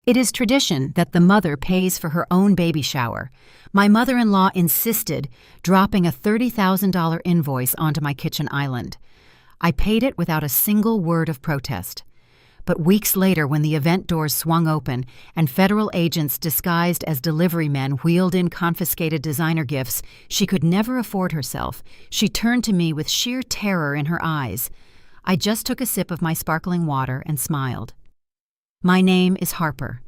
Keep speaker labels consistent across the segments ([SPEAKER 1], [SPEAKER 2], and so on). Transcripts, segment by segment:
[SPEAKER 1] It is tradition that the mother pays for her own baby shower. My mother-in-law insisted, dropping a $30,000 invoice onto my kitchen island. I paid it without a single word of protest. But weeks later, when the event doors swung open and federal agents disguised as delivery men wheeled in confiscated designer gifts she could never afford herself, she turned to me with sheer terror in her eyes. I just took a sip of my sparkling water and smiled. My name is Harper.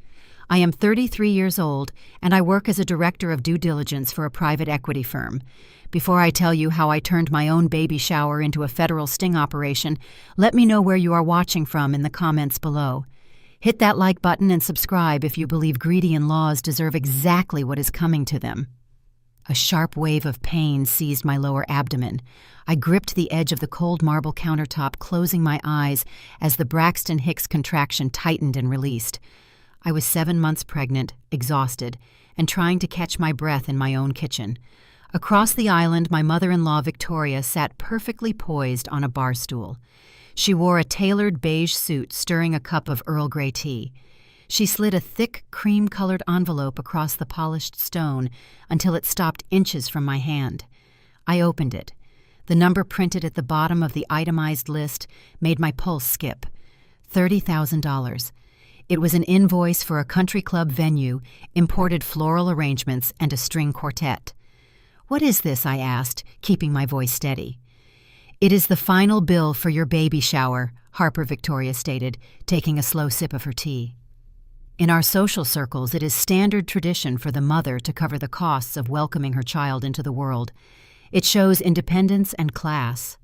[SPEAKER 1] I am 33 years old, and I work as a Director of Due Diligence for a private equity firm. Before I tell you how I turned my own baby shower into a federal sting operation, let me know where you are watching from in the comments below. Hit that like button and subscribe if you believe greedy in-laws deserve exactly what is coming to them. A sharp wave of pain seized my lower abdomen. I gripped the edge of the cold marble countertop, closing my eyes as the Braxton Hicks contraction tightened and released. I was 7 months pregnant, exhausted, and trying to catch my breath in my own kitchen. Across the island, my mother-in-law, Victoria, sat perfectly poised on a bar stool. She wore a tailored beige suit, stirring a cup of Earl Grey tea. She slid a thick, cream-colored envelope across the polished stone until it stopped inches from my hand. I opened it. The number printed at the bottom of the itemized list made my pulse skip. $30,000. It was an invoice for a country club venue, imported floral arrangements, and a string quartet. "What is this?" I asked, keeping my voice steady. "It is the final bill for your baby shower," Harper Victoria stated, taking a slow sip of her tea. In our social circles, it is standard tradition for the mother to cover the costs of welcoming her child into the world. It shows independence and class.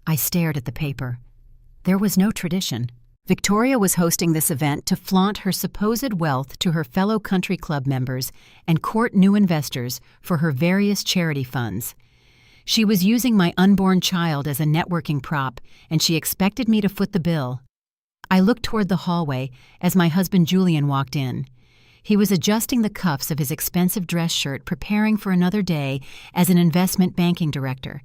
[SPEAKER 1] I stared at the paper. There was no tradition. Victoria was hosting this event to flaunt her supposed wealth to her fellow country club members and court new investors for her various charity funds. She was using my unborn child as a networking prop, and she expected me to foot the bill. I looked toward the hallway as my husband Julian walked in. He was adjusting the cuffs of his expensive dress shirt, preparing for another day as an investment banking director.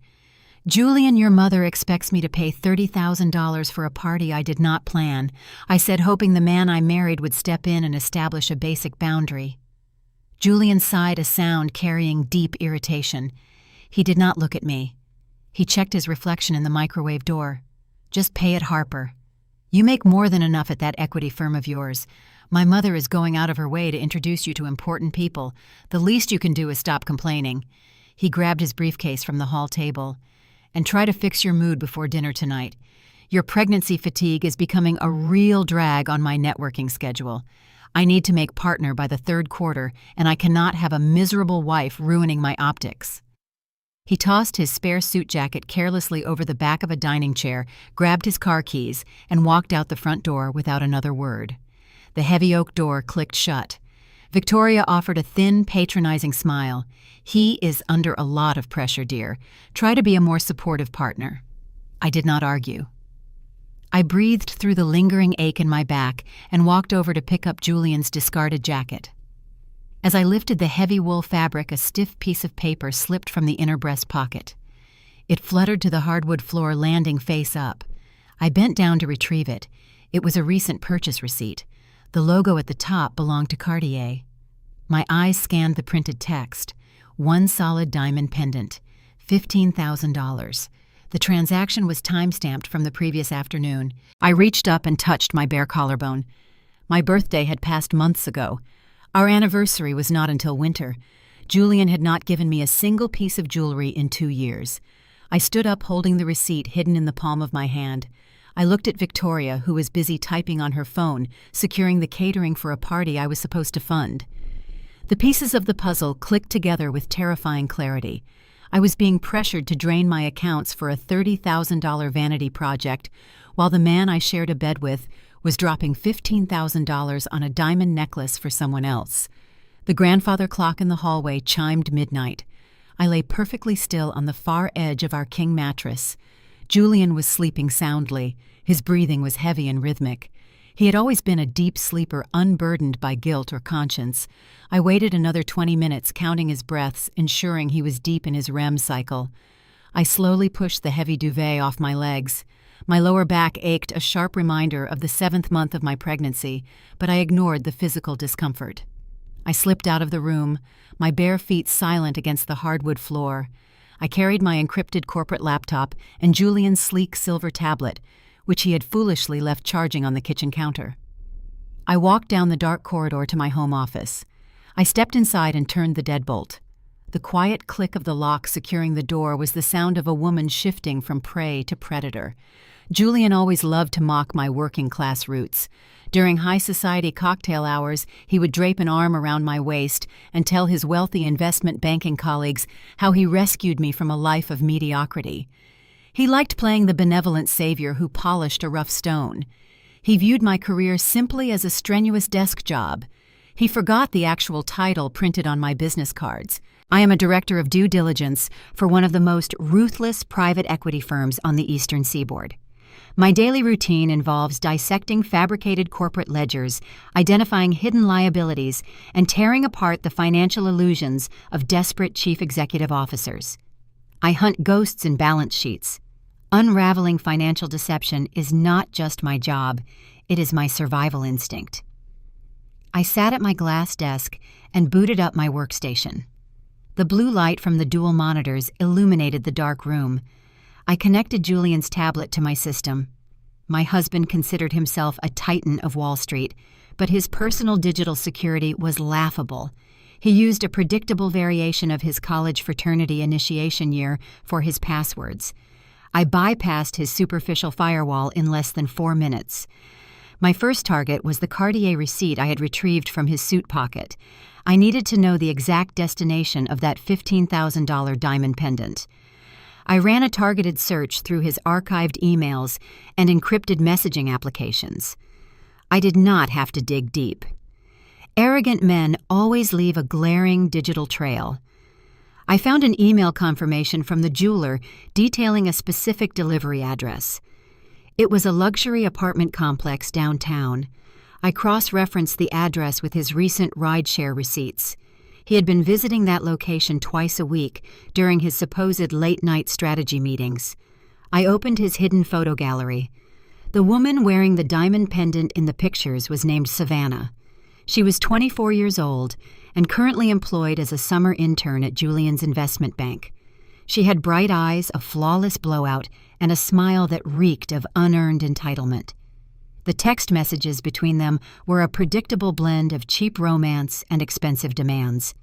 [SPEAKER 1] "Julian, your mother expects me to pay $30,000 for a party I did not plan," I said, hoping the man I married would step in and establish a basic boundary. Julian sighed, a sound carrying deep irritation. He did not look at me. He checked his reflection in the microwave door. "Just pay it, Harper. You make more than enough at that equity firm of yours. My mother is going out of her way to introduce you to important people. The least you can do is stop complaining." He grabbed his briefcase from the hall table. "And try to fix your mood before dinner tonight. Your pregnancy fatigue is becoming a real drag on my networking schedule. I need to make partner by the third quarter, and I cannot have a miserable wife ruining my optics." He tossed his spare suit jacket carelessly over the back of a dining chair, grabbed his car keys, and walked out the front door without another word. The heavy oak door clicked shut. Victoria offered a thin, patronizing smile. "He is under a lot of pressure, dear. Try to be a more supportive partner." I did not argue. I breathed through the lingering ache in my back and walked over to pick up Julian's discarded jacket. As I lifted the heavy wool fabric, a stiff piece of paper slipped from the inner breast pocket. It fluttered to the hardwood floor, landing face up. I bent down to retrieve it. It was a recent purchase receipt. The logo at the top belonged to Cartier. My eyes scanned the printed text. One solid diamond pendant, $15,000. The transaction was time-stamped from the previous afternoon. I reached up and touched my bare collarbone. My birthday had passed months ago. Our anniversary was not until winter. Julian had not given me a single piece of jewelry in 2 years. I stood up, holding the receipt hidden in the palm of my hand. I looked at Victoria, who was busy typing on her phone, securing the catering for a party I was supposed to fund. The pieces of the puzzle clicked together with terrifying clarity. I was being pressured to drain my accounts for a $30,000 vanity project, while the man I shared a bed with was dropping $15,000 on a diamond necklace for someone else. The grandfather clock in the hallway chimed midnight. I lay perfectly still on the far edge of our king mattress. Julian was sleeping soundly. His breathing was heavy and rhythmic. He had always been a deep sleeper, unburdened by guilt or conscience. I waited another 20 minutes, counting his breaths, ensuring he was deep in his REM cycle. I slowly pushed the heavy duvet off my legs. My lower back ached, a sharp reminder of the 7th month of my pregnancy, but I ignored the physical discomfort. I slipped out of the room, my bare feet silent against the hardwood floor. I carried my encrypted corporate laptop and Julian's sleek silver tablet, which he had foolishly left charging on the kitchen counter. I walked down the dark corridor to my home office. I stepped inside and turned the deadbolt. The quiet click of the lock securing the door was the sound of a woman shifting from prey to predator. Julian always loved to mock my working-class roots. During high society cocktail hours, he would drape an arm around my waist and tell his wealthy investment banking colleagues how he rescued me from a life of mediocrity. He liked playing the benevolent savior who polished a rough stone. He viewed my career simply as a strenuous desk job. He forgot the actual title printed on my business cards. I am a Director of Due Diligence for one of the most ruthless private equity firms on the Eastern Seaboard. My daily routine involves dissecting fabricated corporate ledgers, identifying hidden liabilities, and tearing apart the financial illusions of desperate chief executive officers. I hunt ghosts in balance sheets. Unraveling financial deception is not just my job, it is my survival instinct. I sat at my glass desk and booted up my workstation. The blue light from the dual monitors illuminated the dark room. I connected Julian's tablet to my system. My husband considered himself a titan of Wall Street, but his personal digital security was laughable. He used a predictable variation of his college fraternity initiation year for his passwords. I bypassed his superficial firewall in less than 4 minutes. My first target was the Cartier receipt I had retrieved from his suit pocket. I needed to know the exact destination of that $15,000 diamond pendant. I ran a targeted search through his archived emails and encrypted messaging applications. I did not have to dig deep. Arrogant men always leave a glaring digital trail. I found an email confirmation from the jeweler detailing a specific delivery address. It was a luxury apartment complex downtown. I cross-referenced the address with his recent rideshare receipts. He had been visiting that location twice a week during his supposed late-night strategy meetings. I opened his hidden photo gallery. The woman wearing the diamond pendant in the pictures was named Savannah. She was 24 years old and currently employed as a summer intern at Julian's investment bank. She had bright eyes, a flawless blowout, and a smile that reeked of unearned entitlement. The text messages between them were a predictable blend of cheap romance and expensive demands.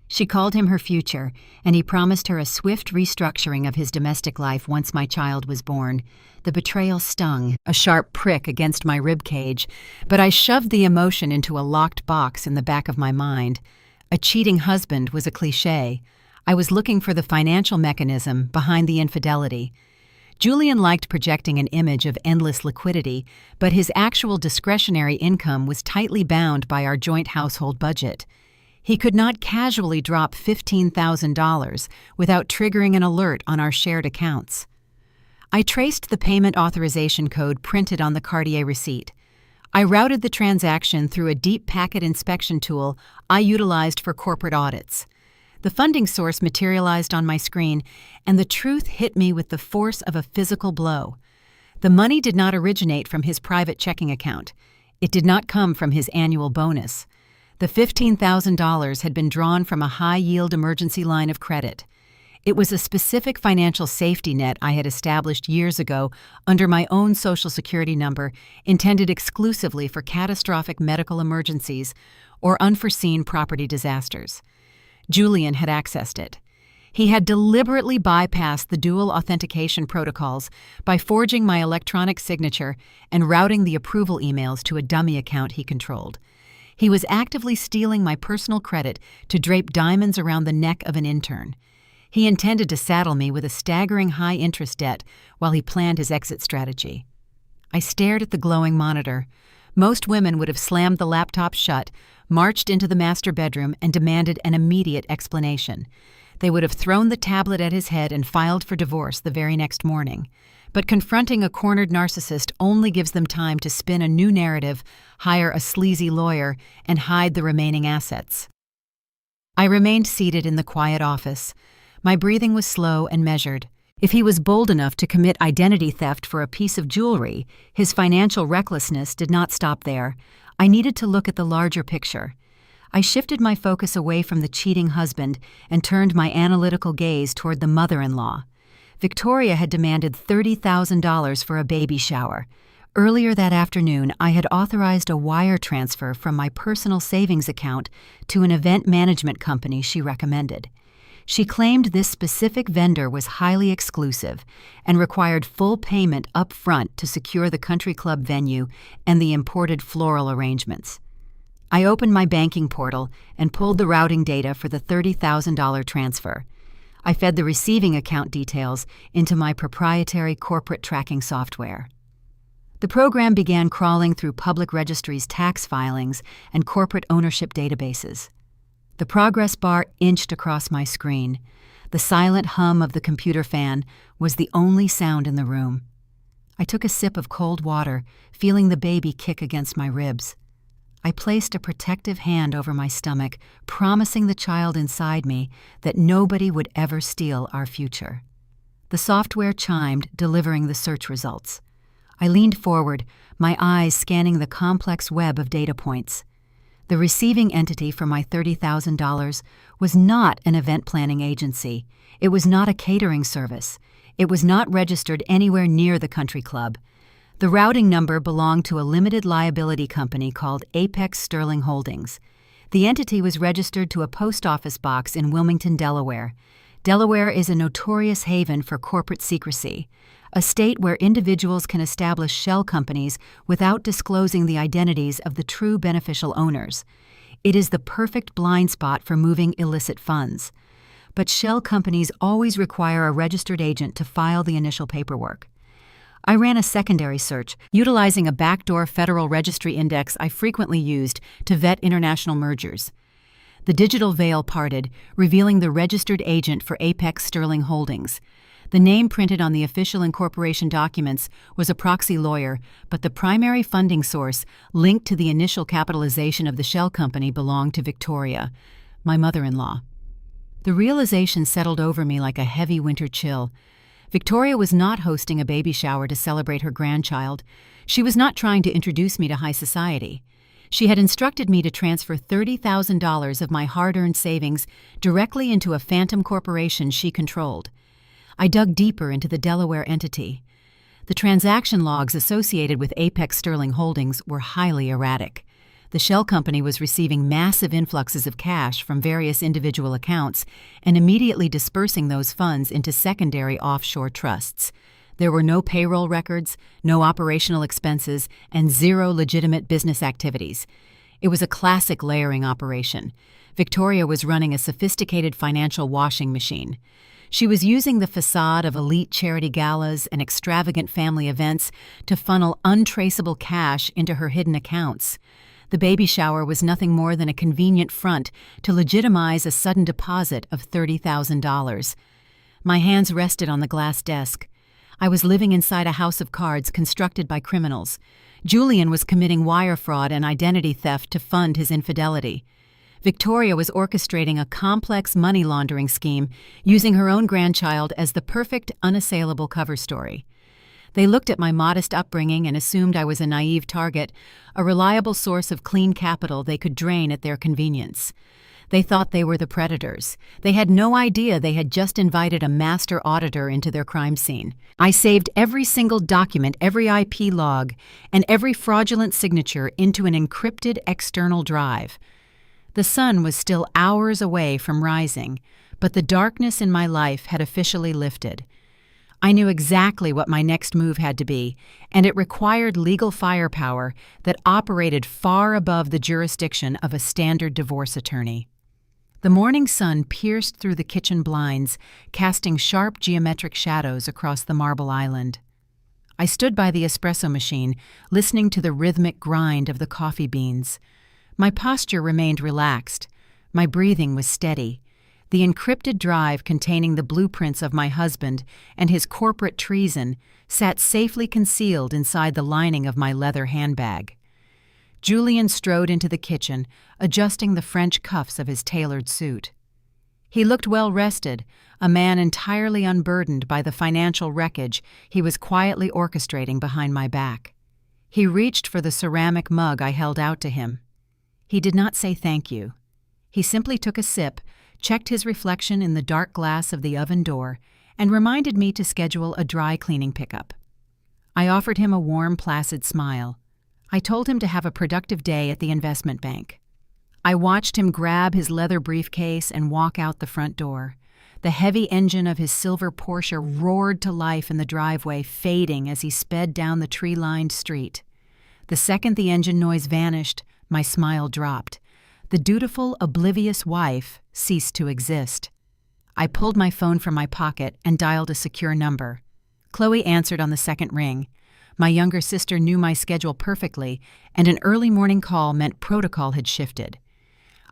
[SPEAKER 1] She called him her future, and he promised her a swift restructuring of his domestic life once my child was born. The betrayal stung, a sharp prick against my ribcage, but I shoved the emotion into a locked box in the back of my mind. A cheating husband was a cliché. I was looking for the financial mechanism behind the infidelity. Julian liked projecting an image of endless liquidity, but his actual discretionary income was tightly bound by our joint household budget. He could not casually drop $15,000 without triggering an alert on our shared accounts. I traced the payment authorization code printed on the Cartier receipt. I routed the transaction through a deep packet inspection tool I utilized for corporate audits. The funding source materialized on my screen, and the truth hit me with the force of a physical blow. The money did not originate from his private checking account. It did not come from his annual bonus. The $15,000 had been drawn from a high-yield emergency line of credit. It was a specific financial safety net I had established years ago under my own Social Security number, intended exclusively for catastrophic medical emergencies or unforeseen property disasters. Julian had accessed it. He had deliberately bypassed the dual authentication protocols by forging my electronic signature and routing the approval emails to a dummy account he controlled. He was actively stealing my personal credit to drape diamonds around the neck of an intern. He intended to saddle me with a staggering high-interest debt while he planned his exit strategy. I stared at the glowing monitor. Most women would have slammed the laptop shut, marched into the master bedroom, and demanded an immediate explanation. They would have thrown the tablet at his head and filed for divorce the very next morning. But confronting a cornered narcissist only gives them time to spin a new narrative, hire a sleazy lawyer, and hide the remaining assets. I remained seated in the quiet office. My breathing was slow and measured. If he was bold enough to commit identity theft for a piece of jewelry, his financial recklessness did not stop there. I needed to look at the larger picture. I shifted my focus away from the cheating husband and turned my analytical gaze toward the mother-in-law. Victoria had demanded $30,000 for a baby shower. Earlier that afternoon, I had authorized a wire transfer from my personal savings account to an event management company she recommended. She claimed this specific vendor was highly exclusive and required full payment up front to secure the country club venue and the imported floral arrangements. I opened my banking portal and pulled the routing data for the $30,000 transfer. I fed the receiving account details into my proprietary corporate tracking software. The program began crawling through public registries' tax filings and corporate ownership databases. The progress bar inched across my screen. The silent hum of the computer fan was the only sound in the room. I took a sip of cold water, feeling the baby kick against my ribs. I placed a protective hand over my stomach, promising the child inside me that nobody would ever steal our future. The software chimed, delivering the search results. I leaned forward, my eyes scanning the complex web of data points. The receiving entity for my $30,000 was not an event planning agency. It was not a catering service. It was not registered anywhere near the country club. The routing number belonged to a limited liability company called Apex Sterling Holdings. The entity was registered to a post office box in Wilmington, Delaware. Delaware is a notorious haven for corporate secrecy, a state where individuals can establish shell companies without disclosing the identities of the true beneficial owners. It is the perfect blind spot for moving illicit funds. But shell companies always require a registered agent to file the initial paperwork. I ran a secondary search, utilizing a backdoor Federal Registry index I frequently used to vet international mergers. The digital veil parted, revealing the registered agent for Apex Sterling Holdings. The name printed on the official incorporation documents was a proxy lawyer, but the primary funding source, linked to the initial capitalization of the shell company, belonged to Victoria, my mother-in-law. The realization settled over me like a heavy winter chill. Victoria was not hosting a baby shower to celebrate her grandchild. She was not trying to introduce me to high society. She had instructed me to transfer $30,000 of my hard-earned savings directly into a phantom corporation she controlled. I dug deeper into the Delaware entity. The transaction logs associated with Apex Sterling Holdings were highly erratic. The shell company was receiving massive influxes of cash from various individual accounts and immediately dispersing those funds into secondary offshore trusts. There were no payroll records, no operational expenses, and zero legitimate business activities. It was a classic layering operation. Victoria was running a sophisticated financial washing machine. She was using the facade of elite charity galas and extravagant family events to funnel untraceable cash into her hidden accounts. The baby shower was nothing more than a convenient front to legitimize a sudden deposit of $30,000. My hands rested on the glass desk. I was living inside a house of cards constructed by criminals. Julian was committing wire fraud and identity theft to fund his infidelity. Victoria was orchestrating a complex money laundering scheme, using her own grandchild as the perfect, unassailable cover story. They looked at my modest upbringing and assumed I was a naive target, a reliable source of clean capital they could drain at their convenience. They thought they were the predators. They had no idea they had just invited a master auditor into their crime scene. I saved every single document, every IP log, and every fraudulent signature into an encrypted external drive. The sun was still hours away from rising, but the darkness in my life had officially lifted. I knew exactly what my next move had to be, and it required legal firepower that operated far above the jurisdiction of a standard divorce attorney. The morning sun pierced through the kitchen blinds, casting sharp geometric shadows across the marble island. I stood by the espresso machine, listening to the rhythmic grind of the coffee beans. My posture remained relaxed. My breathing was steady. The encrypted drive containing the blueprints of my husband and his corporate treason sat safely concealed inside the lining of my leather handbag. Julian strode into the kitchen, adjusting the French cuffs of his tailored suit. He looked well-rested, a man entirely unburdened by the financial wreckage he was quietly orchestrating behind my back. He reached for the ceramic mug I held out to him. He did not say thank you. He simply took a sip, checked his reflection in the dark glass of the oven door, and reminded me to schedule a dry cleaning pickup. I offered him a warm, placid smile. I told him to have a productive day at the investment bank. I watched him grab his leather briefcase and walk out the front door. The heavy engine of his silver Porsche roared to life in the driveway, fading as he sped down the tree-lined street. The second the engine noise vanished, my smile dropped. The dutiful, oblivious wife ceased to exist. I pulled my phone from my pocket and dialed a secure number. Chloe answered on the second ring. My younger sister knew my schedule perfectly, and an early morning call meant protocol had shifted.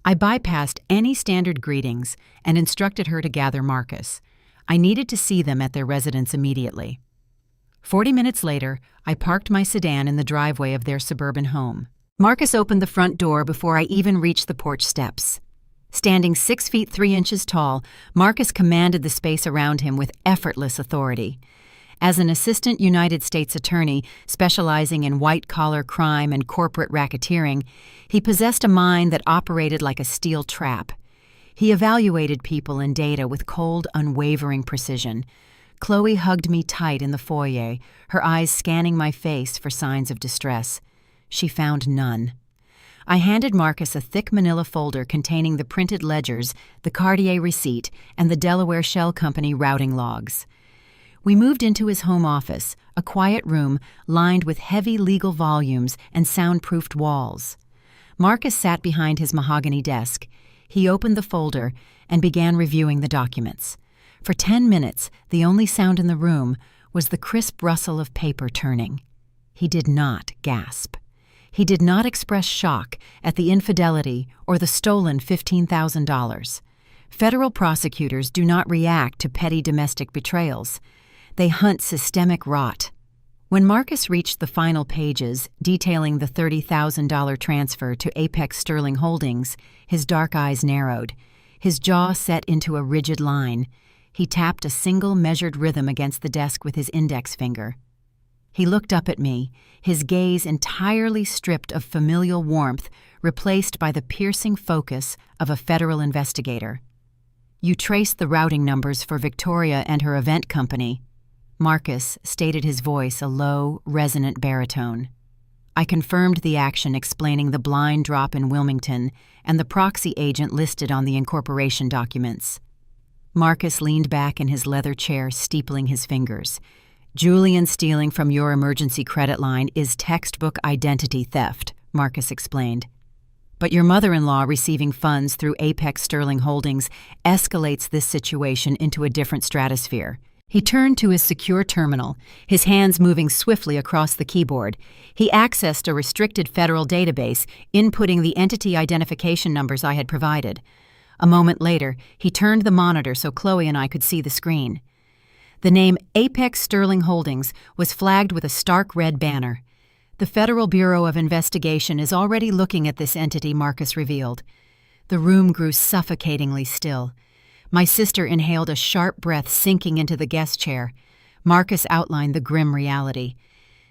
[SPEAKER 1] I bypassed any standard greetings and instructed her to gather Marcus. I needed to see them at their residence immediately. 40 minutes later, I parked my sedan in the driveway of their suburban home. Marcus opened the front door before I even reached the porch steps. Standing 6 feet 3 inches tall, Marcus commanded the space around him with effortless authority. As an assistant United States attorney specializing in white-collar crime and corporate racketeering, he possessed a mind that operated like a steel trap. He evaluated people and data with cold, unwavering precision. Chloe hugged me tight in the foyer, her eyes scanning my face for signs of distress. She found none. I handed Marcus a thick manila folder containing the printed ledgers, the Cartier receipt, and the Delaware Shell Company routing logs. We moved into his home office, a quiet room lined with heavy legal volumes and soundproofed walls. Marcus sat behind his mahogany desk. He opened the folder and began reviewing the documents. For 10 minutes, the only sound in the room was the crisp rustle of paper turning. He did not gasp. He did not express shock at the infidelity or the stolen $15,000. Federal prosecutors do not react to petty domestic betrayals. They hunt systemic rot. When Marcus reached the final pages detailing the $30,000 transfer to Apex Sterling Holdings, his dark eyes narrowed. His jaw set into a rigid line. He tapped a single measured rhythm against the desk with his index finger. He looked up at me, his gaze entirely stripped of familial warmth, replaced by the piercing focus of a federal investigator. "You traced the routing numbers for Victoria and her event company." Marcus stated, his voice a low, resonant baritone. I confirmed the action, explaining the blind drop in Wilmington and the proxy agent listed on the incorporation documents. Marcus leaned back in his leather chair, steepling his fingers. "Julian stealing from your emergency credit line is textbook identity theft," Marcus explained. "But your mother-in-law receiving funds through Apex Sterling Holdings escalates this situation into a different stratosphere." He turned to his secure terminal, his hands moving swiftly across the keyboard. He accessed a restricted federal database, inputting the entity identification numbers I had provided. A moment later, he turned the monitor so Chloe and I could see the screen. The name Apex Sterling Holdings was flagged with a stark red banner. "The Federal Bureau of Investigation is already looking at this entity," Marcus revealed. The room grew suffocatingly still. My sister inhaled a sharp breath, sinking into the guest chair. Marcus outlined the grim reality.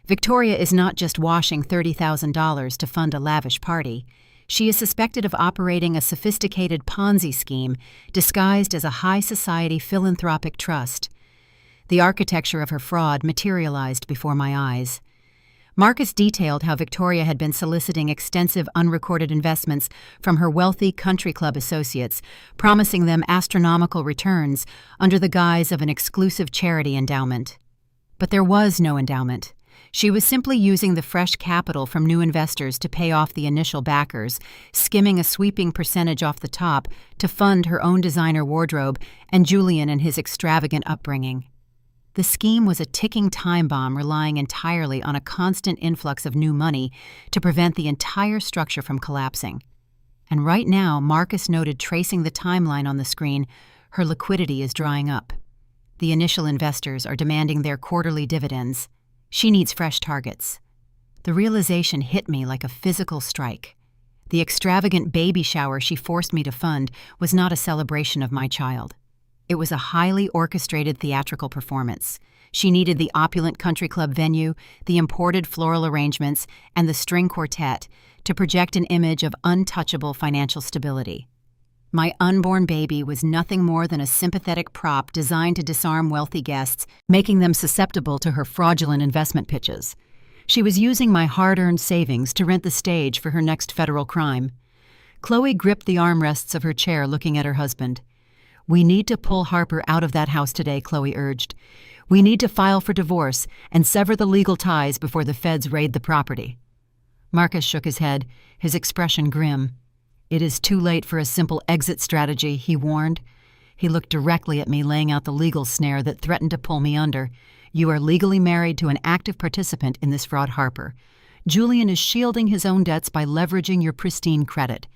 [SPEAKER 1] Victoria is not just washing $30,000 to fund a lavish party. She is suspected of operating a sophisticated Ponzi scheme disguised as a high society philanthropic trust. The architecture of her fraud materialized before my eyes. Marcus detailed how Victoria had been soliciting extensive unrecorded investments from her wealthy Country Club associates, promising them astronomical returns under the guise of an exclusive charity endowment. But there was no endowment. She was simply using the fresh capital from new investors to pay off the initial backers, skimming a sweeping percentage off the top to fund her own designer wardrobe and Julian and his extravagant upbringing. The scheme was a ticking time bomb relying entirely on a constant influx of new money to prevent the entire structure from collapsing. And right now, Marcus noted, tracing the timeline on the screen, her liquidity is drying up. The initial investors are demanding their quarterly dividends. She needs fresh targets. The realization hit me like a physical strike. The extravagant baby shower she forced me to fund was not a celebration of my child. It was a highly orchestrated theatrical performance. She needed the opulent country club venue, the imported floral arrangements, and the string quartet to project an image of untouchable financial stability. My unborn baby was nothing more than a sympathetic prop designed to disarm wealthy guests, making them susceptible to her fraudulent investment pitches. She was using my hard-earned savings to rent the stage for her next federal crime. Chloe gripped the armrests of her chair, looking at her husband. "We need to pull Harper out of that house today," Chloe urged. "We need to file for divorce and sever the legal ties before the feds raid the property." Marcus shook his head, his expression grim. "It is too late for a simple exit strategy," he warned. He looked directly at me, laying out the legal snare that threatened to pull me under. "You are legally married to an active participant in this fraud, Harper. Julian is shielding his own debts by leveraging your pristine credit.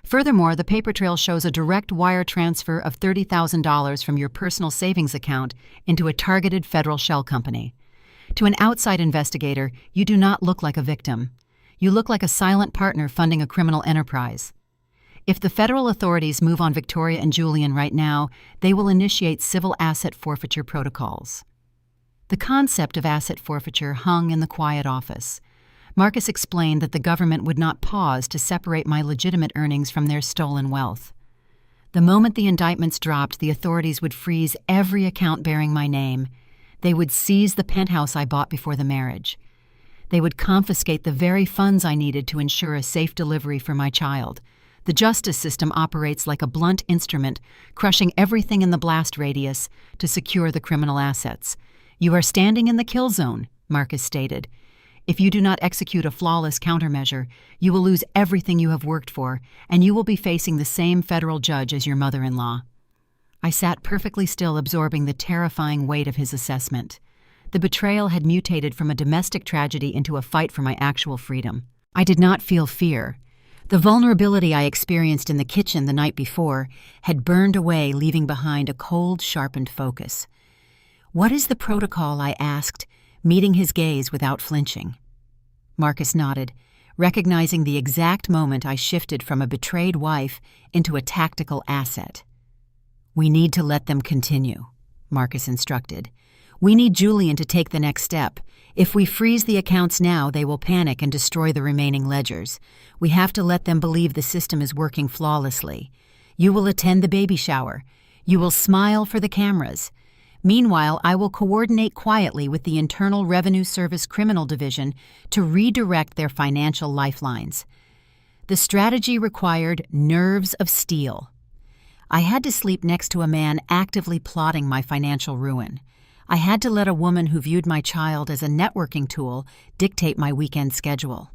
[SPEAKER 1] Furthermore, the paper trail shows a direct wire transfer of $30,000 from your personal savings account into a targeted federal shell company. To an outside investigator, you do not look like a victim. You look like a silent partner funding a criminal enterprise. If the federal authorities move on Victoria and Julian right now, they will initiate civil asset forfeiture protocols." The concept of asset forfeiture hung in the quiet office. Marcus explained that the government would not pause to separate my legitimate earnings from their stolen wealth. The moment the indictments dropped, the authorities would freeze every account bearing my name. They would seize the penthouse I bought before the marriage. They would confiscate the very funds I needed to ensure a safe delivery for my child. The justice system operates like a blunt instrument, crushing everything in the blast radius to secure the criminal assets. "You are standing in the kill zone," Marcus stated. "If you do not execute a flawless countermeasure, you will lose everything you have worked for, and you will be facing the same federal judge as your mother-in-law." I sat perfectly still, absorbing the terrifying weight of his assessment. The betrayal had mutated from a domestic tragedy into a fight for my actual freedom. I did not feel fear. The vulnerability I experienced in the kitchen the night before had burned away, leaving behind a cold, sharpened focus. "What is the protocol?" I asked, meeting his gaze without flinching. Marcus nodded, recognizing the exact moment I shifted from a betrayed wife into a tactical asset. "We need to let them continue," Marcus instructed. "We need Julian to take the next step. If we freeze the accounts now, they will panic and destroy the remaining ledgers. We have to let them believe the system is working flawlessly. You will attend the baby shower. You will smile for the cameras. Meanwhile, I will coordinate quietly with the Internal Revenue Service Criminal Division to redirect their financial lifelines." The strategy required nerves of steel. I had to sleep next to a man actively plotting my financial ruin. I had to let a woman who viewed my child as a networking tool dictate my weekend schedule.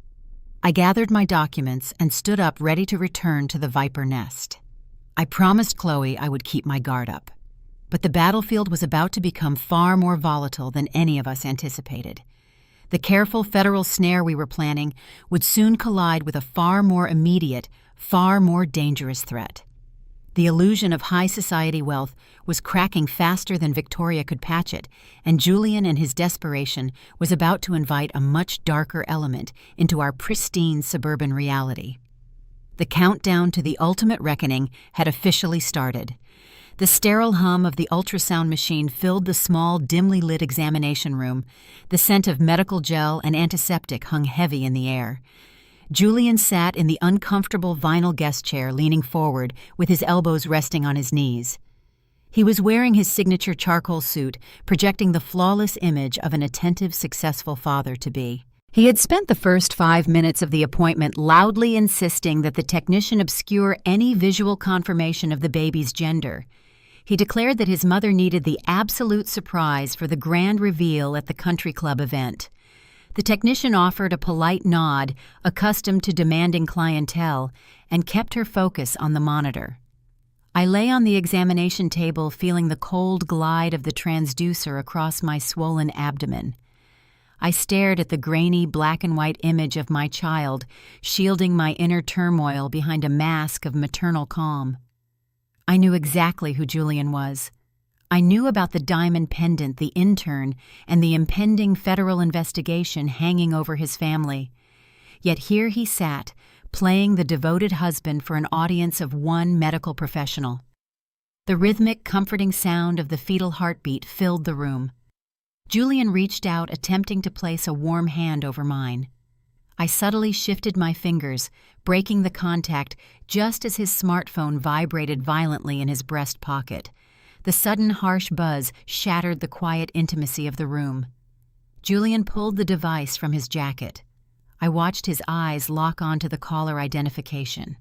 [SPEAKER 1] I gathered my documents and stood up, ready to return to the viper nest. I promised Chloe I would keep my guard up. But the battlefield was about to become far more volatile than any of us anticipated. The careful federal snare we were planning would soon collide with a far more immediate, far more dangerous threat. The illusion of high society wealth was cracking faster than Victoria could patch it, and Julian, in his desperation, was about to invite a much darker element into our pristine suburban reality. The countdown to the ultimate reckoning had officially started. The sterile hum of the ultrasound machine filled the small, dimly lit examination room. The scent of medical gel and antiseptic hung heavy in the air. Julian sat in the uncomfortable vinyl guest chair, leaning forward with his elbows resting on his knees. He was wearing his signature charcoal suit, projecting the flawless image of an attentive, successful father-to-be. He had spent the first 5 minutes of the appointment loudly insisting that the technician obscure any visual confirmation of the baby's gender. He declared that his mother needed the absolute surprise for the grand reveal at the Country Club event. The technician offered a polite nod, accustomed to demanding clientele, and kept her focus on the monitor. I lay on the examination table, feeling the cold glide of the transducer across my swollen abdomen. I stared at the grainy black and white image of my child, shielding my inner turmoil behind a mask of maternal calm. I knew exactly who Julian was. I knew about the diamond pendant, the intern, and the impending federal investigation hanging over his family. Yet here he sat, playing the devoted husband for an audience of one medical professional. The rhythmic, comforting sound of the fetal heartbeat filled the room. Julian reached out, attempting to place a warm hand over mine. I subtly shifted my fingers, breaking the contact just as his smartphone vibrated violently in his breast pocket. The sudden harsh buzz shattered the quiet intimacy of the room. Julian pulled the device from his jacket. I watched his eyes lock onto the caller identification.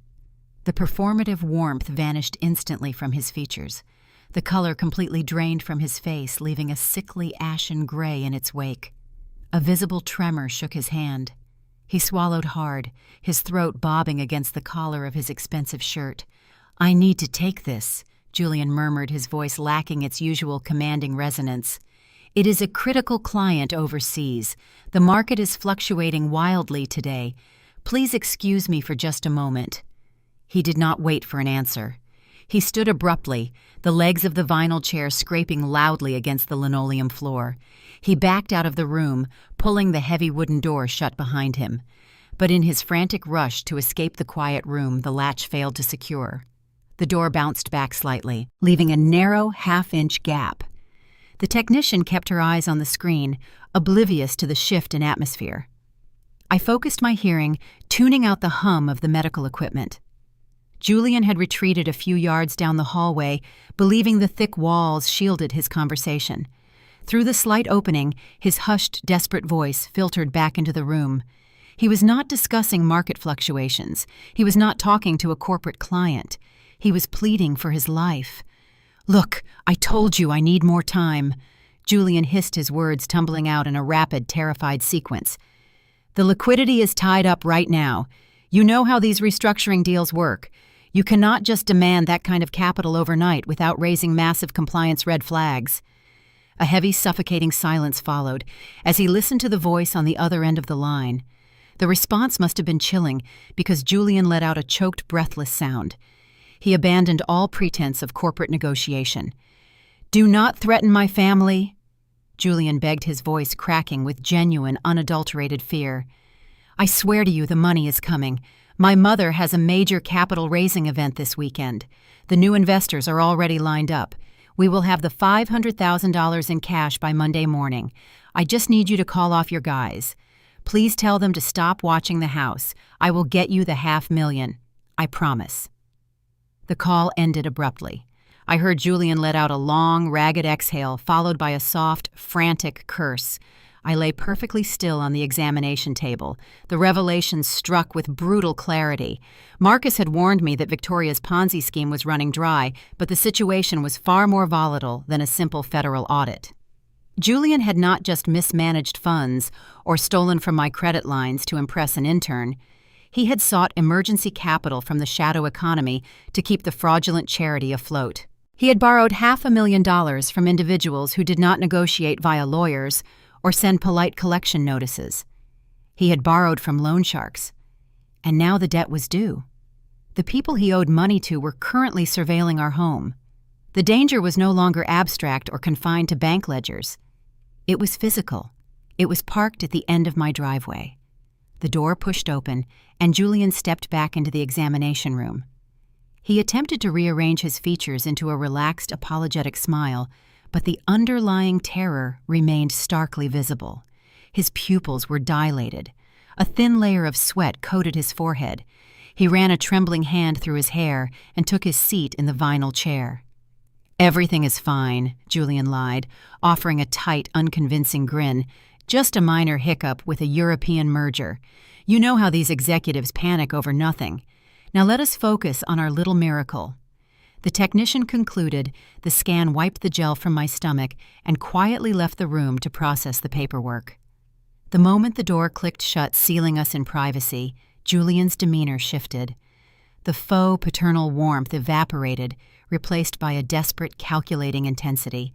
[SPEAKER 1] The performative warmth vanished instantly from his features. The color completely drained from his face, leaving a sickly ashen gray in its wake. A visible tremor shook his hand. He swallowed hard, his throat bobbing against the collar of his expensive shirt. "I need to take this," Julian murmured, his voice lacking its usual commanding resonance. "It is a critical client overseas. The market is fluctuating wildly today. Please excuse me for just a moment." He did not wait for an answer. He stood abruptly, the legs of the vinyl chair scraping loudly against the linoleum floor. He backed out of the room, pulling the heavy wooden door shut behind him. But in his frantic rush to escape the quiet room, the latch failed to secure. The door bounced back slightly, leaving a narrow half-inch gap. The technician kept her eyes on the screen, oblivious to the shift in atmosphere. I focused my hearing, tuning out the hum of the medical equipment. Julian had retreated a few yards down the hallway, believing the thick walls shielded his conversation. Through the slight opening, his hushed, desperate voice filtered back into the room. He was not discussing market fluctuations. He was not talking to a corporate client. He was pleading for his life. "Look, I told you I need more time." Julian hissed, his words tumbling out in a rapid, terrified sequence. "The liquidity is tied up right now. You know how these restructuring deals work. You cannot just demand that kind of capital overnight without raising massive compliance red flags." A heavy, suffocating silence followed as he listened to the voice on the other end of the line. The response must have been chilling because Julian let out a choked, breathless sound. He abandoned all pretense of corporate negotiation. "Do not threaten my family," Julian begged, his voice cracking with genuine, unadulterated fear. "I swear to you the money is coming. My mother has a major capital raising event this weekend. The new investors are already lined up. We will have the $500,000 in cash by Monday morning. I just need you to call off your guys. Please tell them to stop watching the house. I will get you the $500,000. I promise." The call ended abruptly. I heard Julian let out a long, ragged exhale, followed by a soft, frantic curse. I lay perfectly still on the examination table. The revelation struck with brutal clarity. Marcus had warned me that Victoria's Ponzi scheme was running dry, but the situation was far more volatile than a simple federal audit. Julian had not just mismanaged funds or stolen from my credit lines to impress an intern. He had sought emergency capital from the shadow economy to keep the fraudulent charity afloat. He had borrowed $500,000 from individuals who did not negotiate via lawyers or send polite collection notices. He had borrowed from loan sharks, and now the debt was due. The people he owed money to were currently surveilling our home. The danger was no longer abstract or confined to bank ledgers. It was physical. It was parked at the end of my driveway. The door pushed open, and Julian stepped back into the examination room. He attempted to rearrange his features into a relaxed, apologetic smile, but the underlying terror remained starkly visible. His pupils were dilated. A thin layer of sweat coated his forehead. He ran a trembling hand through his hair and took his seat in the vinyl chair. "Everything is fine," Julian lied, offering a tight, unconvincing grin. "Just a minor hiccup with a European merger. You know how these executives panic over nothing. Now let us focus on our little miracle." The technician concluded, the scan wiped the gel from my stomach, and quietly left the room to process the paperwork. The moment the door clicked shut, sealing us in privacy, Julian's demeanor shifted. The faux paternal warmth evaporated, replaced by a desperate, calculating intensity.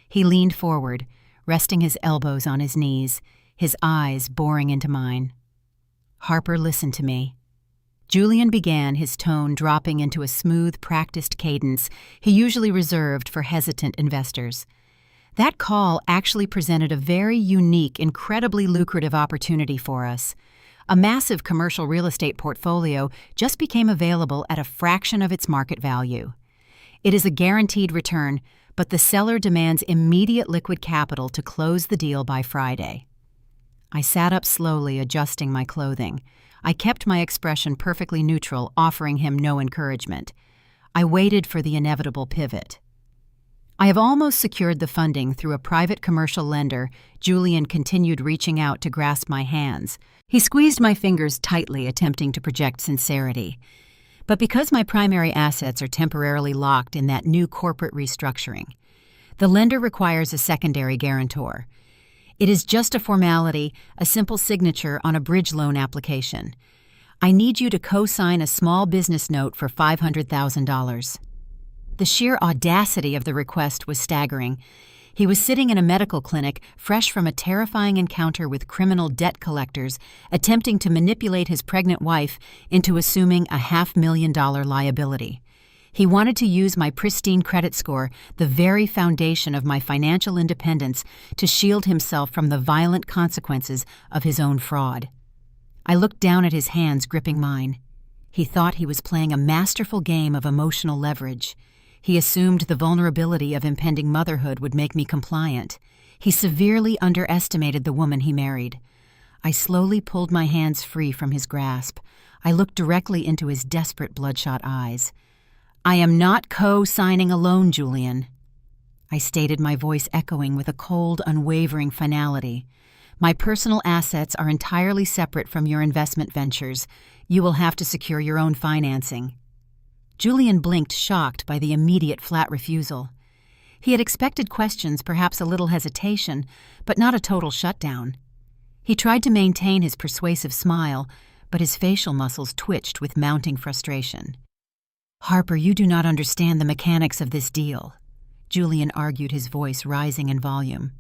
[SPEAKER 1] He leaned forward, resting his elbows on his knees, his eyes boring into mine. "Harper, listen to me." Julian began, his tone dropping into a smooth, practiced cadence he usually reserved for hesitant investors. That call actually presented a very unique, incredibly lucrative opportunity for us. A massive commercial real estate portfolio just became available at a fraction of its market value. It is a guaranteed return, but the seller demands immediate liquid capital to close the deal by Friday. I sat up slowly, adjusting my clothing. I kept my expression perfectly neutral, offering him no encouragement. I waited for the inevitable pivot. I have almost secured the funding through a private commercial lender. Julian continued reaching out to grasp my hands. He squeezed my fingers tightly, attempting to project sincerity. But because my primary assets are temporarily locked in that new corporate restructuring, the lender requires a secondary guarantor. It is just a formality, a simple signature on a bridge loan application. I need you to co-sign a small business note for $500,000. The sheer audacity of the request was staggering. He was sitting in a medical clinic, fresh from a terrifying encounter with criminal debt collectors, attempting to manipulate his pregnant wife into assuming a $500,000 liability. He wanted to use my pristine credit score, the very foundation of my financial independence, to shield himself from the violent consequences of his own fraud. I looked down at his hands gripping mine. He thought he was playing a masterful game of emotional leverage. He assumed the vulnerability of impending motherhood would make me compliant. He severely underestimated the woman he married. I slowly pulled my hands free from his grasp. I looked directly into his desperate, bloodshot eyes. "I am not co-signing a loan, Julian," I stated, my voice echoing with a cold, unwavering finality. "My personal assets are entirely separate from your investment ventures. You will have to secure your own financing." Julian blinked, shocked by the immediate flat refusal. He had expected questions, perhaps a little hesitation, but not a total shutdown. He tried to maintain his persuasive smile, but his facial muscles twitched with mounting frustration. "Harper, you do not understand the mechanics of this deal," Julian argued, his voice rising in volume.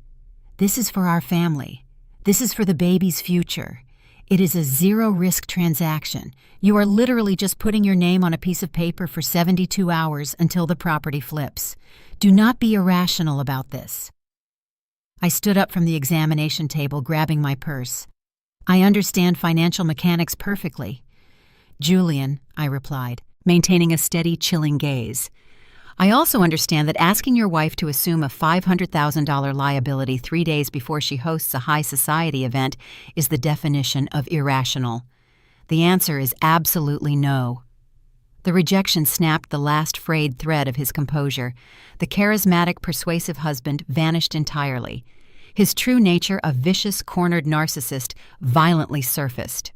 [SPEAKER 1] "This is for our family. This is for the baby's future. It is a zero-risk transaction. You are literally just putting your name on a piece of paper for 72 hours until the property flips. Do not be irrational about this." I stood up from the examination table, grabbing my purse. "I understand financial mechanics perfectly." "Julian," I replied, maintaining a steady, chilling gaze, "I also understand that asking your wife to assume a $500,000 liability 3 days before she hosts a high society event is the definition of irrational. The answer is absolutely no." The rejection snapped the last frayed thread of his composure. The charismatic, persuasive husband vanished entirely. His true nature, a vicious, cornered narcissist, violently surfaced.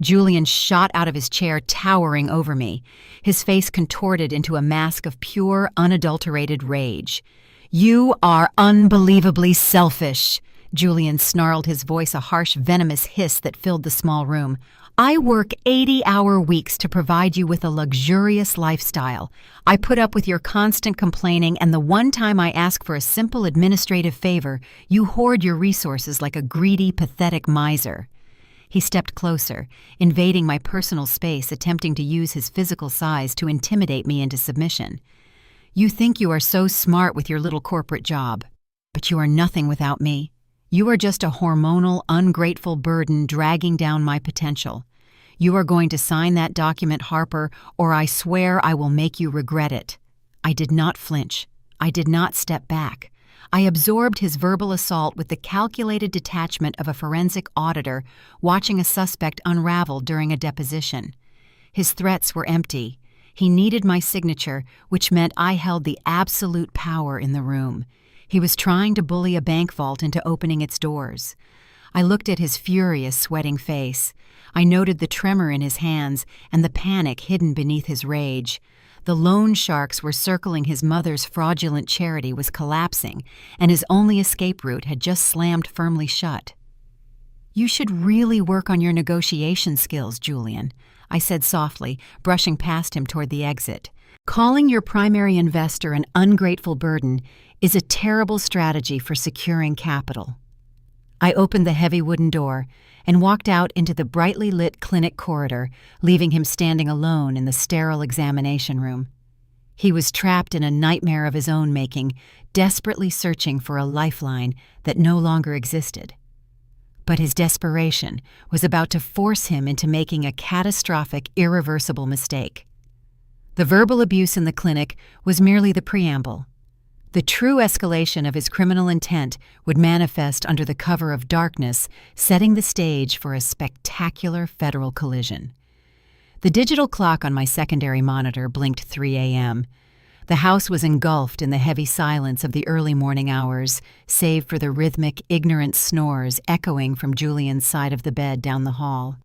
[SPEAKER 1] Julian shot out of his chair, towering over me. His face contorted into a mask of pure, unadulterated rage. "You are unbelievably selfish," Julian snarled, his voice a harsh, venomous hiss that filled the small room. "I work 80-hour weeks to provide you with a luxurious lifestyle. I put up with your constant complaining, and the one time I ask for a simple administrative favor, you hoard your resources like a greedy, pathetic miser." He stepped closer, invading my personal space, attempting to use his physical size to intimidate me into submission. "You think you are so smart with your little corporate job, but you are nothing without me. You are just a hormonal, ungrateful burden dragging down my potential. You are going to sign that document, Harper, or I swear I will make you regret it." I did not flinch. I did not step back. I absorbed his verbal assault with the calculated detachment of a forensic auditor watching a suspect unravel during a deposition. His threats were empty. He needed my signature, which meant I held the absolute power in the room. He was trying to bully a bank vault into opening its doors. I looked at his furious, sweating face. I noted the tremor in his hands and the panic hidden beneath his rage. The loan sharks were circling his mother's fraudulent charity was collapsing, and his only escape route had just slammed firmly shut. "You should really work on your negotiation skills, Julian," I said softly, brushing past him toward the exit. "Calling your primary investor an ungrateful burden is a terrible strategy for securing capital." I opened the heavy wooden door and walked out into the brightly lit clinic corridor, leaving him standing alone in the sterile examination room. He was trapped in a nightmare of his own making, desperately searching for a lifeline that no longer existed. But his desperation was about to force him into making a catastrophic, irreversible mistake. The verbal abuse in the clinic was merely the preamble. The true escalation of his criminal intent would manifest under the cover of darkness, setting the stage for a spectacular federal collision. The digital clock on my secondary monitor blinked 3 a.m. The house was engulfed in the heavy silence of the early morning hours, save for the rhythmic, ignorant snores echoing from Julian's side of the bed down the hall.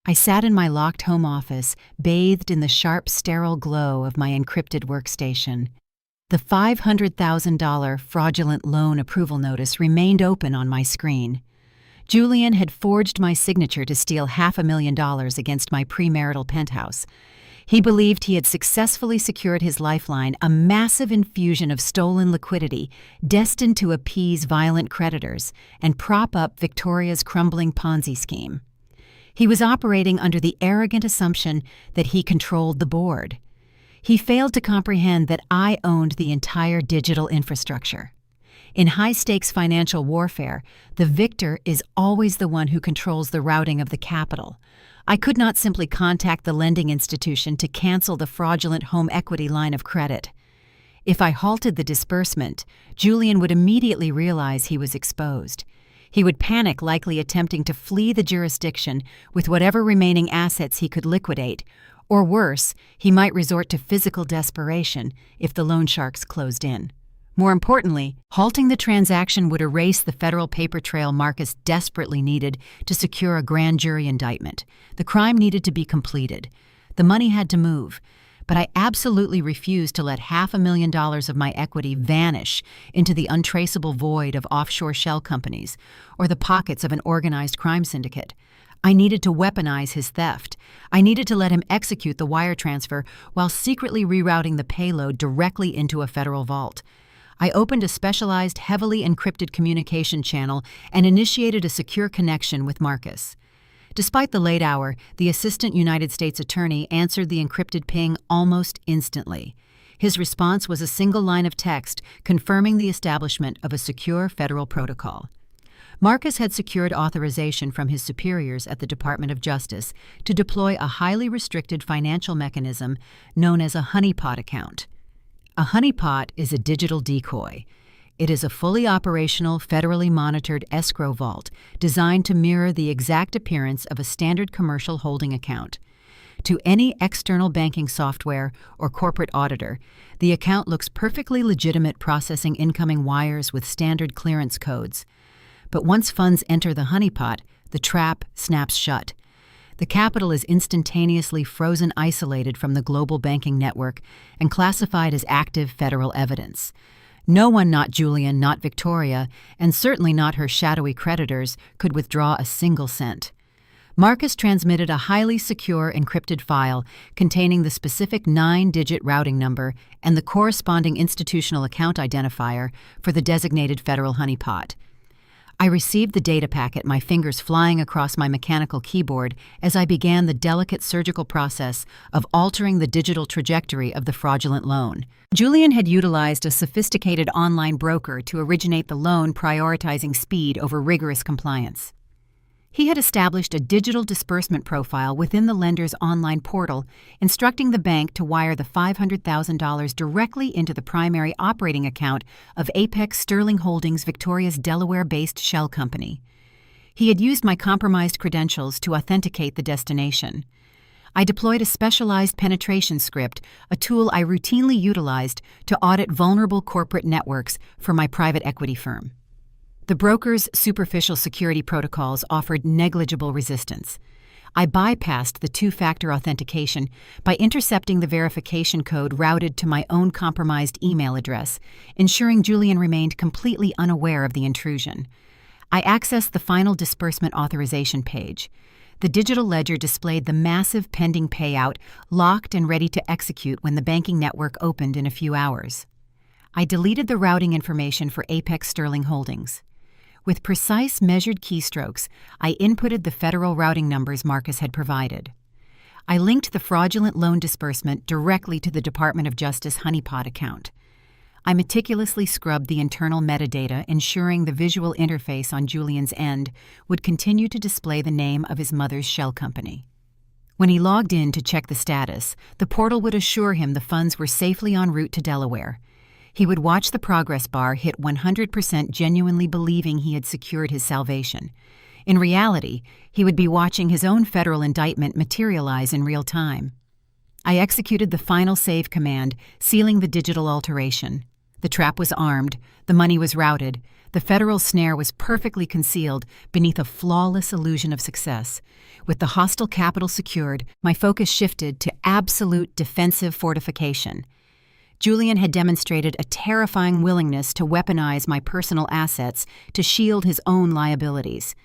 [SPEAKER 1] I sat in my locked home office, bathed in the sharp, sterile glow of my encrypted workstation. The $500,000 fraudulent loan approval notice remained open on my screen. Julian had forged my signature to steal $500,000 against my premarital penthouse. He believed he had successfully secured his lifeline, a massive infusion of stolen liquidity destined to appease violent creditors and prop up Victoria's crumbling Ponzi scheme. He was operating under the arrogant assumption that he controlled the board. He failed to comprehend that I owned the entire digital infrastructure. In high-stakes financial warfare, the victor is always the one who controls the routing of the capital. I could not simply contact the lending institution to cancel the fraudulent home equity line of credit. If I halted the disbursement, Julian would immediately realize he was exposed. He would panic, likely attempting to flee the jurisdiction with whatever remaining assets he could liquidate, or worse, he might resort to physical desperation if the loan sharks closed in. More importantly, halting the transaction would erase the federal paper trail Marcus desperately needed to secure a grand jury indictment. The crime needed to be completed. The money had to move. But I absolutely refused to let $500,000 of my equity vanish into the untraceable void of offshore shell companies or the pockets of an organized crime syndicate. I needed to weaponize his theft. I needed to let him execute the wire transfer while secretly rerouting the payload directly into a federal vault. I opened a specialized, heavily encrypted communication channel and initiated a secure connection with Marcus. Despite the late hour, the Assistant United States Attorney answered the encrypted ping almost instantly. His response was a single line of text confirming the establishment of a secure federal protocol. Marcus had secured authorization from his superiors at the Department of Justice to deploy a highly restricted financial mechanism known as a honeypot account. A honeypot is a digital decoy. It is a fully operational, federally monitored escrow vault designed to mirror the exact appearance of a standard commercial holding account. To any external banking software or corporate auditor, the account looks perfectly legitimate, processing incoming wires with standard clearance codes. But once funds enter the honeypot, the trap snaps shut. The capital is instantaneously frozen, isolated from the global banking network, and classified as active federal evidence. No one, not Julian, not Victoria, and certainly not her shadowy creditors, could withdraw a single cent. Marcus transmitted a highly secure encrypted file containing the specific 9-digit routing number and the corresponding institutional account identifier for the designated federal honeypot. I received the data packet, my fingers flying across my mechanical keyboard as I began the delicate surgical process of altering the digital trajectory of the fraudulent loan. Julian had utilized a sophisticated online broker to originate the loan, prioritizing speed over rigorous compliance. He had established a digital disbursement profile within the lender's online portal, instructing the bank to wire the $500,000 directly into the primary operating account of Apex Sterling Holdings, Victoria's Delaware-based Shell Company. He had used my compromised credentials to authenticate the destination. I deployed a specialized penetration script, a tool I routinely utilized to audit vulnerable corporate networks for my private equity firm. The broker's superficial security protocols offered negligible resistance. I bypassed the two-factor authentication by intercepting the verification code routed to my own compromised email address, ensuring Julian remained completely unaware of the intrusion. I accessed the final disbursement authorization page. The digital ledger displayed the massive pending payout, locked and ready to execute when the banking network opened in a few hours. I deleted the routing information for Apex Sterling Holdings. With precise, measured keystrokes, I inputted the federal routing numbers Marcus had provided. I linked the fraudulent loan disbursement directly to the Department of Justice honeypot account. I meticulously scrubbed the internal metadata, ensuring the visual interface on Julian's end would continue to display the name of his mother's shell company. When he logged in to check the status, the portal would assure him the funds were safely en route to Delaware. He would watch the progress bar hit 100%, genuinely believing he had secured his salvation. In reality, he would be watching his own federal indictment materialize in real time. I executed the final save command, sealing the digital alteration. The trap was armed, the money was routed, the federal snare was perfectly concealed beneath a flawless illusion of success. With the hostile capital secured, my focus shifted to absolute defensive fortification. Julian had demonstrated a terrifying willingness to weaponize my personal assets to shield his own liabilities.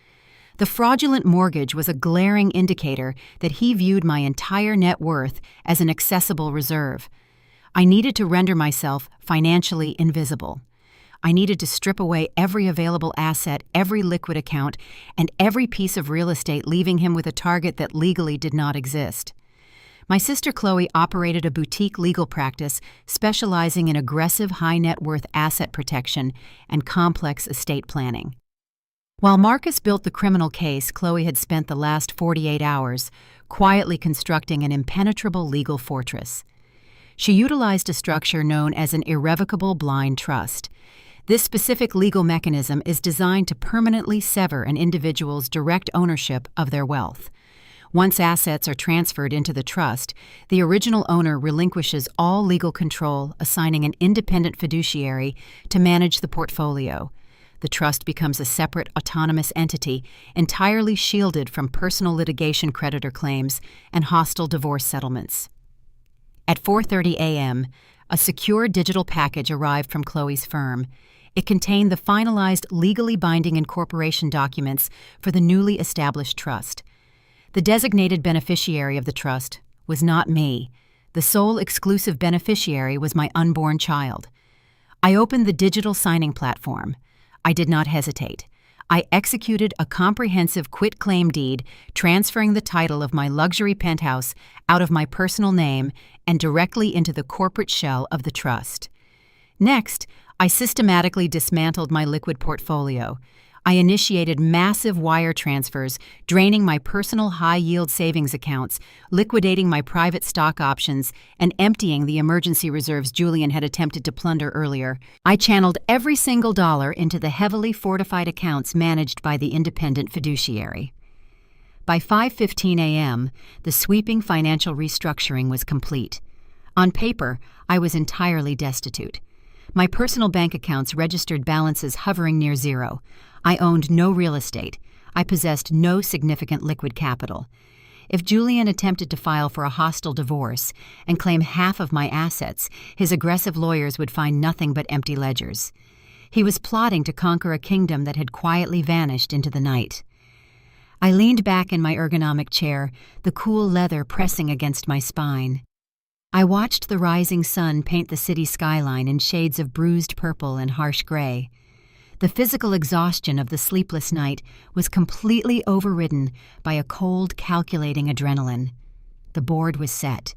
[SPEAKER 1] The fraudulent mortgage was a glaring indicator that he viewed my entire net worth as an accessible reserve. I needed to render myself financially invisible. I needed to strip away every available asset, every liquid account, and every piece of real estate, leaving him with a target that legally did not exist. My sister Chloe operated a boutique legal practice specializing in aggressive high-net-worth asset protection and complex estate planning. While Marcus built the criminal case, Chloe had spent the last 48 hours quietly constructing an impenetrable legal fortress. She utilized a structure known as an irrevocable blind trust. This specific legal mechanism is designed to permanently sever an individual's direct ownership of their wealth. Once assets are transferred into the trust, the original owner relinquishes all legal control, assigning an independent fiduciary to manage the portfolio. The trust becomes a separate, autonomous entity, entirely shielded from personal litigation, creditor claims, and hostile divorce settlements. At 4:30 a.m., a secure digital package arrived from Chloe's firm. It contained the finalized legally binding incorporation documents for the newly established trust. The designated beneficiary of the trust was not me. The sole exclusive beneficiary was my unborn child. I opened the digital signing platform. I did not hesitate. I executed a comprehensive quitclaim deed, transferring the title of my luxury penthouse out of my personal name and directly into the corporate shell of the trust. Next, I systematically dismantled my liquid portfolio. I initiated massive wire transfers, draining my personal high-yield savings accounts, liquidating my private stock options, and emptying the emergency reserves Julian had attempted to plunder earlier. I channeled every single dollar into the heavily fortified accounts managed by the independent fiduciary. By 5:15 a.m., the sweeping financial restructuring was complete. On paper, I was entirely destitute. My personal bank accounts registered balances hovering near zero. I owned no real estate. I possessed no significant liquid capital. If Julian attempted to file for a hostile divorce and claim half of my assets, his aggressive lawyers would find nothing but empty ledgers. He was plotting to conquer a kingdom that had quietly vanished into the night. I leaned back in my ergonomic chair, the cool leather pressing against my spine. I watched the rising sun paint the city skyline in shades of bruised purple and harsh gray. The physical exhaustion of the sleepless night was completely overridden by a cold, calculating adrenaline. The board was set.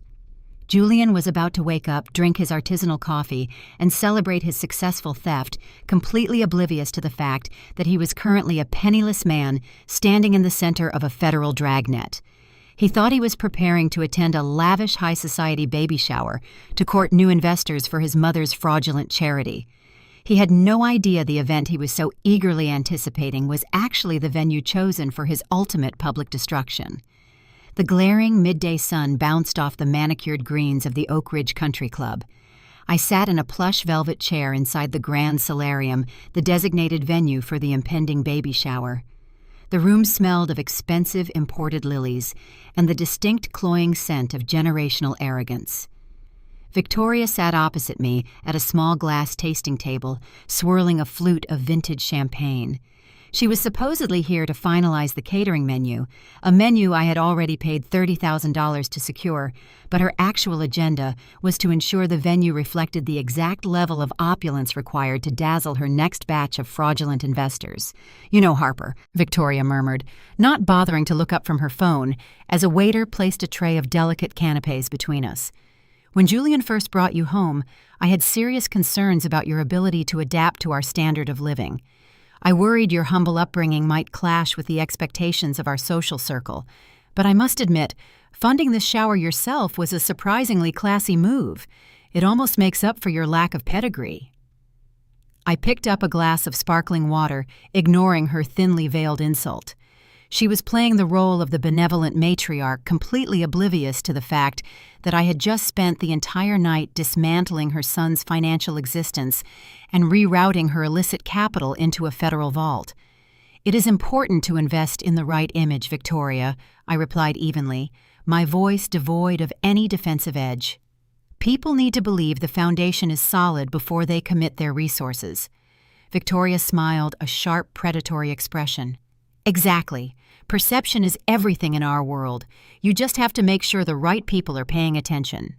[SPEAKER 1] Julian was about to wake up, drink his artisanal coffee, and celebrate his successful theft, completely oblivious to the fact that he was currently a penniless man standing in the center of a federal dragnet. He thought he was preparing to attend a lavish high society baby shower to court new investors for his mother's fraudulent charity. He had no idea the event he was so eagerly anticipating was actually the venue chosen for his ultimate public destruction. The glaring midday sun bounced off the manicured greens of the Oak Ridge Country Club. I sat in a plush velvet chair inside the Grand Solarium, the designated venue for the impending baby shower. The room smelled of expensive imported lilies and the distinct cloying scent of generational arrogance. Victoria sat opposite me at a small glass tasting table, swirling a flute of vintage champagne. She was supposedly here to finalize the catering menu, a menu I had already paid $30,000 to secure, but her actual agenda was to ensure the venue reflected the exact level of opulence required to dazzle her next batch of fraudulent investors. "You know, Harper," Victoria murmured, not bothering to look up from her phone as a waiter placed a tray of delicate canapes between us. When Julian first brought you home, I had serious concerns about your ability to adapt to our standard of living. I worried your humble upbringing might clash with the expectations of our social circle. But I must admit, funding this shower yourself was a surprisingly classy move. It almost makes up for your lack of pedigree. I picked up a glass of sparkling water, ignoring her thinly veiled insult. She was playing the role of the benevolent matriarch, completely oblivious to the fact that I had just spent the entire night dismantling her son's financial existence and rerouting her illicit capital into a federal vault. "It is important to invest in the right image, Victoria," I replied evenly, my voice devoid of any defensive edge. "People need to believe the foundation is solid before they commit their resources." Victoria smiled, a sharp, predatory expression. "Exactly. Perception is everything in our world. You just have to make sure the right people are paying attention."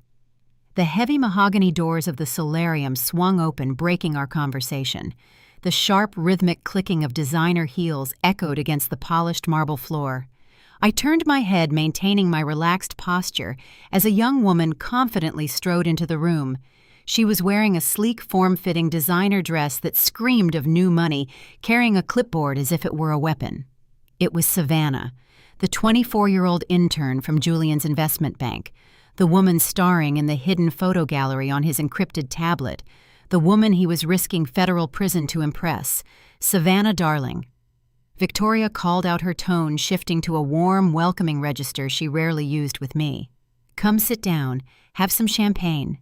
[SPEAKER 1] The heavy mahogany doors of the solarium swung open, breaking our conversation. The sharp, rhythmic clicking of designer heels echoed against the polished marble floor. I turned my head, maintaining my relaxed posture, as a young woman confidently strode into the room. She was wearing a sleek, form-fitting designer dress that screamed of new money, carrying a clipboard as if it were a weapon. It was Savannah, the 24-year-old intern from Julian's investment bank, the woman starring in the hidden photo gallery on his encrypted tablet, the woman he was risking federal prison to impress, Savannah darling. Victoria called out, her tone shifting to a warm, welcoming register she rarely used with me. "Come sit down. Have some champagne."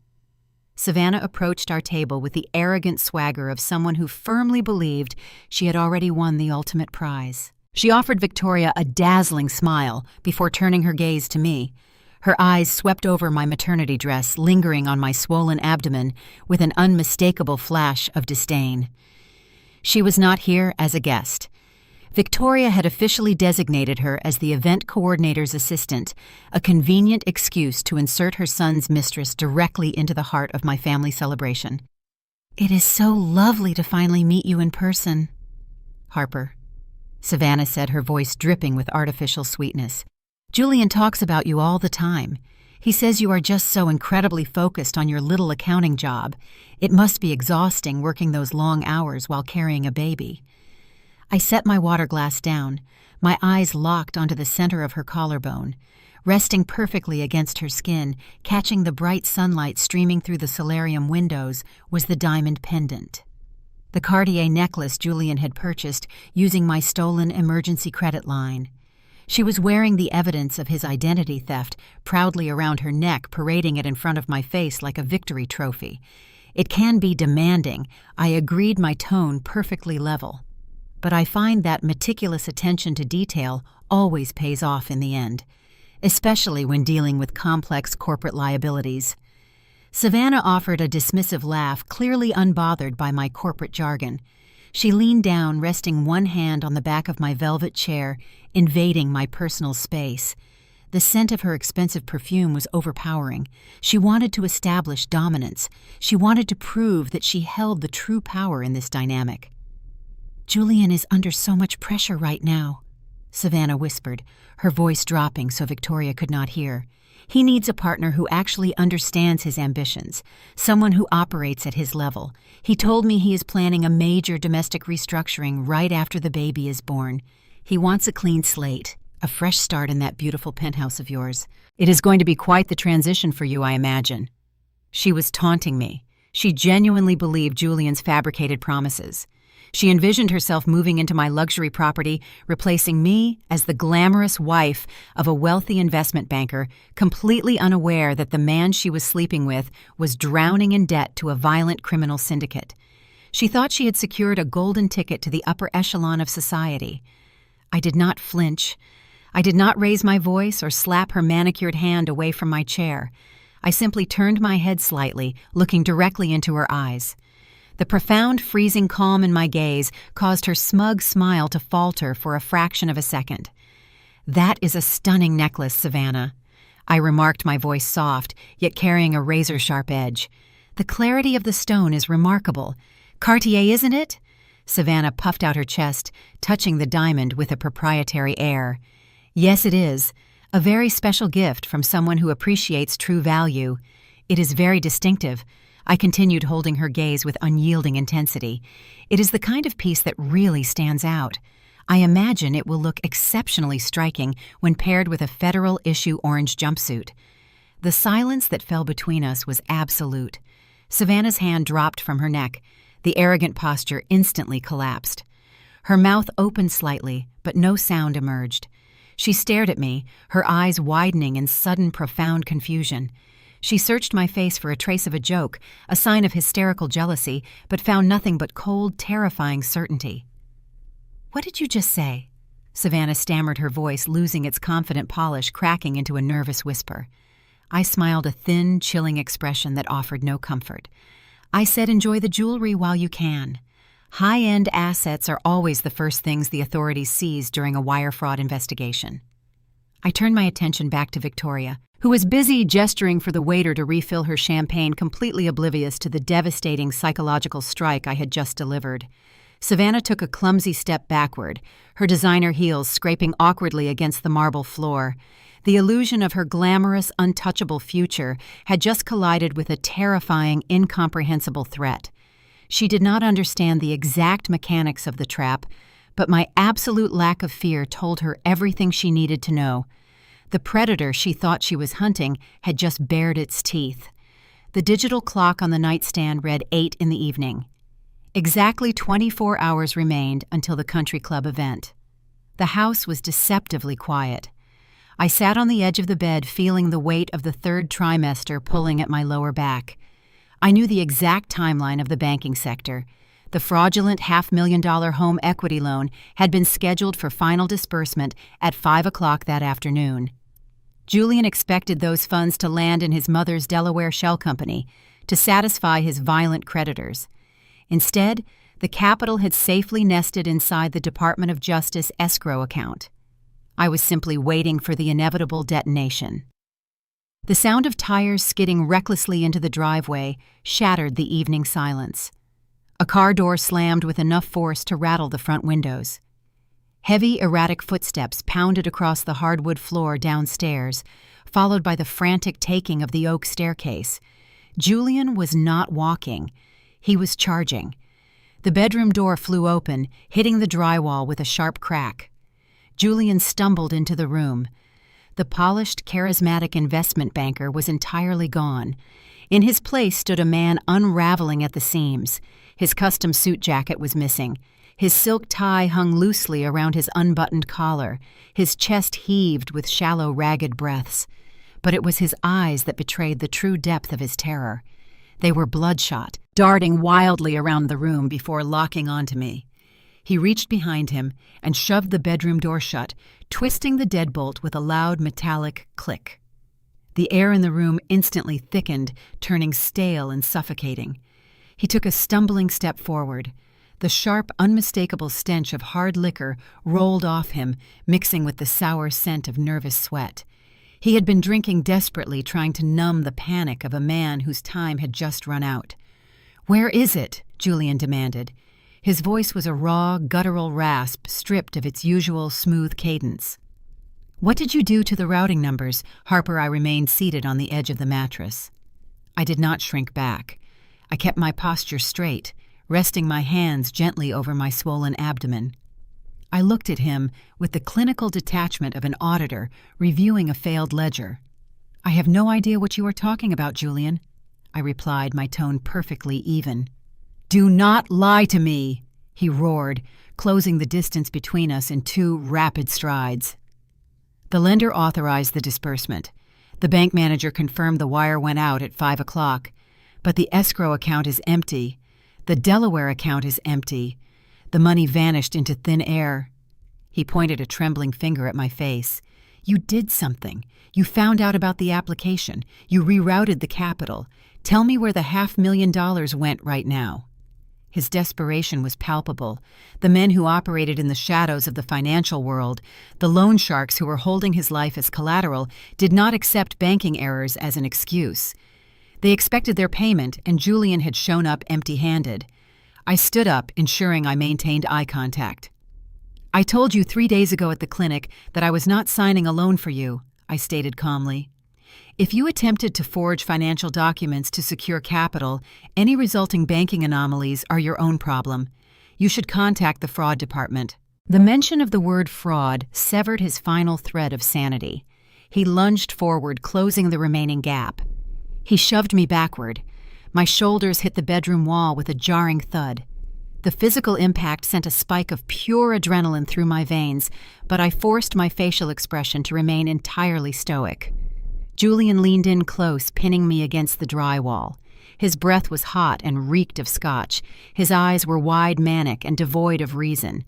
[SPEAKER 1] Savannah approached our table with the arrogant swagger of someone who firmly believed she had already won the ultimate prize. She offered Victoria a dazzling smile before turning her gaze to me. Her eyes swept over my maternity dress, lingering on my swollen abdomen with an unmistakable flash of disdain. She was not here as a guest. Victoria had officially designated her as the event coordinator's assistant, a convenient excuse to insert her son's mistress directly into the heart of my family celebration. "It is so lovely to finally meet you in person." "Harper," Savannah said, her voice dripping with artificial sweetness. "Julian talks about you all the time. He says you are just so incredibly focused on your little accounting job. It must be exhausting working those long hours while carrying a baby." I set my water glass down, my eyes locked onto the center of her collarbone. Resting perfectly against her skin, catching the bright sunlight streaming through the solarium windows, was the diamond pendant. The Cartier necklace Julian had purchased using my stolen emergency credit line. She was wearing the evidence of his identity theft proudly around her neck, parading it in front of my face like a victory trophy. It can be demanding. I agreed, my tone perfectly level. But I find that meticulous attention to detail always pays off in the end, especially when dealing with complex corporate liabilities. Savannah offered a dismissive laugh, clearly unbothered by my corporate jargon. She leaned down, resting one hand on the back of my velvet chair, invading my personal space. The scent of her expensive perfume was overpowering. She wanted to establish dominance. She wanted to prove that she held the true power in this dynamic. "Julian is under so much pressure right now," Savannah whispered, her voice dropping so Victoria could not hear. "He needs a partner who actually understands his ambitions, someone who operates at his level. He told me he is planning a major domestic restructuring right after the baby is born. He wants a clean slate, a fresh start in that beautiful penthouse of yours. It is going to be quite the transition for you, I imagine." She was taunting me. She genuinely believed Julian's fabricated promises. She envisioned herself moving into my luxury property, replacing me as the glamorous wife of a wealthy investment banker, completely unaware that the man she was sleeping with was drowning in debt to a violent criminal syndicate. She thought she had secured a golden ticket to the upper echelon of society. I did not flinch. I did not raise my voice or slap her manicured hand away from my chair. I simply turned my head slightly, looking directly into her eyes. The profound, freezing calm in my gaze caused her smug smile to falter for a fraction of a second. "That is a stunning necklace, Savannah," I remarked, my voice soft, yet carrying a razor-sharp edge. "The clarity of the stone is remarkable. Cartier, isn't it?" Savannah puffed out her chest, touching the diamond with a proprietary air. "Yes, it is. A very special gift from someone who appreciates true value. "It is very distinctive." I continued, holding her gaze with unyielding intensity. "It is the kind of piece that really stands out. I imagine it will look exceptionally striking when paired with a federal-issue orange jumpsuit." The silence that fell between us was absolute. Savannah's hand dropped from her neck. The arrogant posture instantly collapsed. Her mouth opened slightly, but no sound emerged. She stared at me, her eyes widening in sudden, profound confusion. She searched my face for a trace of a joke, a sign of hysterical jealousy, but found nothing but cold, terrifying certainty. "What did you just say?" Savannah stammered, her voice losing its confident polish, cracking into a nervous whisper. I smiled, a thin, chilling expression that offered no comfort. "I said enjoy the jewelry while you can. High-end assets are always the first things the authorities seize during a wire fraud investigation." I turned my attention back to Victoria, who was busy gesturing for the waiter to refill her champagne, completely oblivious to the devastating psychological strike I had just delivered. Savannah took a clumsy step backward, her designer heels scraping awkwardly against the marble floor. The illusion of her glamorous, untouchable future had just collided with a terrifying, incomprehensible threat. She did not understand the exact mechanics of the trap, but my absolute lack of fear told her everything she needed to know. The predator she thought she was hunting had just bared its teeth. The digital clock on the nightstand read 8 in the evening. Exactly 24 hours remained until the Country Club event. The house was deceptively quiet. I sat on the edge of the bed, feeling the weight of the third trimester pulling at my lower back. I knew the exact timeline of the banking sector. The fraudulent $500,000 home equity loan had been scheduled for final disbursement at 5 o'clock that afternoon. Julian expected those funds to land in his mother's Delaware Shell Company to satisfy his violent creditors. Instead, the capital had safely nested inside the Department of Justice escrow account. I was simply waiting for the inevitable detonation. The sound of tires skidding recklessly into the driveway shattered the evening silence. A car door slammed with enough force to rattle the front windows. Heavy, erratic footsteps pounded across the hardwood floor downstairs, followed by the frantic taking of the oak staircase. Julian was not walking. He was charging. The bedroom door flew open, hitting the drywall with a sharp crack. Julian stumbled into the room. The polished, charismatic investment banker was entirely gone. In his place stood a man unraveling at the seams. His custom suit jacket was missing. His silk tie hung loosely around his unbuttoned collar. His chest heaved with shallow, ragged breaths. But it was his eyes that betrayed the true depth of his terror. They were bloodshot, darting wildly around the room before locking onto me. He reached behind him and shoved the bedroom door shut, twisting the deadbolt with a loud metallic click. The air in the room instantly thickened, turning stale and suffocating. He took a stumbling step forward. The sharp, unmistakable stench of hard liquor rolled off him, mixing with the sour scent of nervous sweat. He had been drinking desperately, trying to numb the panic of a man whose time had just run out. "Where is it?" Julian demanded. His voice was a raw, guttural rasp, stripped of its usual smooth cadence. "What did you do to the routing numbers?" Harper. I remained seated on the edge of the mattress. I did not shrink back. I kept my posture straight, resting my hands gently over my swollen abdomen. I looked at him with the clinical detachment of an auditor reviewing a failed ledger. "I have no idea what you are talking about, Julian," I replied, my tone perfectly even. "Do not lie to me," he roared, closing the distance between us in 2 rapid strides. The lender authorized the disbursement. The bank manager confirmed the wire went out at 5 o'clock. But the escrow account is empty. The Delaware account is empty. The money vanished into thin air. He pointed a trembling finger at my face. "You did something. You found out about the application. You rerouted the capital. Tell me where the $500,000 went right now." His desperation was palpable. The men who operated in the shadows of the financial world, the loan sharks who were holding his life as collateral, did not accept banking errors as an excuse. They expected their payment, and Julian had shown up empty-handed. I stood up, ensuring I maintained eye contact. "I told you 3 days ago at the clinic that I was not signing a loan for you," I stated calmly. If you attempted to forge financial documents to secure capital, any resulting banking anomalies are your own problem. You should contact the fraud department. The mention of the word fraud severed his final thread of sanity. He lunged forward, closing the remaining gap. He shoved me backward. My shoulders hit the bedroom wall with a jarring thud. The physical impact sent a spike of pure adrenaline through my veins, but I forced my facial expression to remain entirely stoic. Julian leaned in close, pinning me against the drywall. His breath was hot and reeked of scotch. His eyes were wide, manic, and devoid of reason.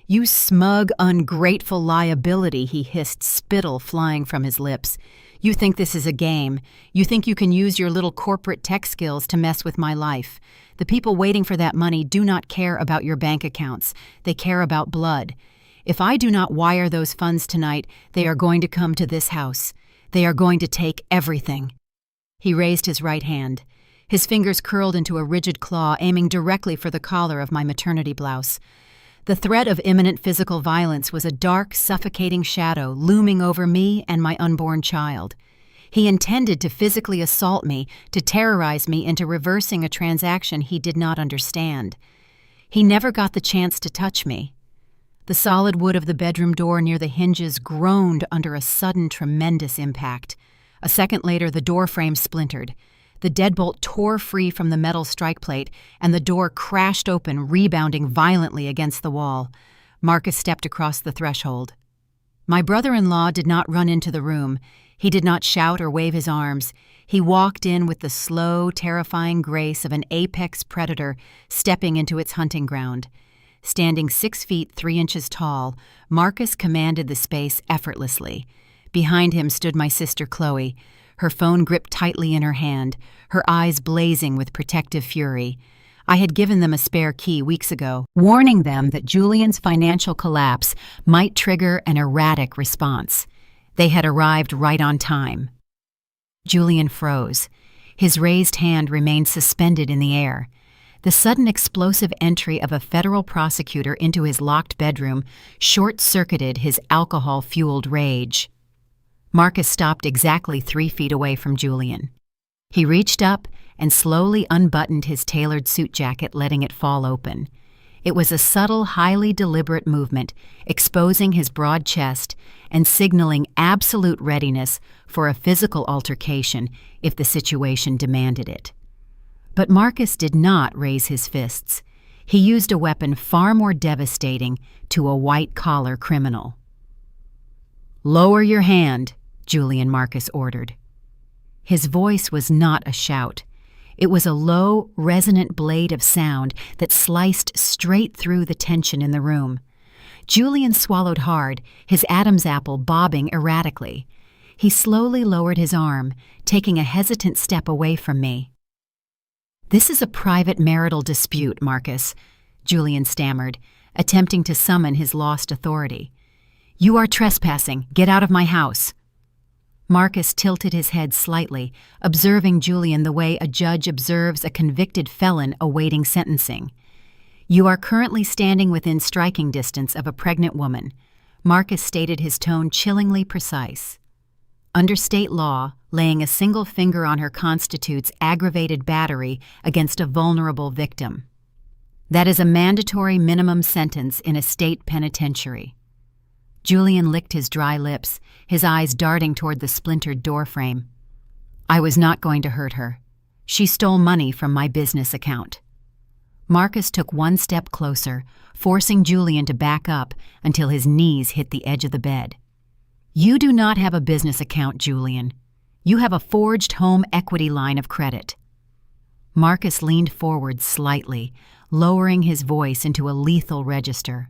[SPEAKER 1] "You smug, ungrateful liability," he hissed, spittle flying from his lips. "You think this is a game. You think you can use your little corporate tech skills to mess with my life. The people waiting for that money do not care about your bank accounts. They care about blood. If I do not wire those funds tonight, they are going to come to this house. They are going to take everything." He raised his right hand. His fingers curled into a rigid claw, aiming directly for the collar of my maternity blouse. The threat of imminent physical violence was a dark, suffocating shadow looming over me and my unborn child. He intended to physically assault me, to terrorize me into reversing a transaction he did not understand. He never got the chance to touch me. The solid wood of the bedroom door near the hinges groaned under a sudden, tremendous impact. A second later, the door frame splintered. The deadbolt tore free from the metal strike plate, and the door crashed open, rebounding violently against the wall. Marcus stepped across the threshold. My brother-in-law did not run into the room. He did not shout or wave his arms. He walked in with the slow, terrifying grace of an apex predator stepping into its hunting ground. Standing 6 feet 3 inches tall, Marcus commanded the space effortlessly. Behind him stood my sister Chloe, her phone gripped tightly in her hand, her eyes blazing with protective fury. I had given them a spare key weeks ago, warning them that Julian's financial collapse might trigger an erratic response. They had arrived right on time. Julian froze. His raised hand remained suspended in the air. The sudden explosive entry of a federal prosecutor into his locked bedroom short-circuited his alcohol-fueled rage. Marcus stopped exactly 3 feet away from Julian. He reached up and slowly unbuttoned his tailored suit jacket, letting it fall open. It was a subtle, highly deliberate movement, exposing his broad chest and signaling absolute readiness for a physical altercation if the situation demanded it. But Marcus did not raise his fists. He used a weapon far more devastating to a white-collar criminal. "Lower your hand," Julian Marcus ordered. His voice was not a shout. It was a low, resonant blade of sound that sliced straight through the tension in the room. Julian swallowed hard, his Adam's apple bobbing erratically. He slowly lowered his arm, taking a hesitant step away from me. "This is a private marital dispute, Marcus," Julian stammered, attempting to summon his lost authority. "You are trespassing. Get out of my house." Marcus tilted his head slightly, observing Julian the way a judge observes a convicted felon awaiting sentencing. "You are currently standing within striking distance of a pregnant woman," Marcus stated, his tone chillingly precise. "Under state law, laying a single finger on her constitutes aggravated battery against a vulnerable victim. That is a mandatory minimum sentence in a state penitentiary." Julian licked his dry lips, his eyes darting toward the splintered doorframe. "I was not going to hurt her. She stole money from my business account." Marcus took one step closer, forcing Julian to back up until his knees hit the edge of the bed. "You do not have a business account, Julian. You have a forged home equity line of credit." Marcus leaned forward slightly, lowering his voice into a lethal register.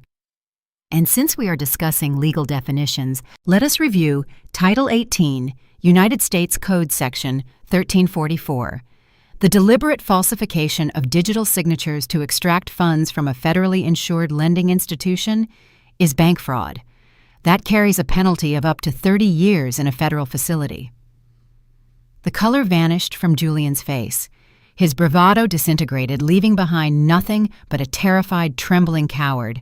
[SPEAKER 1] And since we are discussing legal definitions, let us review Title 18, United States Code Section 1344, the deliberate falsification of digital signatures to extract funds from a federally insured lending institution is bank fraud. That carries a penalty of up to 30 years in a federal facility. The color vanished from Julian's face. His bravado disintegrated, leaving behind nothing but a terrified, trembling coward.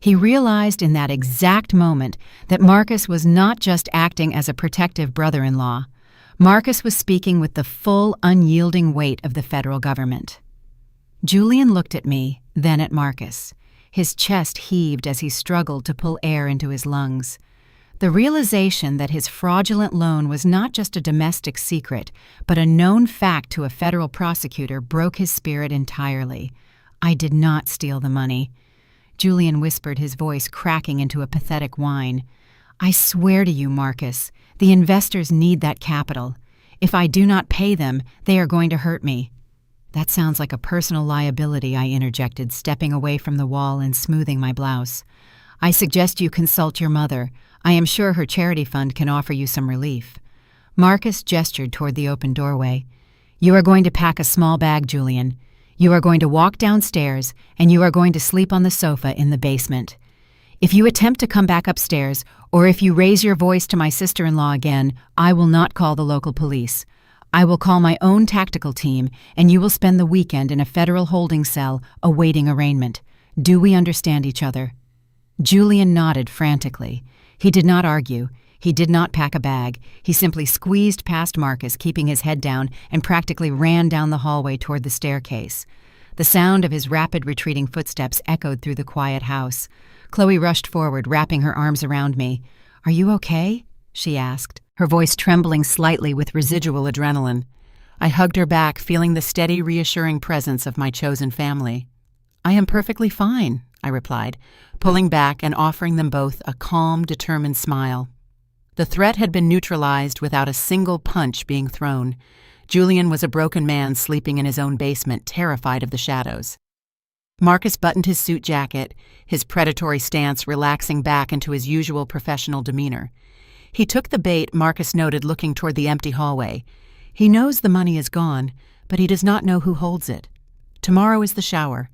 [SPEAKER 1] He realized in that exact moment that Marcus was not just acting as a protective brother-in-law. Marcus was speaking with the full, unyielding weight of the federal government. Julian looked at me, then at Marcus. His chest heaved as he struggled to pull air into his lungs. The realization that his fraudulent loan was not just a domestic secret, but a known fact to a federal prosecutor broke his spirit entirely. I did not steal the money. Julian whispered, his voice cracking into a pathetic whine. I swear to you, Marcus, the investors need that capital. If I do not pay them, they are going to hurt me. That sounds like a personal liability, I interjected, stepping away from the wall and smoothing my blouse. I suggest you consult your mother. I am sure her charity fund can offer you some relief. Marcus gestured toward the open doorway. You are going to pack a small bag, Julian. You are going to walk downstairs, and you are going to sleep on the sofa in the basement. If you attempt to come back upstairs, or if you raise your voice to my sister-in-law again, I will not call the local police. I will call my own tactical team, and you will spend the weekend in a federal holding cell awaiting arraignment. Do we understand each other? Julian nodded frantically. He did not argue. He did not pack a bag. He simply squeezed past Marcus, keeping his head down, and practically ran down the hallway toward the staircase. The sound of his rapid retreating footsteps echoed through the quiet house. Chloe rushed forward, wrapping her arms around me. Are you okay? She asked, her voice trembling slightly with residual adrenaline. I hugged her back, feeling the steady, reassuring presence of my chosen family. I am perfectly fine, I replied, pulling back and offering them both a calm, determined smile. The threat had been neutralized without a single punch being thrown. Julian was a broken man sleeping in his own basement, terrified of the shadows. Marcus buttoned his suit jacket, his predatory stance relaxing back into his usual professional demeanor. He took the bait, Marcus noted, looking toward the empty hallway. He knows the money is gone, but he does not know who holds it. Tomorrow is the shower.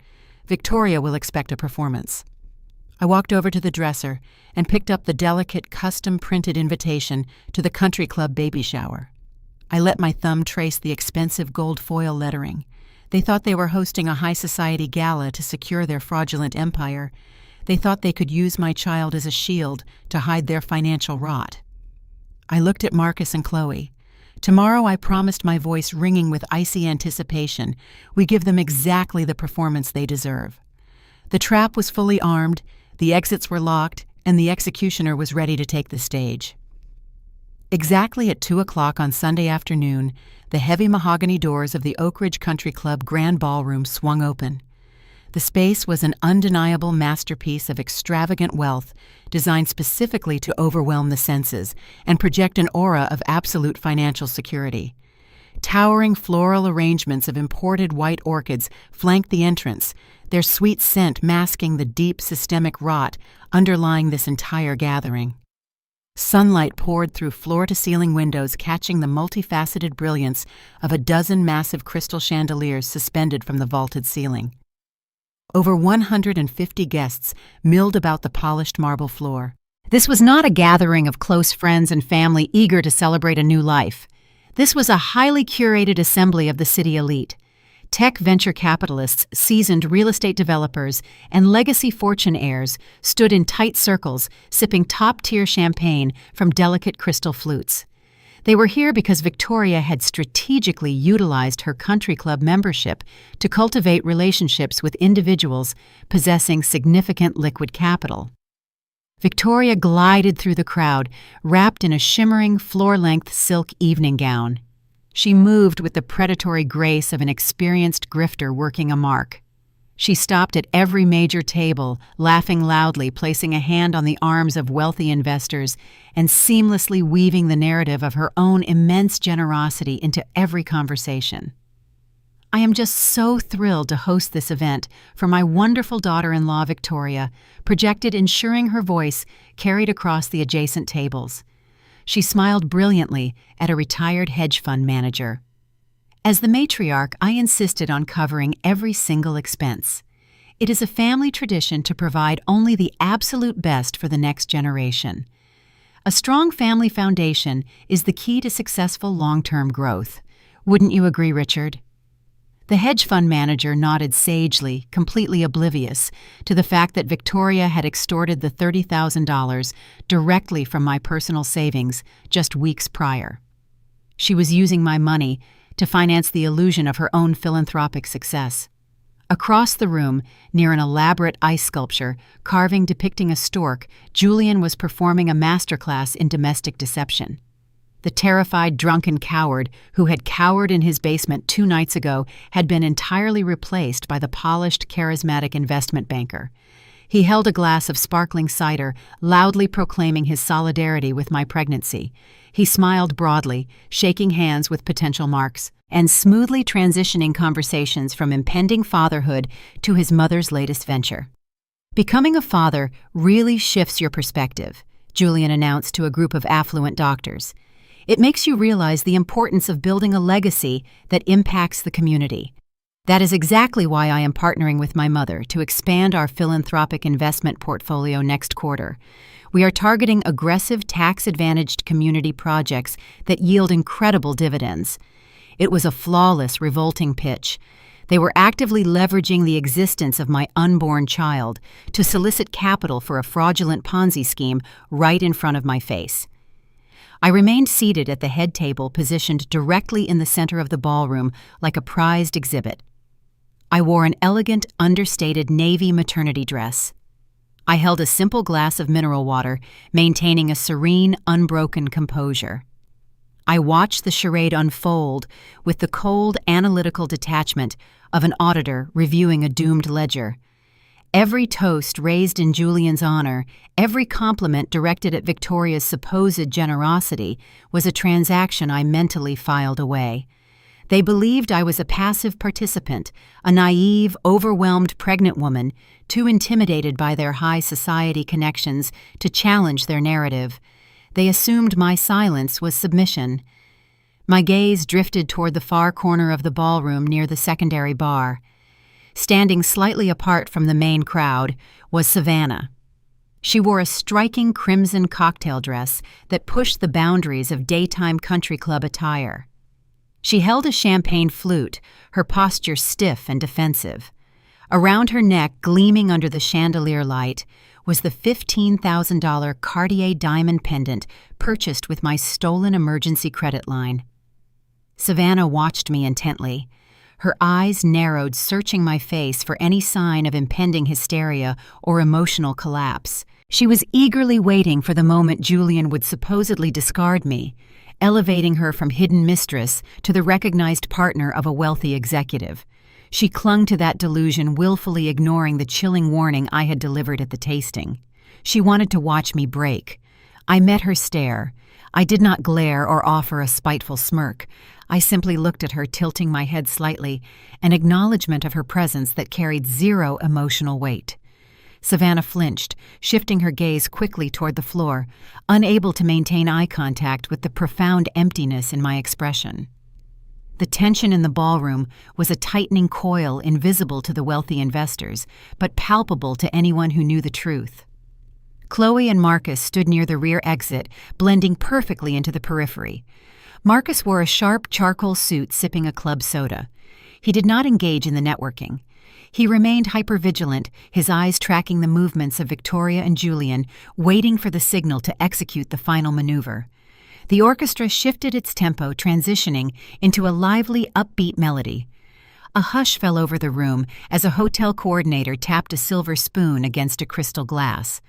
[SPEAKER 1] Victoria will expect a performance. I walked over to the dresser and picked up the delicate, custom-printed invitation to the Country Club baby shower. I let my thumb trace the expensive gold foil lettering. They thought they were hosting a high society gala to secure their fraudulent empire. They thought they could use my child as a shield to hide their financial rot. I looked at Marcus and Chloe. Tomorrow I promised, my voice ringing with icy anticipation, we give them exactly the performance they deserve. The trap was fully armed, the exits were locked, and the executioner was ready to take the stage. Exactly at 2 o'clock on Sunday afternoon, the heavy mahogany doors of the Oak Ridge Country Club Grand Ballroom swung open. The space was an undeniable masterpiece of extravagant wealth, designed specifically to overwhelm the senses and project an aura of absolute financial security. Towering floral arrangements of imported white orchids flanked the entrance, their sweet scent masking the deep systemic rot underlying this entire gathering. Sunlight poured through floor-to-ceiling windows, catching the multifaceted brilliance of a dozen massive crystal chandeliers suspended from the vaulted ceiling. Over 150 guests milled about the polished marble floor. This was not a gathering of close friends and family eager to celebrate a new life. This was a highly curated assembly of the city elite. Tech venture capitalists, seasoned real estate developers, and legacy fortune heirs stood in tight circles, sipping top-tier champagne from delicate crystal flutes. They were here because Victoria had strategically utilized her country club membership to cultivate relationships with individuals possessing significant liquid capital. Victoria glided through the crowd, wrapped in a shimmering, floor-length silk evening gown. She moved with the predatory grace of an experienced grifter working a mark. She stopped at every major table, laughing loudly, placing a hand on the arms of wealthy investors, and seamlessly weaving the narrative of her own immense generosity into every conversation. I am just so thrilled to host this event for my wonderful daughter-in-law, Victoria, projected, ensuring her voice carried across the adjacent tables. She smiled brilliantly at a retired hedge fund manager. As the matriarch, I insisted on covering every single expense. It is a family tradition to provide only the absolute best for the next generation. A strong family foundation is the key to successful long-term growth. Wouldn't you agree, Richard? The hedge fund manager nodded sagely, completely oblivious to the fact that Victoria had extorted the $30,000 directly from my personal savings just weeks prior. She was using my money to finance the illusion of her own philanthropic success. Across the room, near an elaborate ice sculpture, carving depicting a stork, Julian was performing a masterclass in domestic deception. The terrified, drunken coward who had cowered in his basement 2 nights ago had been entirely replaced by the polished, charismatic investment banker. He held a glass of sparkling cider, loudly proclaiming his solidarity with my pregnancy. He smiled broadly, shaking hands with potential marks, and smoothly transitioning conversations from impending fatherhood to his mother's latest venture. Becoming a father really shifts your perspective, Julian announced to a group of affluent doctors. It makes you realize the importance of building a legacy that impacts the community. That is exactly why I am partnering with my mother to expand our philanthropic investment portfolio next quarter. We are targeting aggressive, tax-advantaged community projects that yield incredible dividends. It was a flawless, revolting pitch. They were actively leveraging the existence of my unborn child to solicit capital for a fraudulent Ponzi scheme right in front of my face. I remained seated at the head table, positioned directly in the center of the ballroom like a prized exhibit. I wore an elegant, understated navy maternity dress. I held a simple glass of mineral water, maintaining a serene, unbroken composure. I watched the charade unfold with the cold, analytical detachment of an auditor reviewing a doomed ledger. Every toast raised in Julian's honor, every compliment directed at Victoria's supposed generosity was a transaction I mentally filed away. They believed I was a passive participant, a naive, overwhelmed pregnant woman, too intimidated by their high society connections to challenge their narrative. They assumed my silence was submission. My gaze drifted toward the far corner of the ballroom near the secondary bar. Standing slightly apart from the main crowd was Savannah. She wore a striking crimson cocktail dress that pushed the boundaries of daytime country club attire. She held a champagne flute, her posture stiff and defensive. Around her neck, gleaming under the chandelier light, was the $15,000 Cartier diamond pendant purchased with my stolen emergency credit line. Savannah watched me intently. Her eyes narrowed, searching my face for any sign of impending hysteria or emotional collapse. She was eagerly waiting for the moment Julian would supposedly discard me, elevating her from hidden mistress to the recognized partner of a wealthy executive. She clung to that delusion, willfully ignoring the chilling warning I had delivered at the tasting. She wanted to watch me break. I met her stare. I did not glare or offer a spiteful smirk. I simply looked at her, tilting my head slightly, an acknowledgement of her presence that carried zero emotional weight. Savannah flinched, shifting her gaze quickly toward the floor, unable to maintain eye contact with the profound emptiness in my expression. The tension in the ballroom was a tightening coil invisible to the wealthy investors, but palpable to anyone who knew the truth. Chloe and Marcus stood near the rear exit, blending perfectly into the periphery. Marcus wore a sharp charcoal suit, sipping a club soda. He did not engage in the networking. He remained hypervigilant, his eyes tracking the movements of Victoria and Julian, waiting for the signal to execute the final maneuver. The orchestra shifted its tempo, transitioning into a lively, upbeat melody. A hush fell over the room as a hotel coordinator tapped a silver spoon against a crystal glass.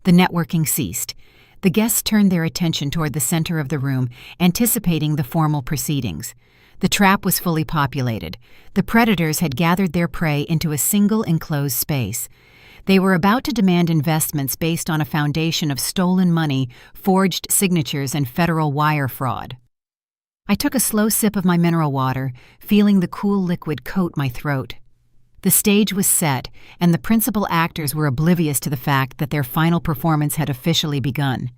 [SPEAKER 1] The networking ceased. The guests turned their attention toward the center of the room, anticipating the formal proceedings. The trap was fully populated. The predators had gathered their prey into a single enclosed space. They were about to demand investments based on a foundation of stolen money, forged signatures, and federal wire fraud. I took a slow sip of my mineral water, feeling the cool liquid coat my throat. The stage was set, and the principal actors were oblivious to the fact that their final performance had officially begun.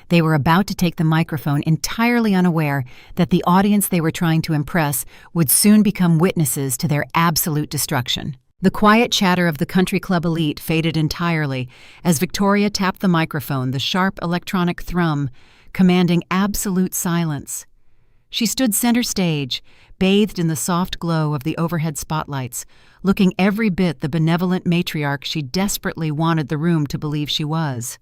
[SPEAKER 1] They were about to take the microphone, entirely unaware that the audience they were trying to impress would soon become witnesses to their absolute destruction. The quiet chatter of the country club elite faded entirely as Victoria tapped the microphone, the sharp electronic thrum commanding absolute silence. She stood center stage, bathed in the soft glow of the overhead spotlights, looking every bit the benevolent matriarch she desperately wanted the room to believe she was.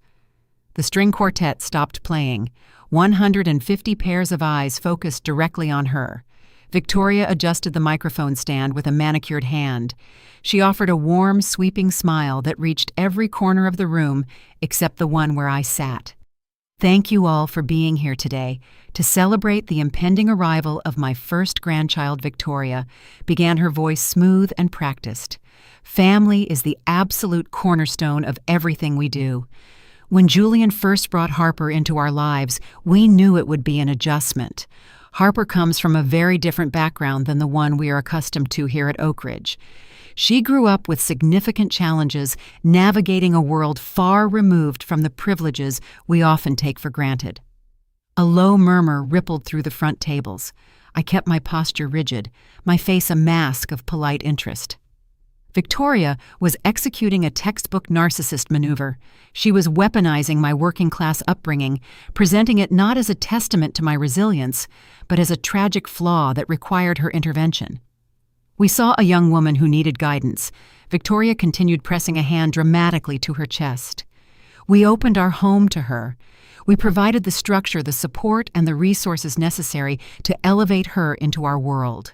[SPEAKER 1] The string quartet stopped playing. 150 pairs of eyes focused directly on her. Victoria adjusted the microphone stand with a manicured hand. She offered a warm, sweeping smile that reached every corner of the room except the one where I sat. Thank you all for being here today to celebrate the impending arrival of my first grandchild, Victoria, began her voice smooth and practiced. Family is the absolute cornerstone of everything we do. When Julian first brought Harper into our lives, we knew it would be an adjustment. Harper comes from a very different background than the one we are accustomed to here at Oak Ridge. She grew up with significant challenges, navigating a world far removed from the privileges we often take for granted. A low murmur rippled through the front tables. I kept my posture rigid, my face a mask of polite interest. Victoria was executing a textbook narcissist maneuver. She was weaponizing my working-class upbringing, presenting it not as a testament to my resilience, but as a tragic flaw that required her intervention. We saw a young woman who needed guidance. Victoria continued pressing a hand dramatically to her chest. We opened our home to her. We provided the structure, the support, and the resources necessary to elevate her into our world.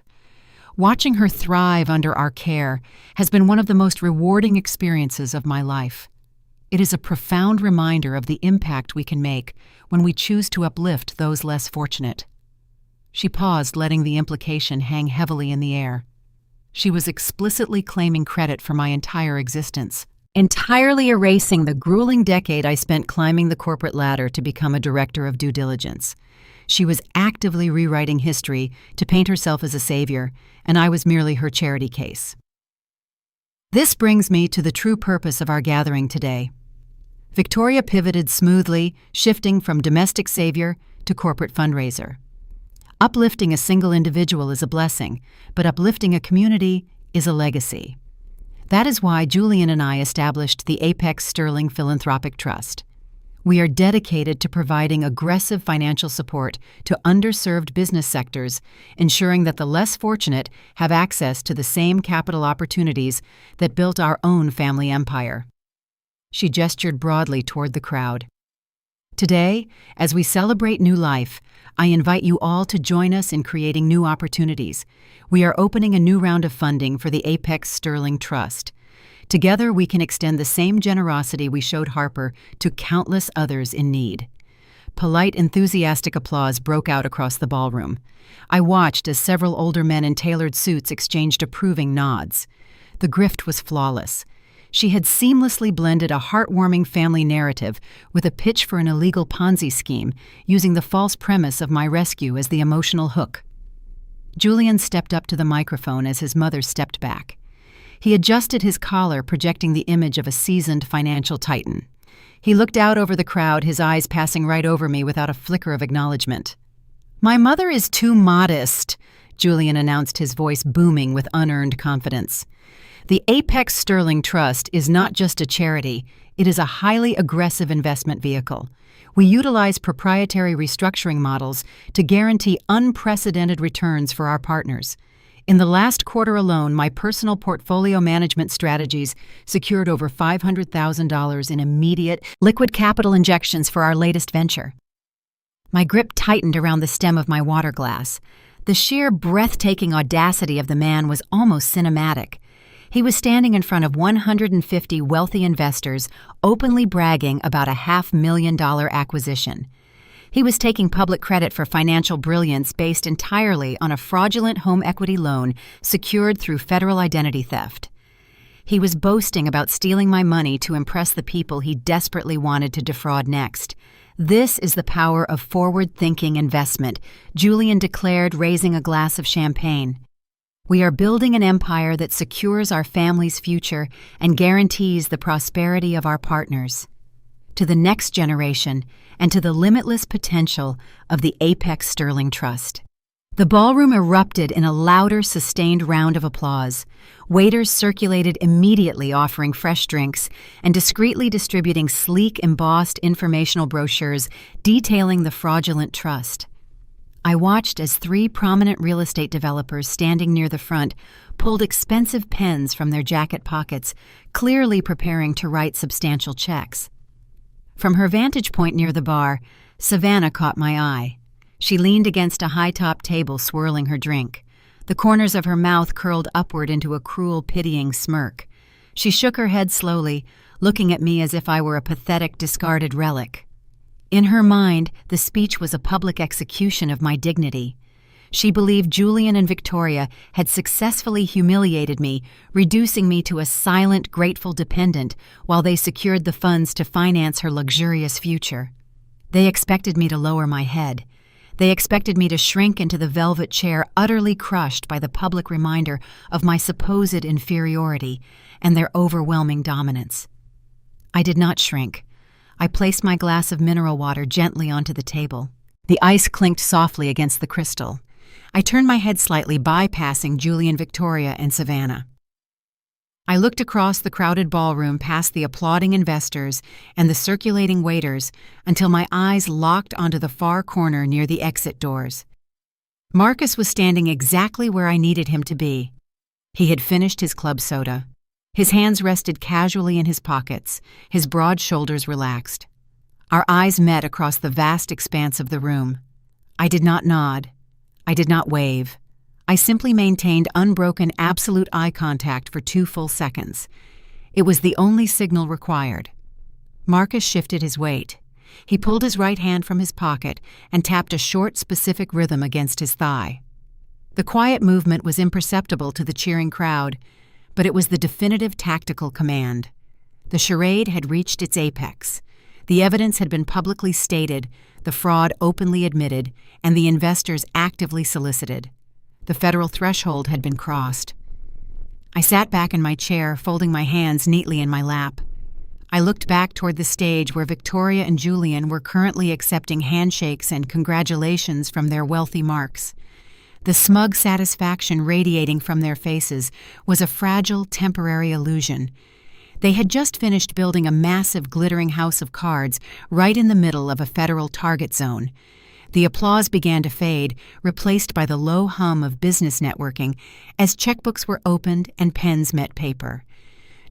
[SPEAKER 1] Watching her thrive under our care has been one of the most rewarding experiences of my life. It is a profound reminder of the impact we can make when we choose to uplift those less fortunate. She paused, letting the implication hang heavily in the air. She was explicitly claiming credit for my entire existence, entirely erasing the grueling decade I spent climbing the corporate ladder to become a director of due diligence. She was actively rewriting history to paint herself as a savior, and I was merely her charity case. This brings me to the true purpose of our gathering today. Victoria pivoted smoothly, shifting from domestic savior to corporate fundraiser. Uplifting a single individual is a blessing, but uplifting a community is a legacy. That is why Julian and I established the Apex Sterling Philanthropic Trust. We are dedicated to providing aggressive financial support to underserved business sectors, ensuring that the less fortunate have access to the same capital opportunities that built our own family empire. She gestured broadly toward the crowd. Today, as we celebrate new life, I invite you all to join us in creating new opportunities. We are opening a new round of funding for the Apex Sterling Trust. Together, we can extend the same generosity we showed Harper to countless others in need. Polite, enthusiastic applause broke out across the ballroom. I watched as several older men in tailored suits exchanged approving nods. The grift was flawless. She had seamlessly blended a heartwarming family narrative with a pitch for an illegal Ponzi scheme, using the false premise of my rescue as the emotional hook. Julian stepped up to the microphone as his mother stepped back. He adjusted his collar, projecting the image of a seasoned financial titan. He looked out over the crowd, his eyes passing right over me without a flicker of acknowledgement. "My mother is too modest," Julian announced, his voice booming with unearned confidence. The Apex Sterling Trust is not just a charity, it is a highly aggressive investment vehicle. We utilize proprietary restructuring models to guarantee unprecedented returns for our partners. In the last quarter alone, my personal portfolio management strategies secured over $500,000 in immediate liquid capital injections for our latest venture. My grip tightened around the stem of my water glass. The sheer breathtaking audacity of the man was almost cinematic. He was standing in front of 150 wealthy investors, openly bragging about a $500,000 acquisition. He was taking public credit for financial brilliance based entirely on a fraudulent home equity loan secured through federal identity theft. He was boasting about stealing my money to impress the people he desperately wanted to defraud next. "This is the power of forward-thinking investment," Julian declared, raising a glass of champagne. "We are building an empire that secures our family's future and guarantees the prosperity of our partners. To the next generation and to the limitless potential of the Apex Sterling Trust." The ballroom erupted in a louder, sustained round of applause. Waiters circulated immediately, offering fresh drinks and discreetly distributing sleek, embossed informational brochures detailing the fraudulent trust. I watched as 3 prominent real estate developers standing near the front pulled expensive pens from their jacket pockets, clearly preparing to write substantial checks. From her vantage point near the bar, Savannah caught my eye. She leaned against a high-top table swirling her drink. The corners of her mouth curled upward into a cruel, pitying smirk. She shook her head slowly, looking at me as if I were a pathetic, discarded relic. In her mind, the speech was a public execution of my dignity. She believed Julian and Victoria had successfully humiliated me, reducing me to a silent, grateful dependent while they secured the funds to finance her luxurious future. They expected me to lower my head. They expected me to shrink into the velvet chair, utterly crushed by the public reminder of my supposed inferiority and their overwhelming dominance. I did not shrink. I placed my glass of mineral water gently onto the table. The ice clinked softly against the crystal. I turned my head slightly, bypassing Julian, Victoria, and Savannah. I looked across the crowded ballroom past the applauding investors and the circulating waiters until my eyes locked onto the far corner near the exit doors. Marcus was standing exactly where I needed him to be. He had finished his club soda. His hands rested casually in his pockets, his broad shoulders relaxed. Our eyes met across the vast expanse of the room. I did not nod. I did not wave. I simply maintained unbroken, absolute eye contact for 2 full seconds. It was the only signal required. Marcus shifted his weight. He pulled his right hand from his pocket and tapped a short, specific rhythm against his thigh. The quiet movement was imperceptible to the cheering crowd, but it was the definitive tactical command. The charade had reached its apex. The evidence had been publicly stated, the fraud openly admitted, and the investors actively solicited. The federal threshold had been crossed. I sat back in my chair, folding my hands neatly in my lap. I looked back toward the stage where Victoria and Julian were currently accepting handshakes and congratulations from their wealthy marks. The smug satisfaction radiating from their faces was a fragile, temporary illusion. They had just finished building a massive, glittering house of cards right in the middle of a federal target zone. The applause began to fade, replaced by the low hum of business networking as checkbooks were opened and pens met paper.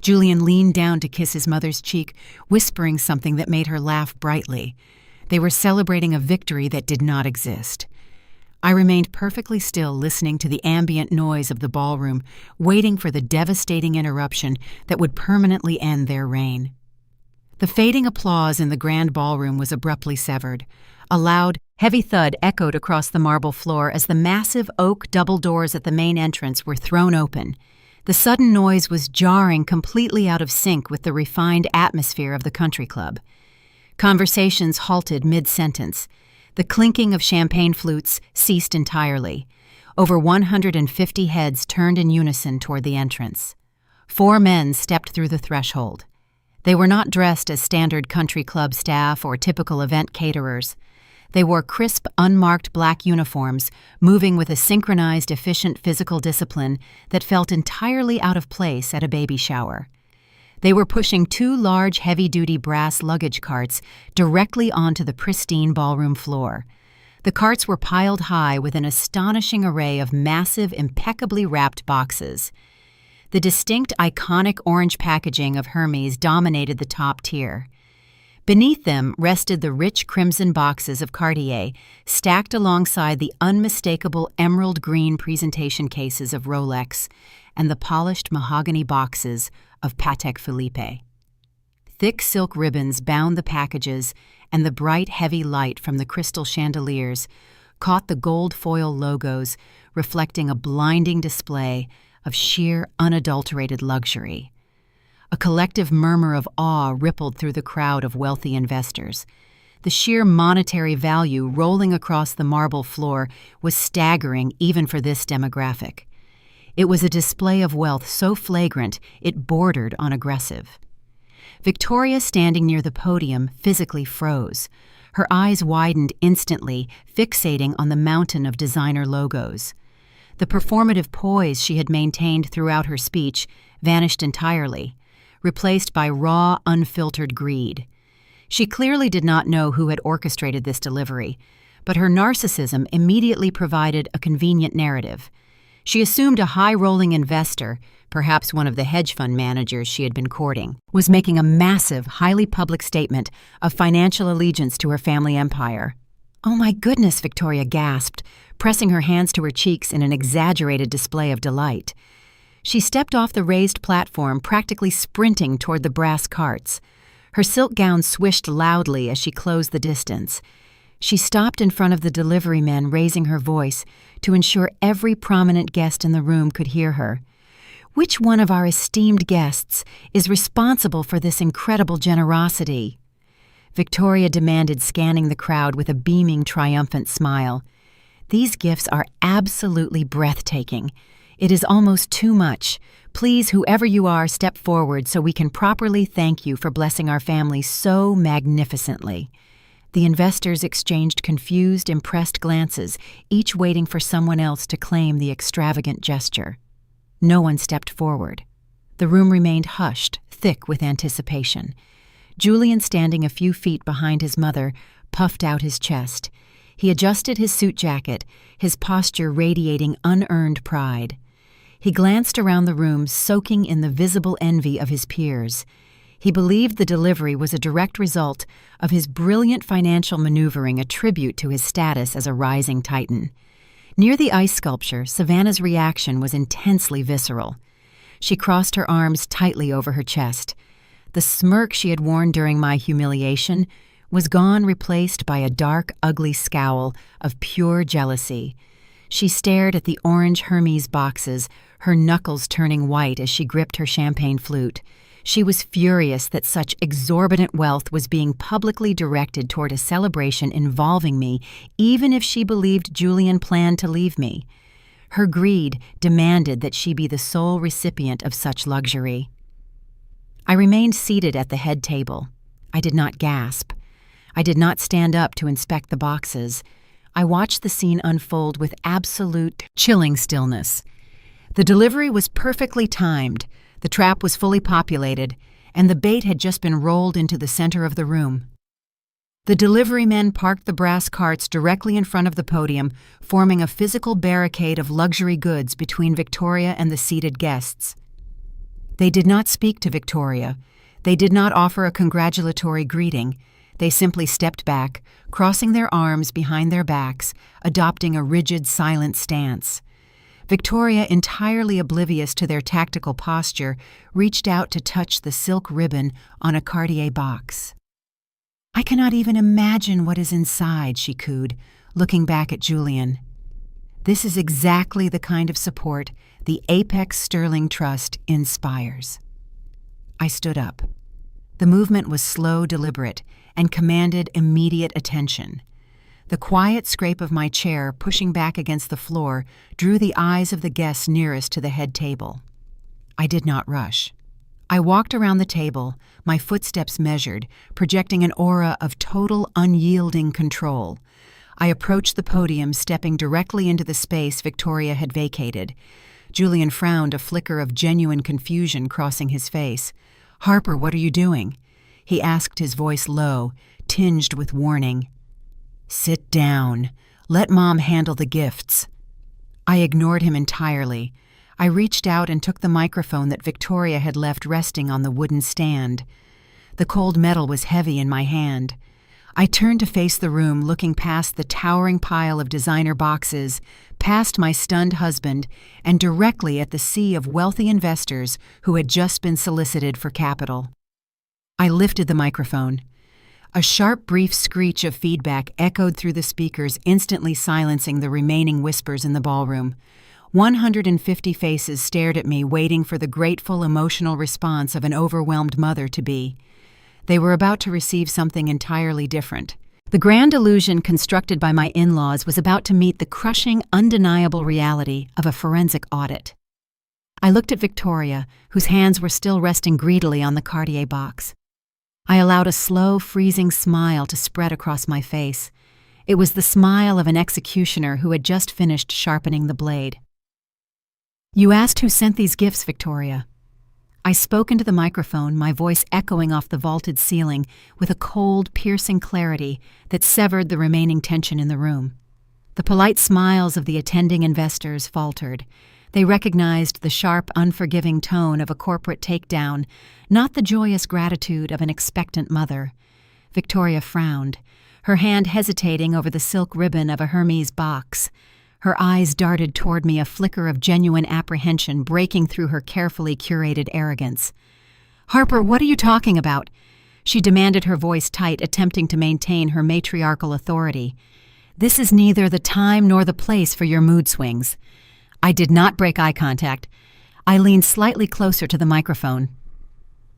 [SPEAKER 1] Julian leaned down to kiss his mother's cheek, whispering something that made her laugh brightly. They were celebrating a victory that did not exist. I remained perfectly still, listening to the ambient noise of the ballroom, waiting for the devastating interruption that would permanently end their reign. The fading applause in the grand ballroom was abruptly severed. A loud, heavy thud echoed across the marble floor as the massive oak double doors at the main entrance were thrown open. The sudden noise was jarring, completely out of sync with the refined atmosphere of the country club. Conversations halted mid-sentence. The clinking of champagne flutes ceased entirely. Over 150 heads turned in unison toward the entrance. 4 men stepped through the threshold. They were not dressed as standard country club staff or typical event caterers. They wore crisp, unmarked black uniforms, moving with a synchronized, efficient physical discipline that felt entirely out of place at a baby shower. They were pushing 2 large, heavy-duty brass luggage carts directly onto the pristine ballroom floor. The carts were piled high with an astonishing array of massive, impeccably wrapped boxes. The distinct, iconic orange packaging of Hermes dominated the top tier. Beneath them rested the rich crimson boxes of Cartier, stacked alongside the unmistakable emerald green presentation cases of Rolex and the polished mahogany boxes of Patek Philippe. Thick silk ribbons bound the packages, and the bright, heavy light from the crystal chandeliers caught the gold foil logos, reflecting a blinding display of sheer, unadulterated luxury. A collective murmur of awe rippled through the crowd of wealthy investors. The sheer monetary value rolling across the marble floor was staggering even for this demographic. It was a display of wealth so flagrant it bordered on aggressive. Victoria, standing near the podium, physically froze. Her eyes widened instantly, fixating on the mountain of designer logos. The performative poise she had maintained throughout her speech vanished entirely, replaced by raw, unfiltered greed. She clearly did not know who had orchestrated this delivery, but her narcissism immediately provided a convenient narrative. She assumed a high-rolling investor, perhaps one of the hedge fund managers she had been courting, was making a massive, highly public statement of financial allegiance to her family empire. "Oh my goodness," Victoria gasped, pressing her hands to her cheeks in an exaggerated display of delight. She stepped off the raised platform, practically sprinting toward the brass carts. Her silk gown swished loudly as she closed the distance. She stopped in front of the delivery men, raising her voice to ensure every prominent guest in the room could hear her. "Which one of our esteemed guests is responsible for this incredible generosity?" Victoria demanded, scanning the crowd with a beaming, triumphant smile. "These gifts are absolutely breathtaking. It is almost too much. Please, whoever you are, step forward so we can properly thank you for blessing our family so magnificently." The investors exchanged confused, impressed glances, each waiting for someone else to claim the extravagant gesture. No one stepped forward. The room remained hushed, thick with anticipation. Julian, standing a few feet behind his mother, puffed out his chest. He adjusted his suit jacket, his posture radiating unearned pride. He glanced around the room, soaking in the visible envy of his peers. He believed the delivery was a direct result of his brilliant financial maneuvering, a tribute to his status as a rising titan. Near the ice sculpture, Savannah's reaction was intensely visceral. She crossed her arms tightly over her chest. The smirk she had worn during my humiliation was gone, replaced by a dark, ugly scowl of pure jealousy. She stared at the orange Hermes boxes, her knuckles turning white as she gripped her champagne flute. She was furious that such exorbitant wealth was being publicly directed toward a celebration involving me, even if she believed Julian planned to leave me. Her greed demanded that she be the sole recipient of such luxury. I remained seated at the head table. I did not gasp. I did not stand up to inspect the boxes. I watched the scene unfold with absolute, chilling stillness. The delivery was perfectly timed. The trap was fully populated, and the bait had just been rolled into the center of the room. The delivery men parked the brass carts directly in front of the podium, forming a physical barricade of luxury goods between Victoria and the seated guests. They did not speak to Victoria. They did not offer a congratulatory greeting. They simply stepped back, crossing their arms behind their backs, adopting a rigid, silent stance. Victoria, entirely oblivious to their tactical posture, reached out to touch the silk ribbon on a Cartier box. "I cannot even imagine what is inside," she cooed, looking back at Julian. "This is exactly the kind of support the Apex Sterling Trust inspires." I stood up. The movement was slow, deliberate, and commanded immediate attention. The quiet scrape of my chair pushing back against the floor drew the eyes of the guests nearest to the head table. I did not rush. I walked around the table, my footsteps measured, projecting an aura of total, unyielding control. I approached the podium, stepping directly into the space Victoria had vacated. Julian frowned, a flicker of genuine confusion crossing his face. "Harper, what are you doing?" He asked, his voice low, tinged with warning. "Sit down. Let Mom handle the gifts." I ignored him entirely. I reached out and took the microphone that Victoria had left resting on the wooden stand. The cold metal was heavy in my hand. I turned to face the room, looking past the towering pile of designer boxes, past my stunned husband, and directly at the sea of wealthy investors who had just been solicited for capital. I lifted the microphone. A sharp, brief screech of feedback echoed through the speakers, instantly silencing the remaining whispers in the ballroom. 150 faces stared at me, waiting for the grateful, emotional response of an overwhelmed mother-to-be. They were about to receive something entirely different. The grand illusion constructed by my in-laws was about to meet the crushing, undeniable reality of a forensic audit. I looked at Victoria, whose hands were still resting greedily on the Cartier box. I allowed a slow, freezing smile to spread across my face. It was the smile of an executioner who had just finished sharpening the blade. "You asked who sent these gifts, Victoria." I spoke into the microphone, my voice echoing off the vaulted ceiling with a cold, piercing clarity that severed the remaining tension in the room. The polite smiles of the attending investors faltered. They recognized the sharp, unforgiving tone of a corporate takedown, not the joyous gratitude of an expectant mother. Victoria frowned, her hand hesitating over the silk ribbon of a Hermes box. Her eyes darted toward me, a flicker of genuine apprehension breaking through her carefully curated arrogance. "Harper, what are you talking about?" She demanded, her voice tight, attempting to maintain her matriarchal authority. "This is neither the time nor the place for your mood swings." I did not break eye contact. I leaned slightly closer to the microphone.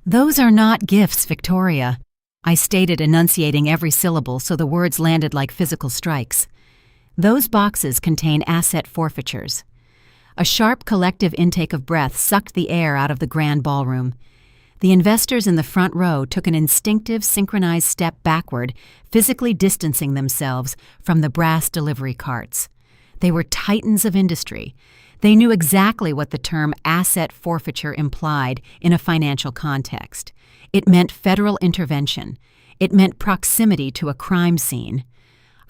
[SPEAKER 1] "Those are not gifts, Victoria," I stated, enunciating every syllable so the words landed like physical strikes. "Those boxes contain asset forfeitures." A sharp collective intake of breath sucked the air out of the grand ballroom. The investors in the front row took an instinctive, synchronized step backward, physically distancing themselves from the brass delivery carts. They were titans of industry. They knew exactly what the term asset forfeiture implied in a financial context. It meant federal intervention. It meant proximity to a crime scene.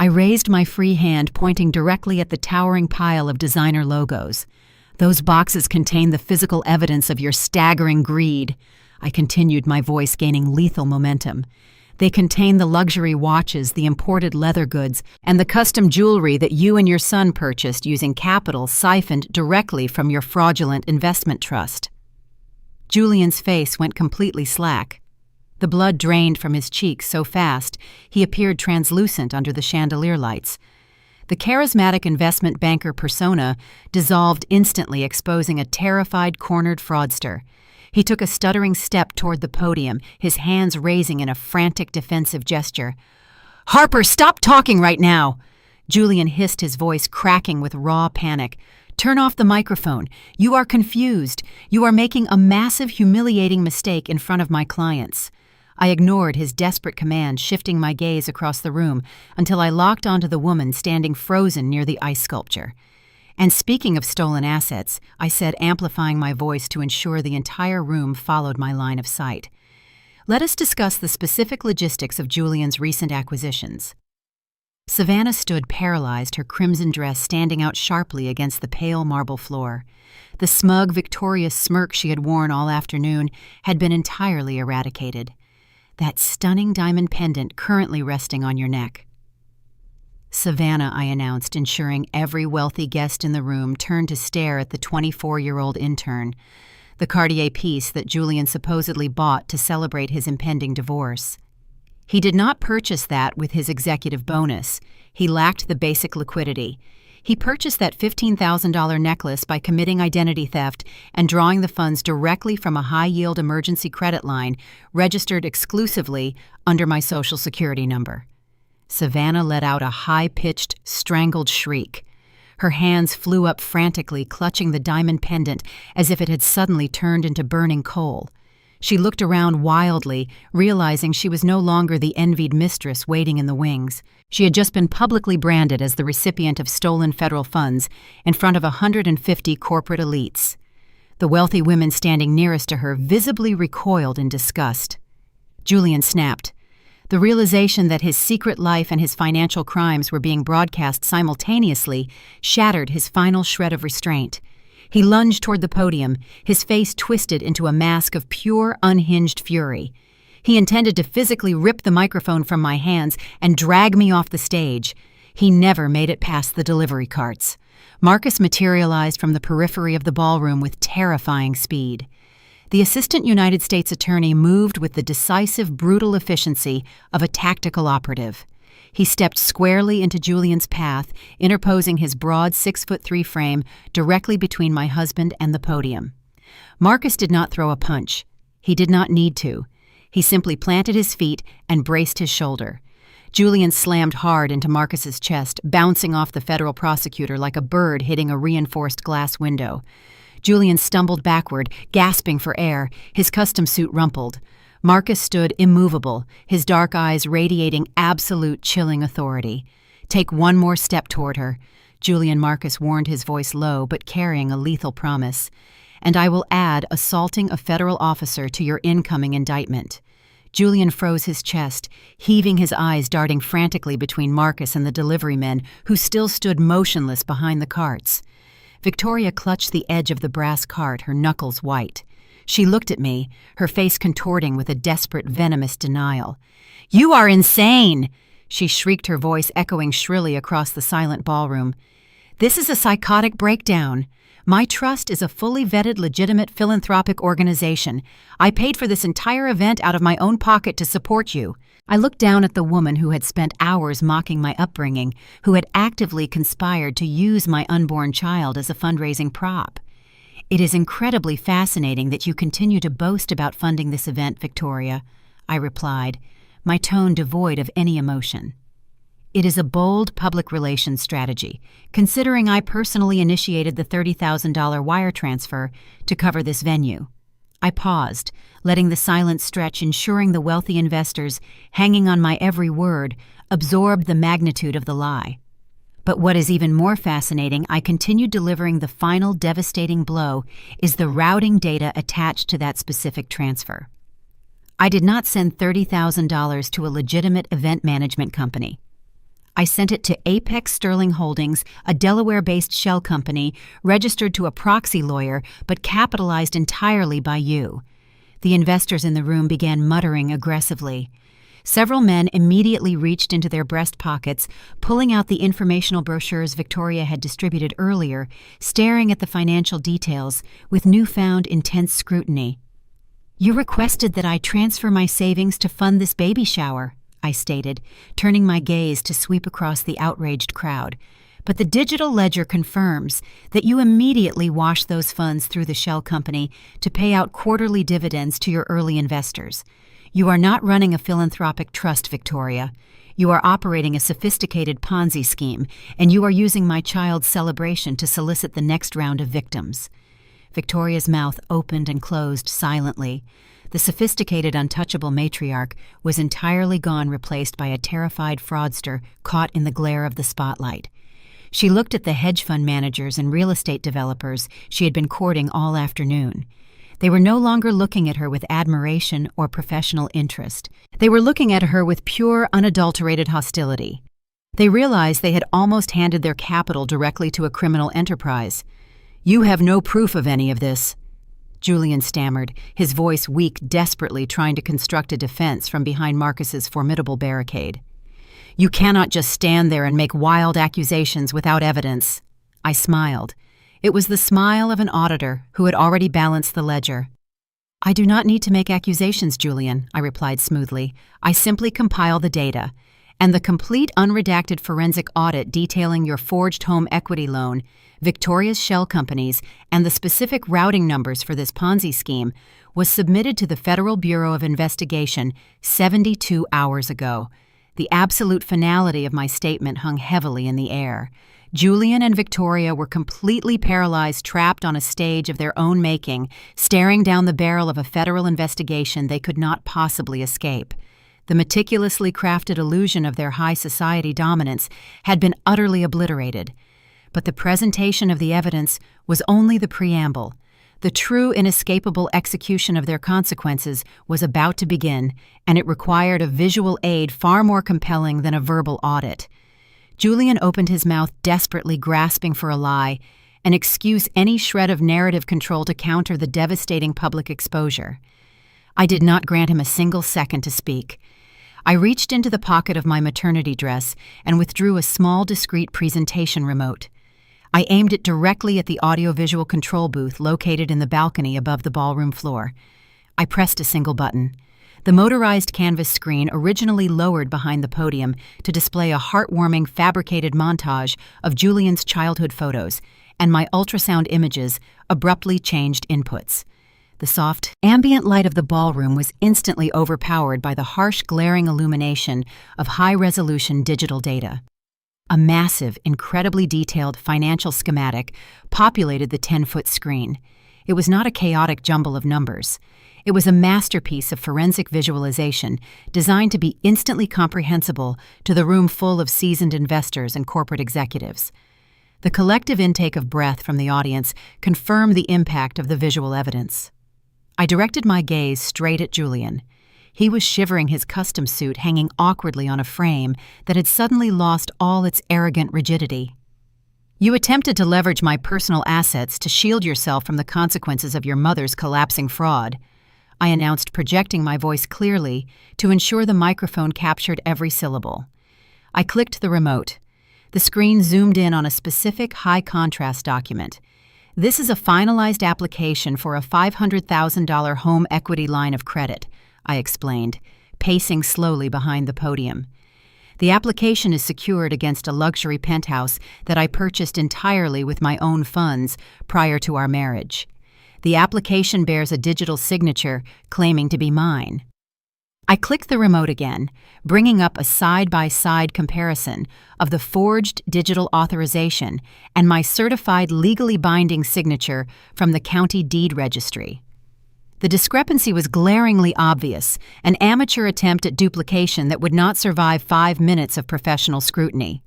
[SPEAKER 1] I raised my free hand, pointing directly at the towering pile of designer logos. "Those boxes contain the physical evidence of your staggering greed," I continued, my voice gaining lethal momentum. "They contain the luxury watches, the imported leather goods, and the custom jewelry that you and your son purchased using capital siphoned directly from your fraudulent investment trust." Julian's face went completely slack. The blood drained from his cheeks so fast he appeared translucent under the chandelier lights. The charismatic investment banker persona dissolved instantly, exposing a terrified, cornered fraudster. He took a stuttering step toward the podium, his hands raising in a frantic defensive gesture. "Harper, stop talking right now!" Julian hissed, his voice cracking with raw panic. "Turn off the microphone. You are confused. You are making a massive, humiliating mistake in front of my clients." I ignored his desperate command, shifting my gaze across the room until I locked onto the woman standing frozen near the ice sculpture. "And speaking of stolen assets," I said, amplifying my voice to ensure the entire room followed my line of sight, "let us discuss the specific logistics of Julian's recent acquisitions." Savannah stood paralyzed, her crimson dress standing out sharply against the pale marble floor. The smug, victorious smirk she had worn all afternoon had been entirely eradicated. "That stunning diamond pendant currently resting on your neck." "Savannah," I announced, ensuring every wealthy guest in the room turned to stare at the 24-year-old intern, the Cartier piece that Julian supposedly bought to celebrate his impending divorce. He did not purchase that with his executive bonus. He lacked the basic liquidity. He purchased that $15,000 necklace by committing identity theft and drawing the funds directly from a high-yield emergency credit line registered exclusively under my Social Security number. Savannah let out a high-pitched, strangled shriek. Her hands flew up frantically, clutching the diamond pendant as if it had suddenly turned into burning coal. She looked around wildly, realizing she was no longer the envied mistress waiting in the wings. She had just been publicly branded as the recipient of stolen federal funds in front of 150 corporate elites. The wealthy women standing nearest to her visibly recoiled in disgust. Julian snapped. The realization that his secret life and his financial crimes were being broadcast simultaneously shattered his final shred of restraint. He lunged toward the podium, his face twisted into a mask of pure, unhinged fury. He intended to physically rip the microphone from my hands and drag me off the stage. He never made it past the delivery carts. Marcus materialized from the periphery of the ballroom with terrifying speed. The Assistant United States Attorney moved with the decisive, brutal efficiency of a tactical operative. He stepped squarely into Julian's path, interposing his broad 6'3" frame directly between my husband and the podium. Marcus did not throw a punch. He did not need to. He simply planted his feet and braced his shoulder. Julian slammed hard into Marcus's chest, bouncing off the federal prosecutor like a bird hitting a reinforced glass window. Julian stumbled backward, gasping for air, his custom suit rumpled. Marcus stood immovable, his dark eyes radiating absolute chilling authority. "Take one more step toward her," Julian Marcus warned, his voice low but carrying a lethal promise. "And I will add assaulting a federal officer to your incoming indictment. Julian froze his chest, heaving his eyes darting frantically between Marcus and the delivery men who still stood motionless behind the carts. Victoria clutched the edge of the brass cart, her knuckles white. She looked at me, her face contorting with a desperate, venomous denial. "You are insane!" she shrieked, her voice echoing shrilly across the silent ballroom. "This is a psychotic breakdown. My trust is a fully vetted, legitimate philanthropic organization. I paid for this entire event out of my own pocket to support you." I looked down at the woman who had spent hours mocking my upbringing, who had actively conspired to use my unborn child as a fundraising prop. "It is incredibly fascinating that you continue to boast about funding this event, Victoria," I replied, my tone devoid of any emotion. "It is a bold public relations strategy, considering I personally initiated the $30,000 wire transfer to cover this venue." I paused, letting the silence stretch, ensuring the wealthy investors, hanging on my every word, absorbed the magnitude of the lie. But what is even more fascinating, I continued delivering the final devastating blow, is the routing data attached to that specific transfer. I did not send $30,000 to a legitimate event management company. I sent it to Apex Sterling Holdings, a Delaware-based shell company registered to a proxy lawyer but capitalized entirely by you. The investors in the room began muttering aggressively. Several men immediately reached into their breast pockets, pulling out the informational brochures Victoria had distributed earlier, staring at the financial details with newfound intense scrutiny. "You requested that I transfer my savings to fund this baby shower," I stated, turning my gaze to sweep across the outraged crowd. "But the digital ledger confirms that you immediately washed those funds through the Shell Company to pay out quarterly dividends to your early investors. You are not running a philanthropic trust, Victoria. You are operating a sophisticated Ponzi scheme, and you are using my child's celebration to solicit the next round of victims." Victoria's mouth opened and closed silently. The sophisticated, untouchable matriarch was entirely gone, replaced by a terrified fraudster caught in the glare of the spotlight. She looked at the hedge fund managers and real estate developers she had been courting all afternoon. They were no longer looking at her with admiration or professional interest. They were looking at her with pure, unadulterated hostility. They realized they had almost handed their capital directly to a criminal enterprise. "You have no proof of any of this," Julian stammered, his voice weak, desperately trying to construct a defense from behind Marcus's formidable barricade. "You cannot just stand there and make wild accusations without evidence." I smiled. It was the smile of an auditor who had already balanced the ledger. "I do not need to make accusations, Julian," I replied smoothly. "I simply compile the data. And the complete unredacted forensic audit detailing your forged home equity loan, Victoria's Shell Companies, and the specific routing numbers for this Ponzi scheme was submitted to the Federal Bureau of Investigation 72 hours ago. The absolute finality of my statement hung heavily in the air. Julian and Victoria were completely paralyzed, trapped on a stage of their own making, staring down the barrel of a federal investigation they could not possibly escape. The meticulously crafted illusion of their high society dominance had been utterly obliterated. But the presentation of the evidence was only the preamble. The true, inescapable execution of their consequences was about to begin, and it required a visual aid far more compelling than a verbal audit. Julian opened his mouth, desperately grasping for a lie, an excuse, any shred of narrative control to counter the devastating public exposure. I did not grant him a single second to speak. I reached into the pocket of my maternity dress and withdrew a small, discreet presentation remote. I aimed it directly at the audiovisual control booth located in the balcony above the ballroom floor. I pressed a single button. The motorized canvas screen, originally lowered behind the podium to display a heartwarming, fabricated montage of Julian's childhood photos, and my ultrasound images abruptly changed inputs. The soft, ambient light of the ballroom was instantly overpowered by the harsh, glaring illumination of high-resolution digital data. A massive, incredibly detailed financial schematic populated the 10-foot screen. It was not a chaotic jumble of numbers. It was a masterpiece of forensic visualization designed to be instantly comprehensible to the room full of seasoned investors and corporate executives. The collective intake of breath from the audience confirmed the impact of the visual evidence. I directed my gaze straight at Julian. He was shivering his custom suit hanging awkwardly on a frame that had suddenly lost all its arrogant rigidity. "You attempted to leverage my personal assets to shield yourself from the consequences of your mother's collapsing fraud," I announced, projecting my voice clearly to ensure the microphone captured every syllable. I clicked the remote. The screen zoomed in on a specific high-contrast document. "This is a finalized application for a $500,000 home equity line of credit," I explained, pacing slowly behind the podium. "The application is secured against a luxury penthouse that I purchased entirely with my own funds prior to our marriage. The application bears a digital signature claiming to be mine." I clicked the remote again, bringing up a side-by-side comparison of the forged digital authorization and my certified legally binding signature from the county deed registry. The discrepancy was glaringly obvious, an amateur attempt at duplication that would not survive 5 minutes of professional scrutiny.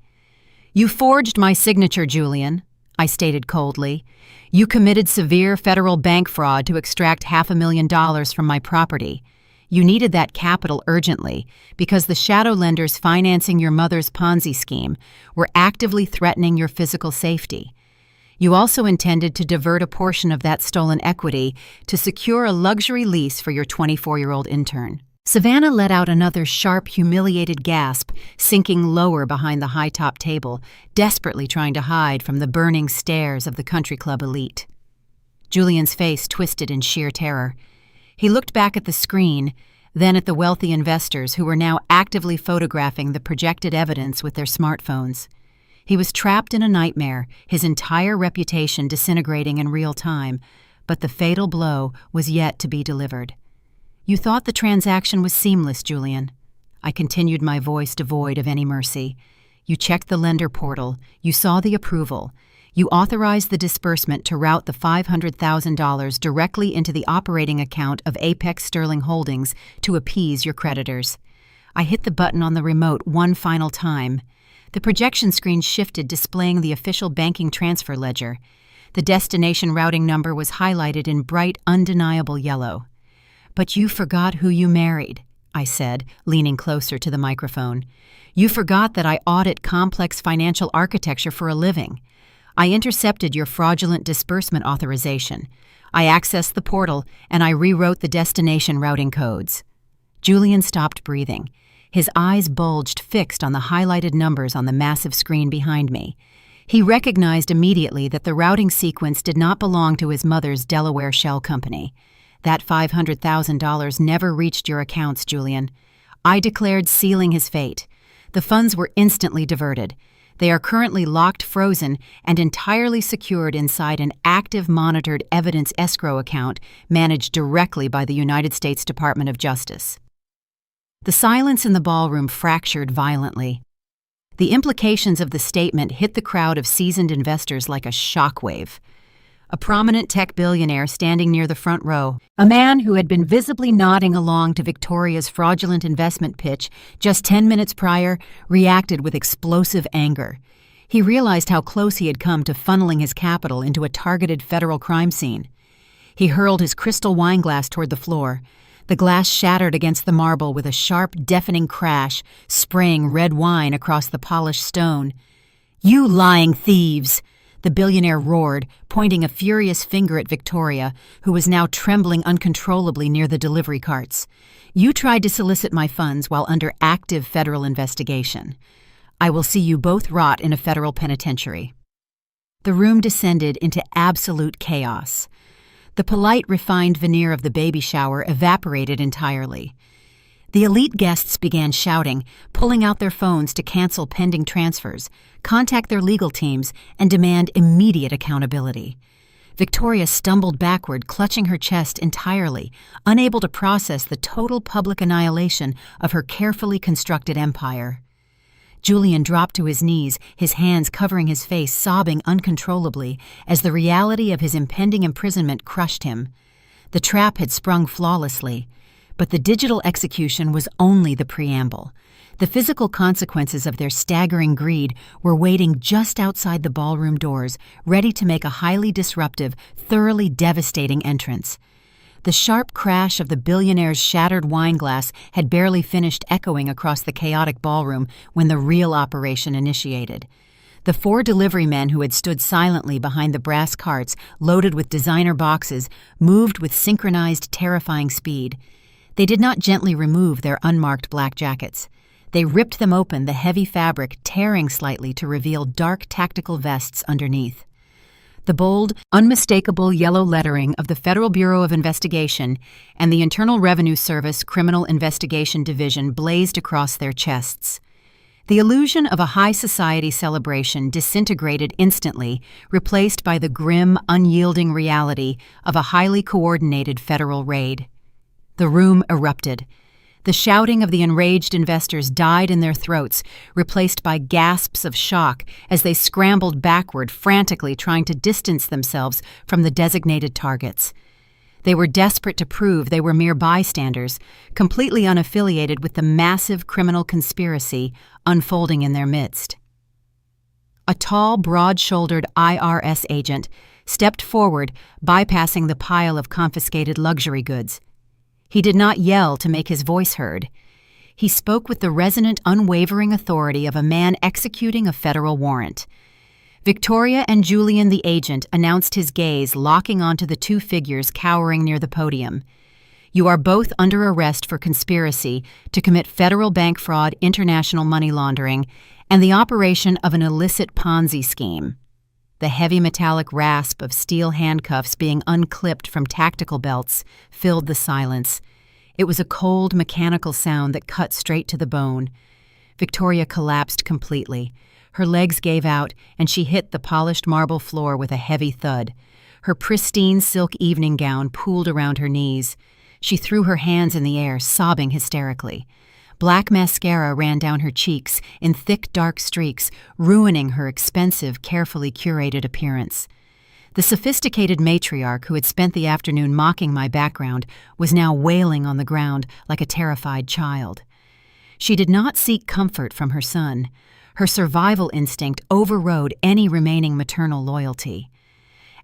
[SPEAKER 1] "You forged my signature, Julian," I stated coldly. "You committed severe federal bank fraud to extract $500,000 from my property. You needed that capital urgently because the shadow lenders financing your mother's Ponzi scheme were actively threatening your physical safety. You also intended to divert a portion of that stolen equity to secure a luxury lease for your 24-year-old intern." Savannah let out another sharp, humiliated gasp, sinking lower behind the high-top table, desperately trying to hide from the burning stares of the Country Club elite. Julian's face twisted in sheer terror. He looked back at the screen, then at the wealthy investors who were now actively photographing the projected evidence with their smartphones. He was trapped in a nightmare, his entire reputation disintegrating in real time, but the fatal blow was yet to be delivered. "You thought the transaction was seamless, Julian." I continued, my voice devoid of any mercy. "You checked the lender portal, you saw the approval. You authorized the disbursement to route the $500,000 directly into the operating account of Apex Sterling Holdings to appease your creditors." I hit the button on the remote one final time. The projection screen shifted, displaying the official banking transfer ledger. The destination routing number was highlighted in bright, undeniable yellow. "But you forgot who you married," I said, leaning closer to the microphone. "You forgot that I audit complex financial architecture for a living. I intercepted your fraudulent disbursement authorization. I accessed the portal, and I rewrote the destination routing codes." Julian stopped breathing. His eyes bulged, fixed on the highlighted numbers on the massive screen behind me. He recognized immediately that the routing sequence did not belong to his mother's Delaware Shell Company. "That $500,000 never reached your accounts, Julian," I declared, sealing his fate. "The funds were instantly diverted. They are currently locked, frozen, and entirely secured inside an active monitored evidence escrow account managed directly by the United States Department of Justice." The silence in the ballroom fractured violently. The implications of the statement hit the crowd of seasoned investors like a shockwave. A prominent tech billionaire standing near the front row, a man who had been visibly nodding along to Victoria's fraudulent investment pitch just 10 minutes prior, reacted with explosive anger. He realized how close he had come to funneling his capital into a targeted federal crime scene. He hurled his crystal wine glass toward the floor. The glass shattered against the marble with a sharp, deafening crash, spraying red wine across the polished stone. "You lying thieves!" the billionaire roared, pointing a furious finger at Victoria, who was now trembling uncontrollably near the delivery carts. "You tried to solicit my funds while under active federal investigation. I will see you both rot in a federal penitentiary." The room descended into absolute chaos. The polite, refined veneer of the baby shower evaporated entirely. The elite guests began shouting, pulling out their phones to cancel pending transfers, contact their legal teams, and demand immediate accountability. Victoria stumbled backward, clutching her chest entirely, unable to process the total public annihilation of her carefully constructed empire. Julian dropped to his knees, his hands covering his face, sobbing uncontrollably as the reality of his impending imprisonment crushed him. The trap had sprung flawlessly, but the digital execution was only the preamble. The physical consequences of their staggering greed were waiting just outside the ballroom doors, ready to make a highly disruptive, thoroughly devastating entrance. The sharp crash of the billionaire's shattered wine glass had barely finished echoing across the chaotic ballroom when the real operation initiated. The 4 delivery men who had stood silently behind the brass carts loaded with designer boxes moved with synchronized, terrifying speed. They did not gently remove their unmarked black jackets. They ripped them open, the heavy fabric tearing slightly to reveal dark tactical vests underneath. The bold, unmistakable yellow lettering of the Federal Bureau of Investigation and the Internal Revenue Service Criminal Investigation Division blazed across their chests. The illusion of a high society celebration disintegrated instantly, replaced by the grim, unyielding reality of a highly coordinated federal raid. The room erupted. The shouting of the enraged investors died in their throats, replaced by gasps of shock as they scrambled backward, frantically trying to distance themselves from the designated targets. They were desperate to prove they were mere bystanders, completely unaffiliated with the massive criminal conspiracy unfolding in their midst. A tall, broad-shouldered IRS agent stepped forward, bypassing the pile of confiscated luxury goods. He did not yell to make his voice heard. He spoke with the resonant, unwavering authority of a man executing a federal warrant. Victoria and Julian, the agent, announced his gaze, locking onto the 2 figures cowering near the podium. "You are both under arrest for conspiracy to commit federal bank fraud, international money laundering, and the operation of an illicit Ponzi scheme." The heavy metallic rasp of steel handcuffs being unclipped from tactical belts filled the silence. It was a cold, mechanical sound that cut straight to the bone. Victoria collapsed completely. Her legs gave out, and she hit the polished marble floor with a heavy thud. Her pristine silk evening gown pooled around her knees. She threw her hands in the air, sobbing hysterically. Black mascara ran down her cheeks in thick, dark streaks, ruining her expensive, carefully curated appearance. The sophisticated matriarch who had spent the afternoon mocking my background was now wailing on the ground like a terrified child. She did not seek comfort from her son. Her survival instinct overrode any remaining maternal loyalty.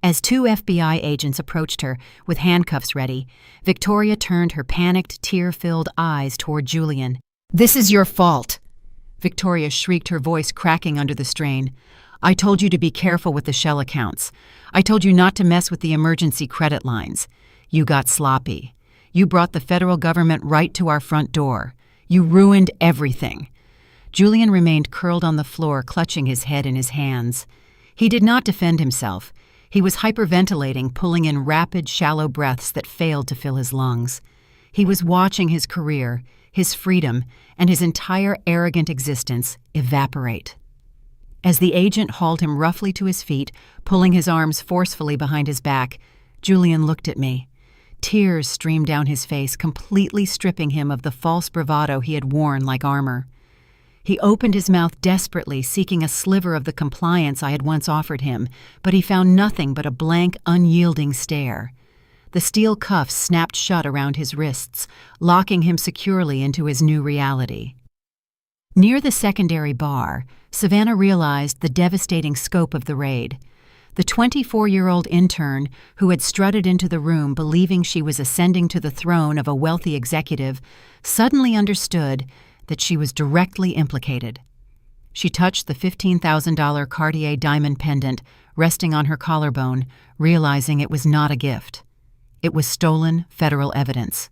[SPEAKER 1] As 2 FBI agents approached her with handcuffs ready, Victoria turned her panicked, tear-filled eyes toward Julian. "This is your fault!" Victoria shrieked, her voice cracking under the strain. "I told you to be careful with the Shell accounts. I told you not to mess with the emergency credit lines. You got sloppy. You brought the federal government right to our front door. You ruined everything." Julian remained curled on the floor, clutching his head in his hands. He did not defend himself. He was hyperventilating, pulling in rapid, shallow breaths that failed to fill his lungs. He was watching his career, his freedom, and his entire arrogant existence evaporate. As the agent hauled him roughly to his feet, pulling his arms forcefully behind his back, Julian looked at me. Tears streamed down his face, completely stripping him of the false bravado he had worn like armor. He opened his mouth desperately, seeking a sliver of the compliance I had once offered him, but he found nothing but a blank, unyielding stare. The steel cuffs snapped shut around his wrists, locking him securely into his new reality. Near the secondary bar, Savannah realized the devastating scope of the raid. The 24-year-old intern, who had strutted into the room believing she was ascending to the throne of a wealthy executive, suddenly understood that she was directly implicated. She touched the $15,000 Cartier diamond pendant resting on her collarbone, realizing it was not a gift. It was stolen federal evidence.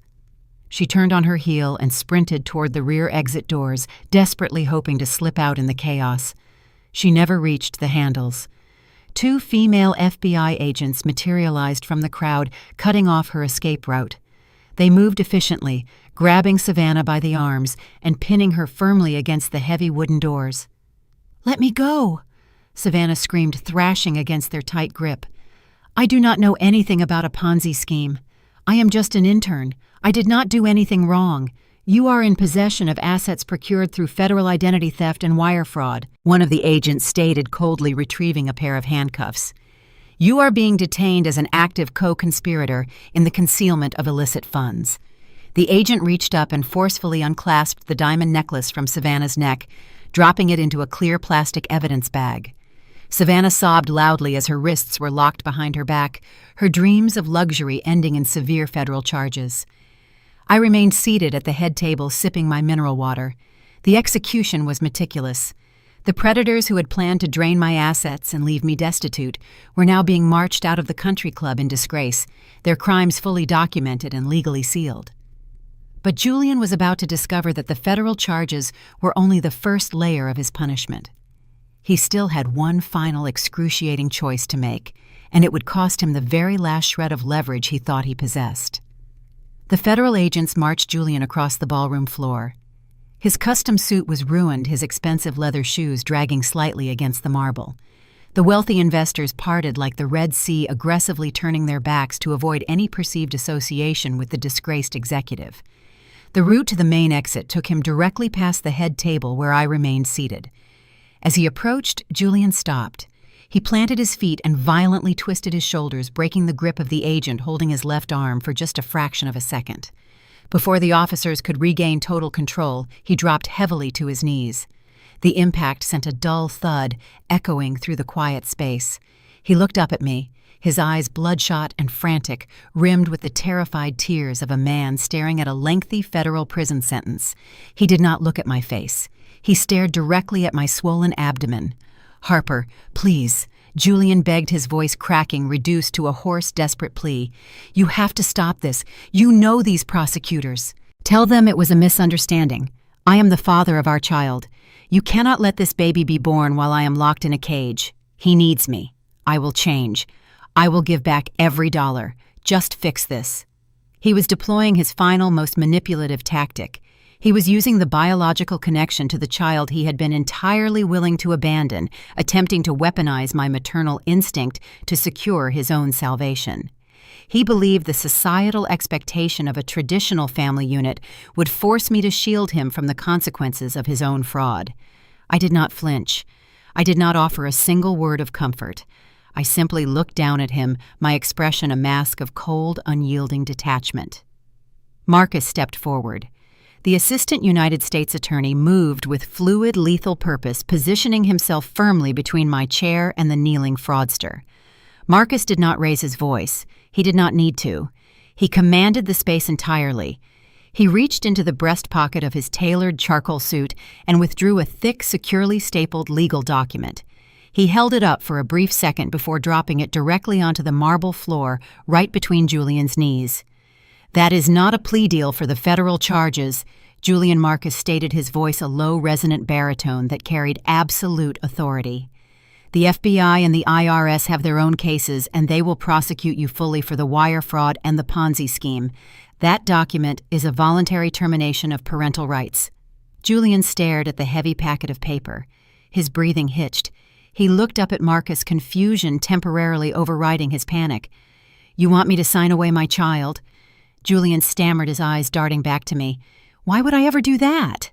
[SPEAKER 1] She turned on her heel and sprinted toward the rear exit doors, desperately hoping to slip out in the chaos. She never reached the handles. 2 female FBI agents materialized from the crowd, cutting off her escape route. They moved efficiently, grabbing Savannah by the arms and pinning her firmly against the heavy wooden doors. "Let me go!" Savannah screamed, thrashing against their tight grip. "I do not know anything about a Ponzi scheme. I am just an intern. I did not do anything wrong. You are in possession of assets procured through federal identity theft and wire fraud," one of the agents stated, coldly retrieving a pair of handcuffs. "You are being detained as an active co-conspirator in the concealment of illicit funds." The agent reached up and forcefully unclasped the diamond necklace from Savannah's neck, dropping it into a clear plastic evidence bag. Savannah sobbed loudly as her wrists were locked behind her back, her dreams of luxury ending in severe federal charges. I remained seated at the head table sipping my mineral water. The execution was meticulous. The predators who had planned to drain my assets and leave me destitute were now being marched out of the country club in disgrace, their crimes fully documented and legally sealed. But Julian was about to discover that the federal charges were only the first layer of his punishment. He still had one final excruciating choice to make, and it would cost him the very last shred of leverage he thought he possessed. The federal agents marched Julian across the ballroom floor. His custom suit was ruined, his expensive leather shoes dragging slightly against the marble. The wealthy investors parted like the Red Sea, aggressively turning their backs to avoid any perceived association with the disgraced executive. The route to the main exit took him directly past the head table where I remained seated. As he approached, Julian stopped. He planted his feet and violently twisted his shoulders, breaking the grip of the agent holding his left arm for just a fraction of a second. Before the officers could regain total control, he dropped heavily to his knees. The impact sent a dull thud echoing through the quiet space. He looked up at me, his eyes bloodshot and frantic, rimmed with the terrified tears of a man staring at a lengthy federal prison sentence. He did not look at my face. He stared directly at my swollen abdomen. "Harper, please," Julian begged, his voice cracking, reduced to a hoarse, desperate plea. "You have to stop this. You know these prosecutors. Tell them it was a misunderstanding. I am the father of our child. You cannot let this baby be born while I am locked in a cage. He needs me. I will change. I will give back every dollar. Just fix this." He was deploying his final, most manipulative tactic. He was using the biological connection to the child he had been entirely willing to abandon, attempting to weaponize my maternal instinct to secure his own salvation. He believed the societal expectation of a traditional family unit would force me to shield him from the consequences of his own fraud. I did not flinch. I did not offer a single word of comfort. I simply looked down at him, my expression a mask of cold, unyielding detachment. Marcus stepped forward. The Assistant United States Attorney moved with fluid, lethal purpose, positioning himself firmly between my chair and the kneeling fraudster. Marcus did not raise his voice. He did not need to. He commanded the space entirely. He reached into the breast pocket of his tailored charcoal suit and withdrew a thick, securely stapled legal document. He held it up for a brief second before dropping it directly onto the marble floor right between Julian's knees. "That is not a plea deal for the federal charges," Julian Marcus stated, his voice a low, resonant baritone that carried absolute authority. "The FBI and the IRS have their own cases, and they will prosecute you fully for the wire fraud and the Ponzi scheme. That document is a voluntary termination of parental rights." Julian stared at the heavy packet of paper. His breathing hitched. He looked up at Marcus, confusion temporarily overriding his panic. "You want me to sign away my child?" Julian stammered, his eyes darting back to me. "Why would I ever do that?"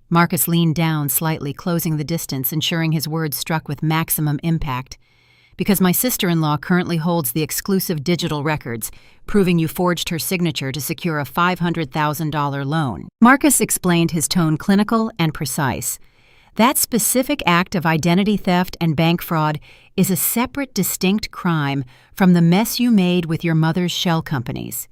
[SPEAKER 1] Marcus leaned down slightly, closing the distance, ensuring his words struck with maximum impact. "Because my sister-in-law currently holds the exclusive digital records, proving you forged her signature to secure a $500,000 loan." Marcus explained, his tone clinical and precise. "That specific act of identity theft and bank fraud is a separate, distinct crime from the mess you made with your mother's shell companies.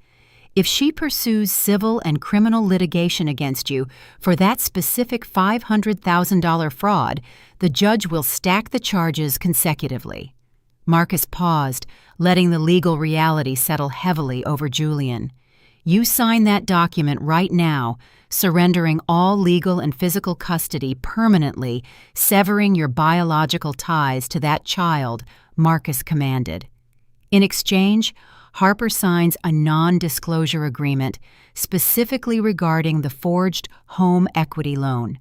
[SPEAKER 1] If she pursues civil and criminal litigation against you for that specific $500,000 fraud, the judge will stack the charges consecutively." Marcus paused, letting the legal reality settle heavily over Julian. "You sign that document right now, surrendering all legal and physical custody permanently, severing your biological ties to that child," Marcus commanded. In exchange, Harper signs a non-disclosure agreement specifically regarding the forged home equity loan.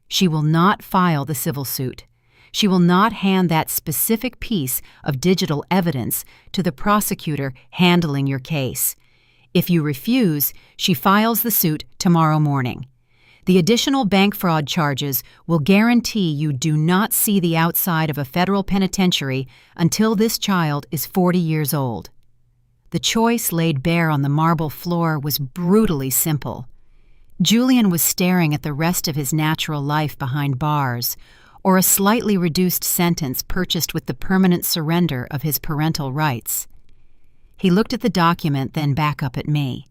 [SPEAKER 1] She will not file the civil suit. She will not hand that specific piece of digital evidence to the prosecutor handling your case. If you refuse, she files the suit tomorrow morning. The additional bank fraud charges will guarantee you do not see the outside of a federal penitentiary until this child is 40 years old. The choice laid bare on the marble floor was brutally simple. Julian was staring at the rest of his natural life behind bars, or a slightly reduced sentence purchased with the permanent surrender of his parental rights. He looked at the document, then back up at me.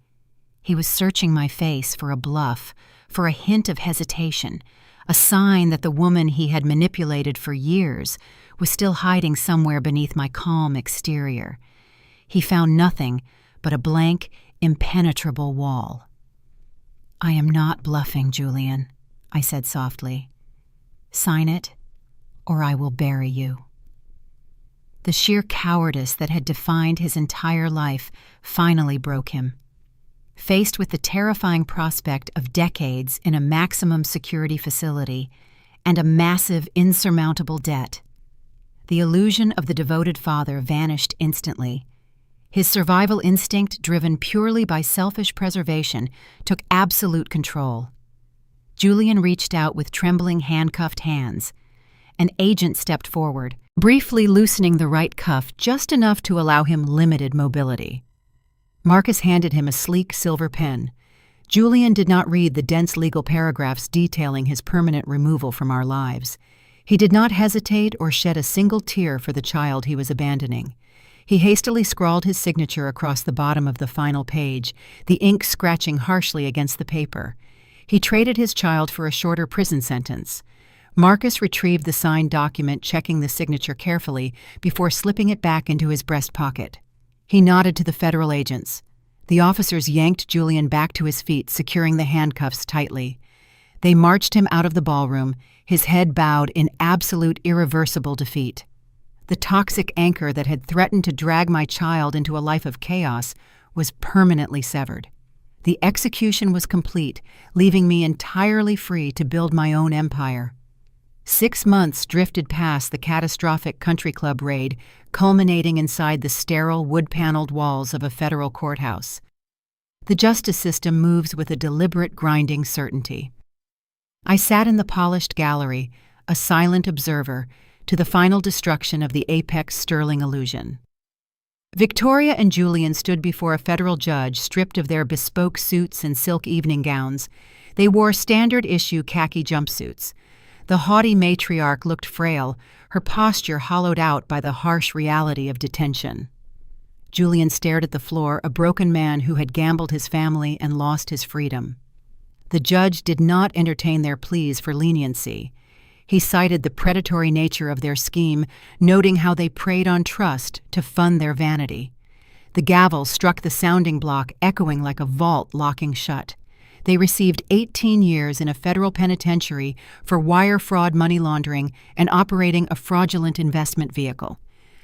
[SPEAKER 1] He was searching my face for a bluff, for a hint of hesitation, a sign that the woman he had manipulated for years was still hiding somewhere beneath my calm exterior. He found nothing but a blank, impenetrable wall. "I am not bluffing, Julian," I said softly. "Sign it, or I will bury you." The sheer cowardice that had defined his entire life finally broke him. Faced with the terrifying prospect of decades in a maximum security facility and a massive, insurmountable debt, the illusion of the devoted father vanished instantly. His survival instinct, driven purely by selfish preservation, took absolute control. Julian reached out with trembling, handcuffed hands. An agent stepped forward, briefly loosening the right cuff just enough to allow him limited mobility. Marcus handed him a sleek silver pen. Julian did not read the dense legal paragraphs detailing his permanent removal from our lives. He did not hesitate or shed a single tear for the child he was abandoning. He hastily scrawled his signature across the bottom of the final page, the ink scratching harshly against the paper. He traded his child for a shorter prison sentence. Marcus retrieved the signed document, checking the signature carefully before slipping it back into his breast pocket. He nodded to the federal agents. The officers yanked Julian back to his feet, securing the handcuffs tightly. They marched him out of the ballroom, his head bowed in absolute, irreversible defeat. The toxic anchor that had threatened to drag my child into a life of chaos was permanently severed. The execution was complete, leaving me entirely free to build my own empire. 6 months drifted past the catastrophic Country Club raid, culminating inside the sterile, wood-paneled walls of a federal courthouse. The justice system moves with a deliberate, grinding certainty. I sat in the polished gallery, a silent observer, to the final destruction of the apex sterling illusion. Victoria and Julian stood before a federal judge, stripped of their bespoke suits and silk evening gowns. They wore standard-issue khaki jumpsuits. The haughty matriarch looked frail, her posture hollowed out by the harsh reality of detention. Julian stared at the floor, a broken man who had gambled his family and lost his freedom. The judge did not entertain their pleas for leniency. He cited the predatory nature of their scheme, noting how they preyed on trust to fund their vanity. The gavel struck the sounding block, echoing like a vault locking shut. They received 18 years in a federal penitentiary for wire fraud, money laundering, and operating a fraudulent investment vehicle.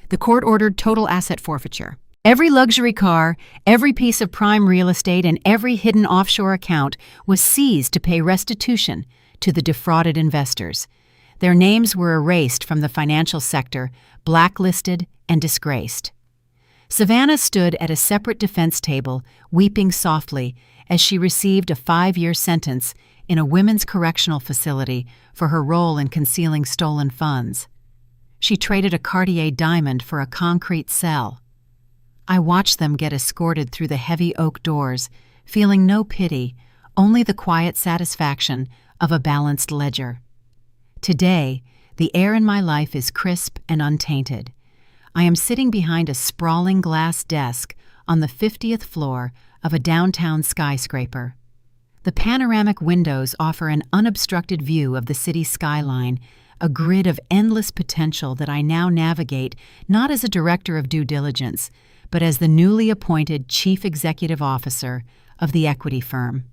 [SPEAKER 1] The court ordered total asset forfeiture. Every luxury car, every piece of prime real estate, and every hidden offshore account was seized to pay restitution to the defrauded investors. Their names were erased from the financial sector, blacklisted and disgraced. Savannah stood at a separate defense table, weeping softly as she received a 5-year sentence in a women's correctional facility for her role in concealing stolen funds. She traded a Cartier diamond for a concrete cell. I watched them get escorted through the heavy oak doors, feeling no pity, only the quiet satisfaction of a balanced ledger. Today, the air in my life is crisp and untainted. I am sitting behind a sprawling glass desk on the 50th floor of a downtown skyscraper. The panoramic windows offer an unobstructed view of the city's skyline, a grid of endless potential that I now navigate not as a director of due diligence, but as the newly appointed chief executive officer of the equity firm.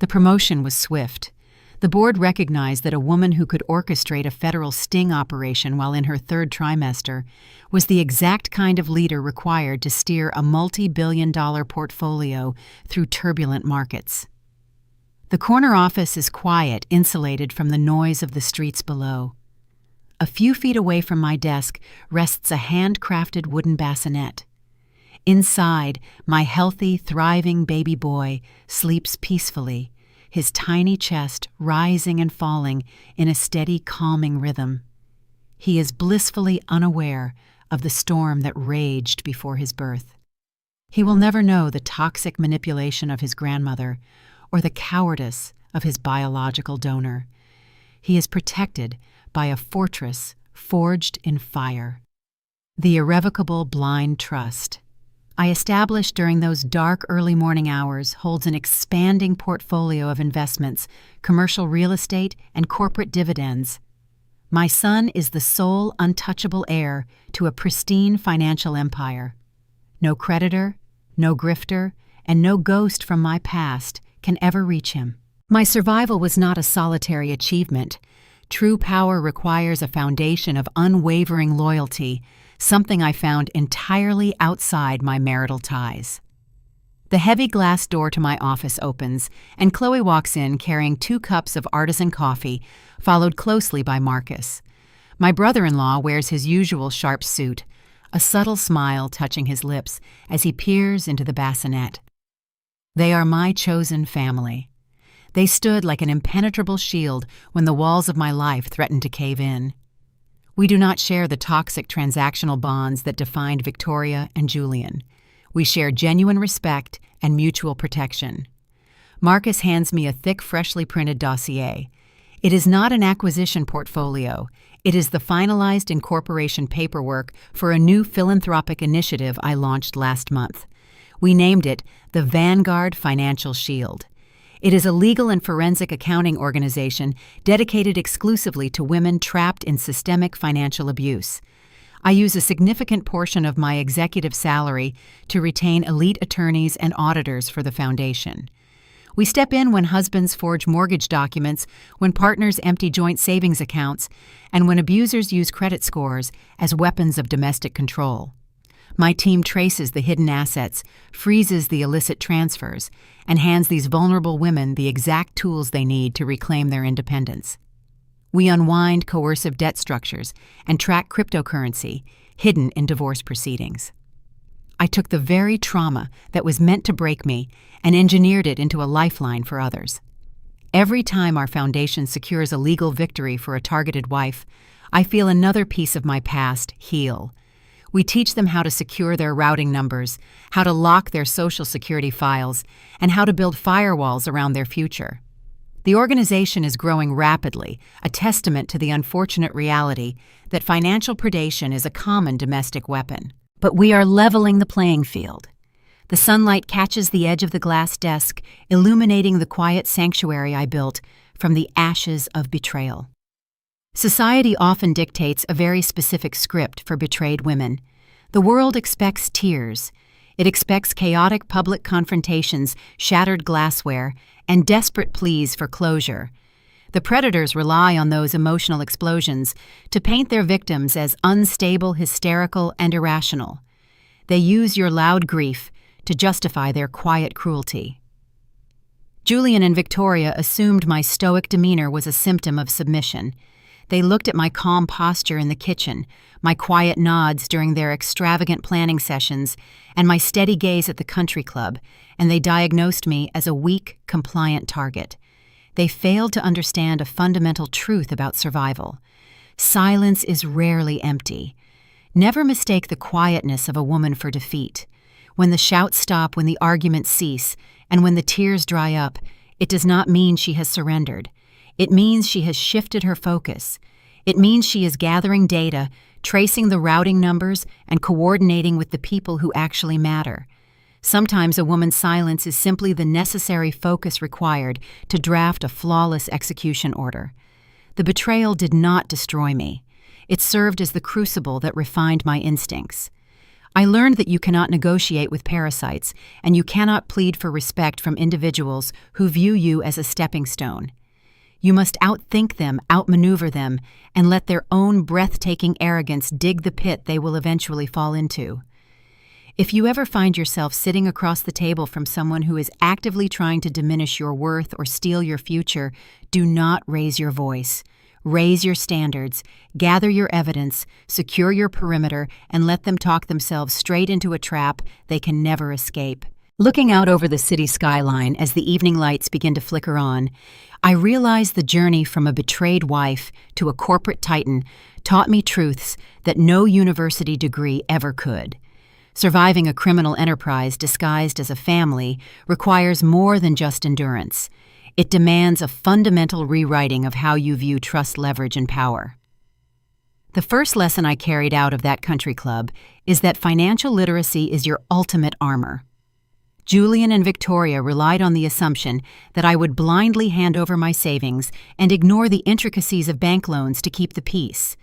[SPEAKER 1] The promotion was swift. The board recognized that a woman who could orchestrate a federal sting operation while in her 3rd trimester was the exact kind of leader required to steer a multi-billion-dollar portfolio through turbulent markets. The corner office is quiet, insulated from the noise of the streets below. A few feet away from my desk rests a handcrafted wooden bassinet. Inside, my healthy, thriving baby boy sleeps peacefully, his tiny chest rising and falling in a steady, calming rhythm. He is blissfully unaware of the storm that raged before his birth. He will never know the toxic manipulation of his grandmother or the cowardice of his biological donor. He is protected by a fortress forged in fire. The irrevocable blind trust I established during those dark early morning hours holds an expanding portfolio of investments, commercial real estate, and corporate dividends. My son is the sole untouchable heir to a pristine financial empire. No creditor, no grifter, and no ghost from my past can ever reach him. My survival was not a solitary achievement. True power requires a foundation of unwavering loyalty, something I found entirely outside my marital ties. The heavy glass door to my office opens, and Chloe walks in carrying 2 cups of artisan coffee, followed closely by Marcus. My brother-in-law wears his usual sharp suit, a subtle smile touching his lips as he peers into the bassinet. They are my chosen family. They stood like an impenetrable shield when the walls of my life threatened to cave in. We do not share the toxic transactional bonds that defined Victoria and Julian. We share genuine respect and mutual protection. Marcus hands me a thick, freshly printed dossier. It is not an acquisition portfolio. It is the finalized incorporation paperwork for a new philanthropic initiative I launched last month. We named it the Vanguard Financial Shield. It is a legal and forensic accounting organization dedicated exclusively to women trapped in systemic financial abuse. I use a significant portion of my executive salary to retain elite attorneys and auditors for the foundation. We step in when husbands forge mortgage documents, when partners empty joint savings accounts, and when abusers use credit scores as weapons of domestic control. My team traces the hidden assets, freezes the illicit transfers, and hands these vulnerable women the exact tools they need to reclaim their independence. We unwind coercive debt structures and track cryptocurrency hidden in divorce proceedings. I took the very trauma that was meant to break me and engineered it into a lifeline for others. Every time our foundation secures a legal victory for a targeted wife, I feel another piece of my past heal. We teach them how to secure their routing numbers, how to lock their social security files, and how to build firewalls around their future. The organization is growing rapidly, a testament to the unfortunate reality that financial predation is a common domestic weapon. But we are leveling the playing field. The sunlight catches the edge of the glass desk, illuminating the quiet sanctuary I built from the ashes of betrayal. Society often dictates a very specific script for betrayed women. The world expects tears. It expects chaotic public confrontations, shattered glassware, and desperate pleas for closure. The predators rely on those emotional explosions to paint their victims as unstable, hysterical, and irrational. They use your loud grief to justify their quiet cruelty. Julian and Victoria assumed my stoic demeanor was a symptom of submission. They looked at my calm posture in the kitchen, my quiet nods during their extravagant planning sessions, and my steady gaze at the country club, and they diagnosed me as a weak, compliant target. They failed to understand a fundamental truth about survival. Silence is rarely empty. Never mistake the quietness of a woman for defeat. When the shouts stop, when the arguments cease, and when the tears dry up, it does not mean she has surrendered. It means she has shifted her focus. It means she is gathering data, tracing the routing numbers, and coordinating with the people who actually matter. Sometimes a woman's silence is simply the necessary focus required to draft a flawless execution order. The betrayal did not destroy me. It served as the crucible that refined my instincts. I learned that you cannot negotiate with parasites, and you cannot plead for respect from individuals who view you as a stepping stone. You must outthink them, outmaneuver them, and let their own breathtaking arrogance dig the pit they will eventually fall into. If you ever find yourself sitting across the table from someone who is actively trying to diminish your worth or steal your future, do not raise your voice. Raise your standards, gather your evidence, secure your perimeter, and let them talk themselves straight into a trap they can never escape. Looking out over the city skyline as the evening lights begin to flicker on, I realize the journey from a betrayed wife to a corporate titan taught me truths that no university degree ever could. Surviving a criminal enterprise disguised as a family requires more than just endurance. It demands a fundamental rewriting of how you view trust, leverage, and power. The first lesson I carried out of that country club is that financial literacy is your ultimate armor. Julian and Victoria relied on the assumption that I would blindly hand over my savings and ignore the intricacies of bank loans to keep the peace.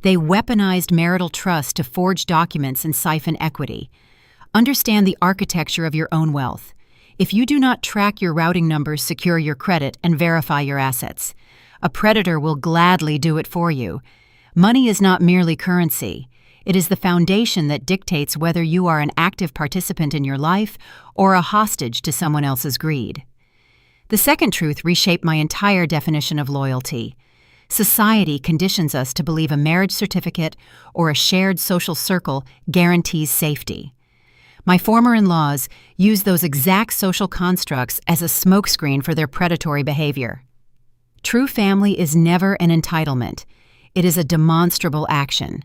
[SPEAKER 1] They weaponized marital trust to forge documents and siphon equity. Understand the architecture of your own wealth. If you do not track your routing numbers, secure your credit, and verify your assets, a predator will gladly do it for you. Money is not merely currency. It is the foundation that dictates whether you are an active participant in your life or a hostage to someone else's greed. The second truth reshaped my entire definition of loyalty. Society conditions us to believe a marriage certificate or a shared social circle guarantees safety. My former in-laws used those exact social constructs as a smokescreen for their predatory behavior. True family is never an entitlement. It is a demonstrable action.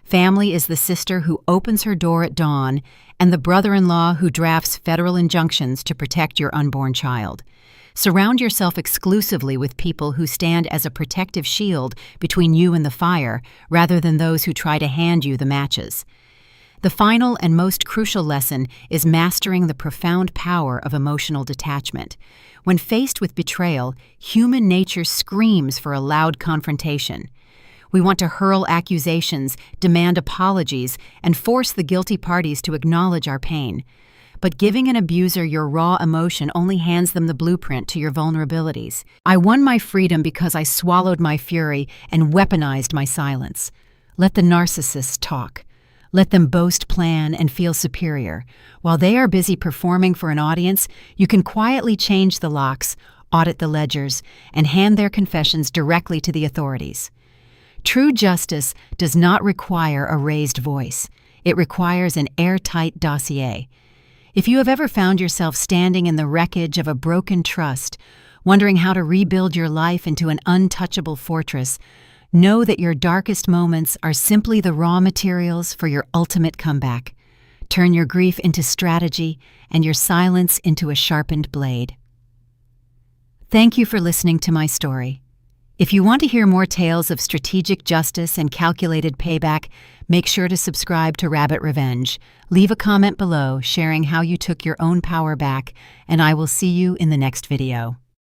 [SPEAKER 1] Family is the sister who opens her door at dawn and the brother-in-law who drafts federal injunctions to protect your unborn child. Surround yourself exclusively with people who stand as a protective shield between you and the fire, rather than those who try to hand you the matches. The final and most crucial lesson is mastering the profound power of emotional detachment. When faced with betrayal, human nature screams for a loud confrontation. We want to hurl accusations, demand apologies, and force the guilty parties to acknowledge our pain. But giving an abuser your raw emotion only hands them the blueprint to your vulnerabilities. I won my freedom because I swallowed my fury and weaponized my silence. Let the narcissists talk. Let them boast, plan, and feel superior. While they are busy performing for an audience, you can quietly change the locks, audit the ledgers, and hand their confessions directly to the authorities. True justice does not require a raised voice. It requires an airtight dossier. If you have ever found yourself standing in the wreckage of a broken trust, wondering how to rebuild your life into an untouchable fortress, know that your darkest moments are simply the raw materials for your ultimate comeback. Turn your grief into strategy and your silence into a sharpened blade. Thank you for listening to my story. If you want to hear more tales of strategic justice and calculated payback, make sure to subscribe to Rabbit Revenge. Leave a comment below sharing how you took your own power back, and I will see you in the next video.